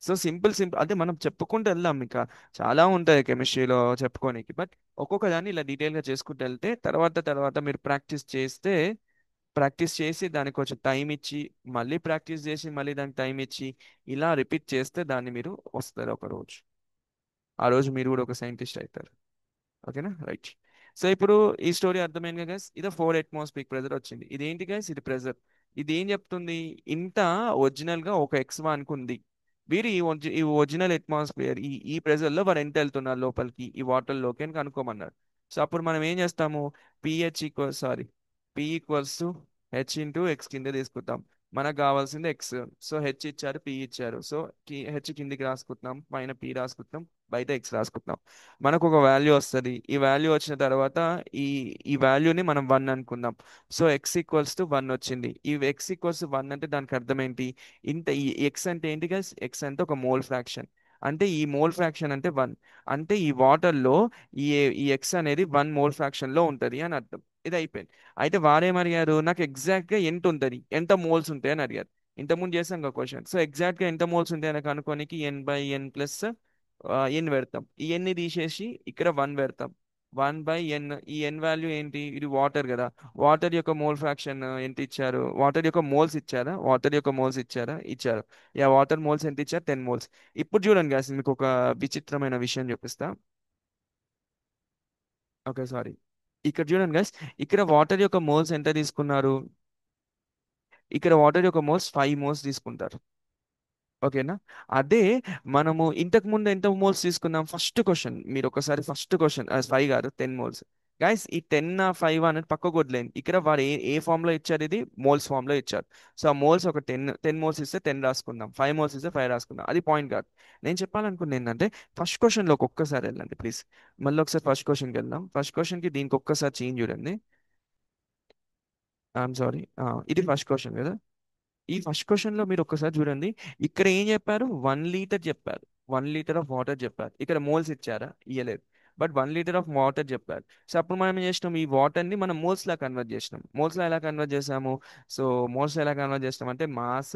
సో సింపుల్ సింపుల్ అంటే మనం చెప్పుకుంటూ వెళ్దాం, ఇంకా చాలా ఉంటాయి కెమిస్ట్రీలో చెప్పుకోనికి. బట్ ఒక్కొక్క దాన్ని ఇలా డీటెయిల్ గా చేసుకుంటూ వెళ్తే తర్వాత తర్వాత మీరు ప్రాక్టీస్ చేస్తే, ప్రాక్టీస్ చేసి దానికి కొంచెం టైం ఇచ్చి, మళ్ళీ ప్రాక్టీస్ చేసి మళ్ళీ దానికి టైం ఇచ్చి, ఇలా రిపీట్ చేస్తే దాన్ని మీరు వస్తారు ఒక రోజు. ఆ రోజు మీరు కూడా ఒక సైంటిస్ట్ అవుతారు. ఓకేనా? రైట్. సో ఇప్పుడు ఈ స్టోరీ అర్థమైంది గైస్. ఇది 4 అట్మాస్ఫిక్ ప్రెజర్ వచ్చింది. ఇదేంటి గైస్? ఇది ప్రెజర్. ఇది ఏం చెప్తుంది? ఇంత ఒరిజినల్ గా ఒక x1 కు ఉంది. వీరు ఈ ఒరిజినల్ అట్మాస్ఫియర్ ఈ ఈ ప్రెజర్ లో వారు ఎంత వెళ్తున్నారు లోపలికి ఈ వాటర్ లోకి అని కనుక్కోమన్నారు. సో అప్పుడు మనం ఏం చేస్తాము? PH equal sorry P equals to H into X కింద తీసుకుంటాం. మనకు కావాల్సింది ఎక్స్. సో హెచ్ ఇచ్చారు, పి ఇచ్చారు. సో హెచ్ కిందికి రాసుకుంటున్నాం, పైన పి రాసుకుంటున్నాం, బయట ఎక్స్ రాసుకుంటున్నాం. మనకు ఒక వాల్యూ వస్తుంది. ఈ వాల్యూ వచ్చిన తర్వాత ఈ ఈ వాల్యూని మనం 1 అనుకుందాం. సో x = 1 వచ్చింది. ఈ x = 1 అంటే దానికి అర్థం ఏంటి? ఇంత ఈ ఎక్స్ అంటే ఏంటి గైస్? ఎక్స్ అంటే ఒక మోల్ ఫ్రాక్షన్. అంటే ఈ మోల్ ఫ్రాక్షన్ అంటే 1. అంటే ఈ వాటర్ లో ఈ ఈ ఎక్స్ అనేది 1 మోల్ ఫ్రాక్షన్ లో ఉంటది అని అర్థం. ఇది అయిపోయింది. అయితే వారేం అడిగారు? నాకు ఎగ్జాక్ట్ గా ఎంత ఉంటది, ఎంత మోల్స్ ఉంటాయి అని అడిగారు. ఇంతకుముందు చేసాం ఒక క్వశ్చన్. సో ఎగ్జాక్ట్ గా ఎంత మోల్స్ ఉంటాయి అని కనుక్కోనికి n/n ప్లస్ ఎన్ పెడతాం. ఈ ఎన్ని తీసేసి ఇక్కడ 1 పెడతాం. 1/n. ఈ ఎన్ వాల్యూ ఏంటి? ఇది వాటర్ కదా. వాటర్ యొక్క మోల్ ఫ్రాక్షన్ ఎంత ఇచ్చారు? వాటర్ యొక్క మోల్స్ ఇచ్చారా? వాటర్ యొక్క మోల్స్ ఇచ్చారా? ఇచ్చారు. యా, వాటర్ మోల్స్ ఎంత ఇచ్చారు? 10 మోల్స్. ఇప్పుడు చూడండి guys, మీకు ఒక విచిత్రమైన విషయం చూపిస్తా. Okay, sorry. ఇక్కడ చూడండి గైస్, ఇక్కడ వాటర్ యొక్క మోల్స్ ఎంత తీసుకున్నారు? ఇక్కడ వాటర్ యొక్క మోల్స్ 5 మోల్స్ తీసుకుంటారు. ఓకేనా? అదే మనము ఇంతకు ముందు ఎంత మోల్స్ తీసుకుందాం? ఫస్ట్ క్వశ్చన్ మీరు ఒకసారి ఫస్ట్ క్వశ్చన్ 5 కాదు 10 మోల్స్. గైస్ ఈ 10 5 అనేది పక్కకు వదిలేండి. ఇక్కడ వారు ఏ ఫామ్ లో ఇచ్చారు? ఇది మోల్స్ ఫామ్ లో ఇచ్చారు. సో ఆ మోల్స్ ఒక 10 మోల్స్ ఇస్తే 10 రాసుకుందాం, 5 మోల్స్ ఇస్తే 5 రాసుకుందాం. అది పాయింట్ కాదు. నేను చెప్పాలనుకుంది ఏంటంటే ఫస్ట్ క్వశ్చన్ లోకి ఒక్కసారి వెళ్ళండి ప్లీజ్. మళ్ళీ ఒకసారి ఫస్ట్ క్వశ్చన్కి వెళ్దాం. ఫస్ట్ క్వశ్చన్ కి దీనికి ఒక్కసారి చేంజ్ చూడండి. ఐఎమ్ సారీ, ఇది ఫస్ట్ క్వశ్చన్ కదా. ఈ ఫస్ట్ క్వశ్చన్ లో మీరు ఒక్కసారి చూడండి. ఇక్కడ ఏం చెప్పారు? 1 లీటర్ చెప్పారు, 1 లీటర్ ఆఫ్ వాటర్ చెప్పారు. ఇక్కడ మోల్స్ ఇచ్చారా? ఇయ్యలేదు. బట్ 1 లీటర్ ఆఫ్ వాటర్ చెప్పారు. సో అప్పుడు మనం ఏం చేసినాం, ఈ వాటర్ని మనం మోల్స్ లా కన్వర్ట్ చేసినాం. మోల్స్ లా ఎలా కన్వర్ట్ చేసాము? సో మోల్స్ ఎలా కన్వర్ట్ చేస్తాం అంటే mass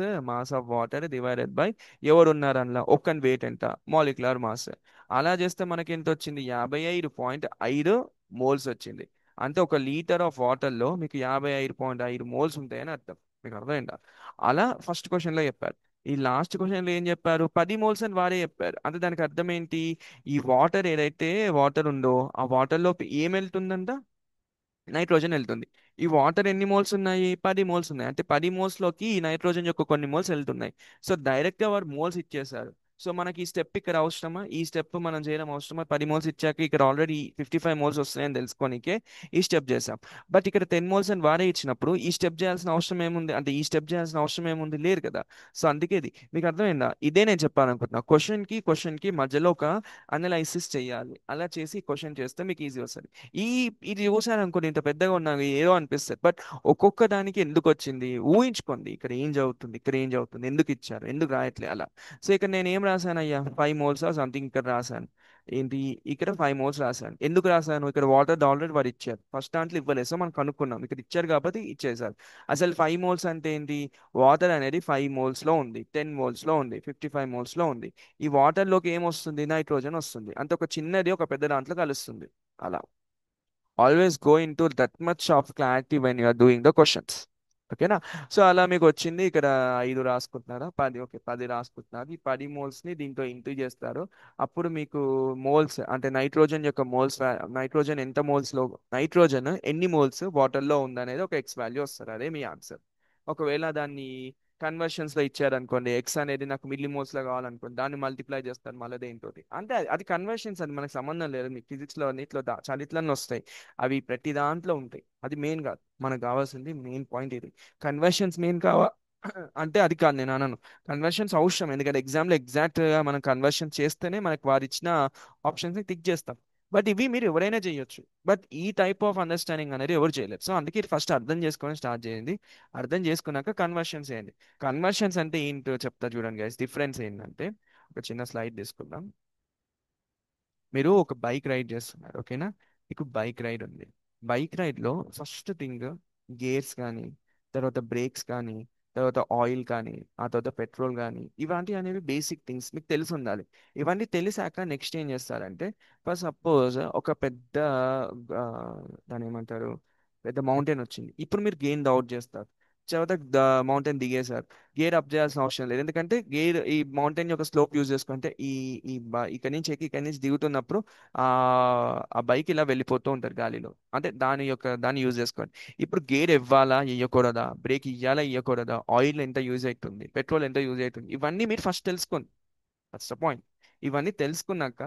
of water divided by ఎవరు ఉన్నారు అందులో, ఒక్కని వెయిట్ ఎంత, మాలిక్యులర్ మాస్. అలా చేస్తే మనకి ఎంత వచ్చింది? 55.5 మోల్స్ వచ్చింది. అంటే 1 లీటర్ ఆఫ్ వాటర్లో మీకు 55.5 మోల్స్ ఉంటాయని అర్థం. మీకు అర్థమైందా? అలా ఫస్ట్ క్వశ్చన్లో చెప్పారు. ఈ లాస్ట్ క్వశ్చన్లో ఏం చెప్పారు? 10 మోల్స్ అని వారే చెప్పారు. అంటే దానికి అర్థం ఏంటి? ఈ వాటర్ ఏదైతే వాటర్ ఉందో ఆ వాటర్లో ఏం వెళ్తుందంట? నైట్రోజన్ వెళ్తుంది. ఈ వాటర్ ఎన్ని మోల్స్ ఉన్నాయి? 10 మోల్స్ ఉన్నాయి. అంటే 10 మోల్స్లోకి ఈ నైట్రోజన్ యొక్క కొన్ని మోల్స్ వెళ్తున్నాయి. సో డైరెక్ట్గా వారు మోల్స్ ఇచ్చేసారు. సో మనకి ఈ స్టెప్ ఇక్కడ అవసరమా? ఈ స్టెప్ మనం చేయడం అవసరమా? 10 మోల్స్ ఇచ్చాక ఇక్కడ ఆల్రెడీ 55 మోల్స్ వస్తున్నాయని తెలుసుకోనికే ఈ స్టెప్ చేసాం. బట్ ఇక్కడ 10 మోల్స్ అని వారే ఇచ్చినప్పుడు ఈ స్టెప్ చేయాల్సిన అవసరం ఏముంది? అంటే ఈ స్టెప్ చేయాల్సిన అవసరం ఏముంది? లేదు కదా. సో అందుకే ఇది మీకు అర్థమైందా? ఇదే నేను చెప్పాలనుకుంటున్నా. క్వశ్చన్ కి మధ్యలో ఒక అనలైసిస్ చేయాలి. అలా చేసి క్వశ్చన్ చేస్తే మీకు ఈజీ వస్తుంది. ఈ ఇది చూసారనుకోండి, ఇంత పెద్దగా ఉన్నాక ఏదో అనిపిస్తుంది. బట్ ఒక్కొక్క దానికి ఎందుకు వచ్చింది ఊహించుకోండి. ఇక్కడ ఏం చదువుతుంది, ఇక్కడ ఏం చదువుతుంది, ఎందుకు ఇచ్చారు, ఎందుకు రాయట్లే అలా. సో ఇక్కడ నేను ఏం రాశాను అయ్యా? 5 మోల్స్ సంథింగ్ ఇక్కడ రాశాను. ఏంటి? ఇక్కడ 5 మోల్స్ రాశాను. ఎందుకు రాశాను? ఇక్కడ వాటర్ ఆల్రెడీ వారు ఇచ్చారు. ఫస్ట్ దాంట్లో ఇవ్వలేదు. సో మనం కనుక్కున్నాం, ఇక్కడ ఇచ్చారు కాబట్టి ఇచ్చేసారు. అసలు 5 మోల్స్ అంటే ఏంటి? వాటర్ అనేది 5 మోల్స్ లో ఉంది, 10 మోల్స్ లో ఉంది, 55 మోల్స్ లో ఉంది. ఈ వాటర్ లోకి ఏం వస్తుంది? నైట్రోజన్ వస్తుంది. అంటే ఒక చిన్నది ఒక పెద్ద దాంట్లో కలుస్తుంది. అలా always go in to that much of clarity when you are doing the questions. ఓకేనా? సో అలా మీకు వచ్చింది. ఇక్కడ 5 రాసుకుంటున్నారా? 10. ఓకే, 10 రాసుకుంటున్నారు. ఈ 10 మోల్స్ని దీంతో ఇంటూ చేస్తారు. అప్పుడు మీకు మోల్స్ అంటే నైట్రోజన్ యొక్క మోల్స్, నైట్రోజన్ ఎంత మోల్స్లో, నైట్రోజన్ ఎన్ని మోల్స్ వాటర్లో ఉందనేది ఒక ఎక్స్ వాల్యూ వస్తారు. అదే మీ ఆన్సర్. ఒకవేళ దాన్ని కన్వర్షన్స్ లో ఇచ్చారనుకోండి, ఎక్స్ అనేది నాకు మిల్లీ మోల్స్ లో కావాలనుకోండి, దాన్ని మల్టిప్లై చేస్తారు మళ్ళీ దేంతో. అంటే అది కన్వర్షన్స్, అది మనకు సంబంధం లేదు. మీకు ఫిజిక్స్ లో అన్నిట్లో చరిత్రలో వస్తాయి. అవి ప్రతి దాంట్లో ఉంటాయి. అది మెయిన్ కాదు. మనకు కావాల్సింది మెయిన్ పాయింట్ ఇది. కన్వర్షన్స్ మెయిన్ కావా అంటే అది కాదు నేను అనను. కన్వర్షన్స్ అవసరం, ఎందుకంటే ఎగ్జామ్లో ఎగ్జాక్ట్ గా మనం కన్వర్షన్ చేస్తేనే మనకు వారు ఇచ్చిన ఆప్షన్స్ ని టిక్ చేస్తాం. బట్ ఇవి మీరు ఎవరైనా చేయొచ్చు. బట్ ఈ టైప్ ఆఫ్ అండర్స్టాండింగ్ అనేది ఎవరు చేయలేరు. సో అందుకే ఇది ఫస్ట్ అర్థం చేసుకొని స్టార్ట్ చేయండి. అర్థం చేసుకున్నాక కన్వర్షన్స్ చేయండి. కన్వర్షన్స్ అంటే ఏంటో చెప్తా చూడండి గైస్. డిఫరెన్స్ ఏంటంటే, ఒక చిన్న స్లైడ్ తీసుకుందాం. మీరు ఒక బైక్ రైడ్ చేస్తున్నారు, ఓకేనా? మీకు బైక్ రైడ్ ఉంది. బైక్ రైడ్లో ఫస్ట్ థింగ్ గేర్స్ కానీ, తర్వాత బ్రేక్స్ కానీ, తర్వాత ఆయిల్ కానీ, ఆ తర్వాత పెట్రోల్ కానీ, ఇలాంటివి అనేవి బేసిక్ థింగ్స్ మీకు తెలిసి ఉండాలి. ఇవన్నీ తెలిసాక నెక్స్ట్ ఏం చేస్తారంటే, ఫర్ సపోజ్ ఒక పెద్ద ఆ, దాని ఏమంటారు, పెద్ద మౌంటైన్ వచ్చింది. ఇప్పుడు మీరు గేర్ అవుట్ చేస్తారు. తర్వాత మౌంటైన్ దిగేశారు. గేర్ అప్ చేయాల్సిన అవసరం లేదు, ఎందుకంటే గేర్ ఈ మౌంటైన్ యొక్క స్లోప్ యూజ్ చేసుకుంటే ఇక్కడి నుంచి ఎక్కి ఇక్కడి నుంచి దిగుతున్నప్పుడు ఆ ఆ బైక్ ఇలా వెళ్ళిపోతూ ఉంటారు గాలిలో. అంటే దాన్ని యూజ్ చేసుకోండి. ఇప్పుడు గేర్ ఇవ్వాలా ఇవ్వకూడదా, బ్రేక్ ఇవ్వాలా ఇవ్వకూడదా, ఆయిల్ ఎంత యూజ్ అవుతుంది, పెట్రోల్ ఎంత యూజ్ అవుతుంది, ఇవన్నీ మీరు ఫస్ట్ తెలుసుకోండి. That's the point. ఇవన్నీ తెలుసుకున్నాక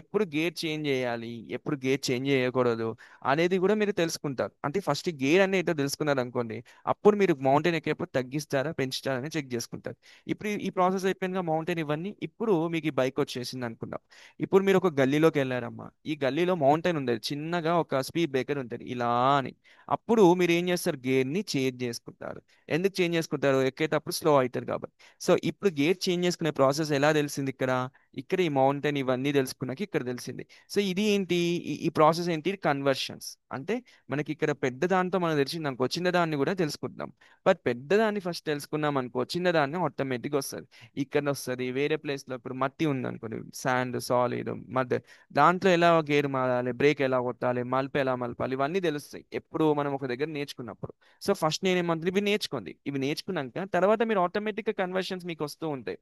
ఎప్పుడు గేర్ చేంజ్ చేయాలి, ఎప్పుడు గేర్ చేంజ్ చేయకూడదు అనేది కూడా మీరు తెలుసుకుంటారు. అంటే ఫస్ట్ గేర్ అనేది ఏంటో తెలుసుకున్నారు అనుకోండి, అప్పుడు మీరు మౌంటైన్ ఎక్కేప్పుడు తగ్గిస్తారా పెంచుతారా అని చెక్ చేసుకుంటారు. ఇప్పుడు ఈ ప్రాసెస్ అయిపోయిందిగా మౌంటైన్ ఇవన్నీ. ఇప్పుడు మీకు ఈ బైక్ వచ్చేసింది అనుకుందాం. ఇప్పుడు మీరు ఒక గల్లీలోకి వెళ్ళారమ్మా. ఈ గల్లీలో మౌంటైన్ ఉంది, చిన్నగా ఒక స్పీడ్ బ్రేకర్ ఉంటుంది ఇలా అని. అప్పుడు మీరు ఏం చేస్తారు? గేర్ని చేంజ్ చేసుకుంటారు. ఎందుకు చేంజ్ చేసుకుంటారు? ఎక్కేటప్పుడు స్లో అవుతారు కాబట్టి. సో ఇప్పుడు గేర్ చేంజ్ చేసుకునే ప్రాసెస్ ఎలా తెలిసింది ఇక్కడ? ఇక్కడ ఈ మౌంటైన్ ఇవన్నీ తెలుసుకున్నాక ఇక్కడ తెలిసింది. సో ఇది ఏంటి? ఈ ప్రాసెస్ ఏంటి? కన్వర్షన్స్. అంటే మనకి ఇక్కడ పెద్ద దాంతో మనం తెలిసింది అనుకో, చిన్న దాన్ని కూడా తెలుసుకుంటాం. బట్ పెద్ద దాన్ని ఫస్ట్ తెలుసుకున్నాం అనుకో, చిన్న దాన్ని ఆటోమేటిక్గా వస్తుంది. ఇక్కడ వస్తుంది వేరే ప్లేస్ లో. ఇప్పుడు మట్టి ఉంది అనుకోండి, శాండ్, సాలిడ్, మడ్, దాంట్లో ఎలా గేర్ మారాలి, బ్రేక్ ఎలా కొట్టాలి, మలుపు ఎలా మలపాలి, ఇవన్నీ తెలుస్తాయి ఎప్పుడు మనం ఒక దగ్గర నేర్చుకున్నప్పుడు. సో ఫస్ట్ నేనేమంటుంది, ఇవి నేర్చుకోండి. ఇవి నేర్చుకున్నాక తర్వాత మీరు ఆటోమేటిక్గా కన్వర్షన్స్ మీకు వస్తూ ఉంటాయి.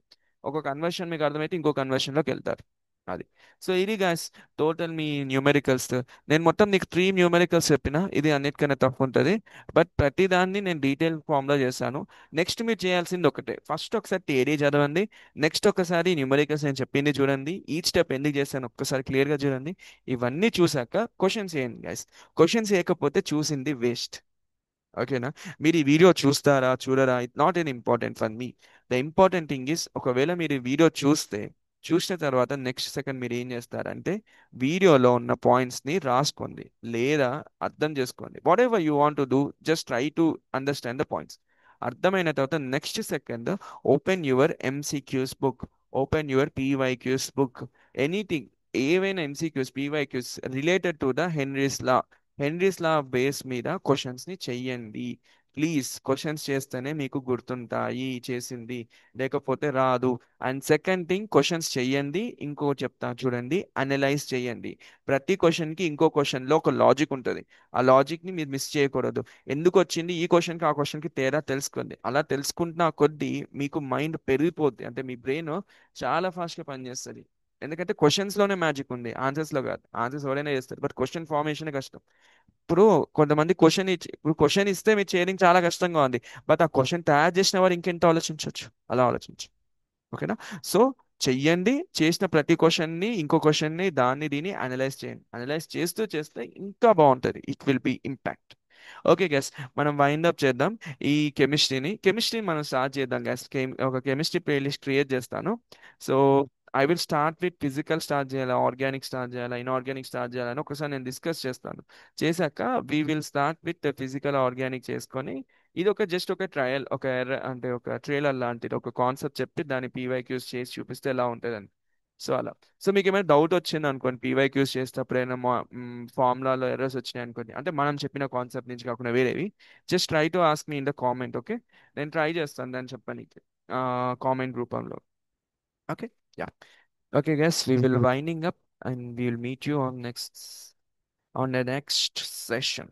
ఒక కన్వర్షన్ మీకు అర్థమైతే ఇంకో కన్వర్షన్లోకి వెళ్తారు. అది. సో ఇది గాయస్ టోటల్ మీ న్యూమెరికల్స్. నేను మొత్తం నీకు 3 న్యూమెరికల్స్ చెప్పిన, ఇది అన్నిటికన్నా తక్కువ ఉంటుంది. బట్ ప్రతి దాన్ని నేను డీటెయిల్ ఫామ్లో చేశాను. నెక్స్ట్ మీరు చేయాల్సింది ఒకటే, ఫస్ట్ ఒకసారి థియరీ చదవండి. నెక్స్ట్ ఒకసారి న్యూమెరికల్స్ నేను చెప్పింది చూడండి. ఈచ్ స్టెప్ ఎందుకు చేశాను ఒక్కసారి క్లియర్గా చూడండి. ఇవన్నీ చూసాక క్వశ్చన్స్ వేయండి గైస్. క్వశ్చన్స్ వేయకపోతే చూసింది వేస్ట్. ఓకేనా? మీరు ఈ వీడియో చూస్తారా చూడరా, it not an important for me. The important thing is, ఒకవేళ మీరు ఈ వీడియో చూసిన తర్వాత నెక్స్ట్ సెకండ్ మీరు ఏం చేస్తారంటే, వీడియోలో ఉన్న పాయింట్స్ని రాసుకోండి లేదా అర్థం చేసుకోండి. Whatever you want to do, just try to understand the points. అర్థమైన తర్వాత next second open your MCQs book, open your PYQs book, anything. ఏవైనా MCQs PYQs related to the Henry's law base మీద questions ని చెయ్యండి. Please questions చేస్తేనే మీకు గుర్తుంటాయి చేసింది, లేకపోతే రాదు. అండ్ సెకండ్ థింగ్, క్వశ్చన్స్ చెయ్యండి. ఇంకో చెప్తా చూడండి, అనలైజ్ చేయండి. ప్రతి క్వశ్చన్ కి ఇంకో క్వశ్చన్ లో ఒక లాజిక్ ఉంటుంది. ఆ లాజిక్ ని మీరు మిస్ చేయకూడదు. ఎందుకు వచ్చింది ఈ క్వశ్చన్ కి ఆ క్వశ్చన్ కి తేడా తెలుసుకోండి. అలా తెలుసుకుంటున్న కొద్దీ మీకు మైండ్ పెరిగిపోద్ది, అంటే మీ బ్రెయిన్ చాలా ఫాస్ట్ గా పనిచేస్తుంది. ఎందుకంటే క్వశ్చన్స్ లోనే మ్యాజిక్ ఉంది, ఆన్సర్స్ లో కాదు. ఆన్సర్స్ ఎవరైనా చేస్తారు, బట్ క్వశ్చన్ ఫార్మేషన్ కష్టం. ఇప్పుడు కొంతమంది క్వశ్చన్ ఇచ్చి, ఇప్పుడు క్వశ్చన్ ఇస్తే మీరు చేయడానికి చాలా కష్టంగా ఉంది, బట్ ఆ క్వశ్చన్ తయారు చేసిన వారు ఇంకెంత ఆలోచించవచ్చు. అలా ఆలోచించు. ఓకేనా? సో చెయ్యండి, చేసిన ప్రతి క్వశ్చన్ ని ఇంకో క్వశ్చన్ ని దాన్ని దీన్ని అనలైజ్ చేయండి. అనలైజ్ చేస్తూ చేస్తే ఇంకా బాగుంటుంది, it will be impact. Okay guys, మనం వైండ్ అప్ చేద్దాం. ఈ కెమిస్ట్రీ మనం స్టార్ట్ చేద్దాం గెస్. ఒక కెమిస్ట్రీ ప్లేలిస్ట్ క్రియేట్ చేస్తాను. So I will start with physical start చేయాలా, ఆర్గానిక్ స్టార్ట్ చేయాలా, ఇన్ఆర్గానిక్ స్టార్ట్ చేయాలని ఒకసారి నేను డిస్కస్ చేస్తాను. చేశాక we will start with physical organic చేసుకొని, ఇది ఒక జస్ట్ ఒక ట్రయల్, ఒక అంటే ఒక ట్రైలర్ లాంటిది, ఒక కాన్సెప్ట్ చెప్పి దాన్ని పీవైక్యూస్ చేసి చూపిస్తే ఎలా ఉంటుందని. సో అలా. సో మీకు ఏమైనా డౌట్ వచ్చింది అనుకోండి, పీవైక్యూస్ చేసేటప్పుడు ఏమైనా ఫార్ములాలో ఎర్రర్స్ వచ్చినాయి అనుకోండి, అంటే మనం చెప్పిన కాన్సెప్ట్ నుంచి కాకుండా వేరేవి, just try to ask me in the comment. Okay, నేను ట్రై చేస్తాను దాన్ని చెప్పనీకి కామెంట్ రూపంలో. Okay, yeah. Okay guys, we will winding up and we will meet you on the next session.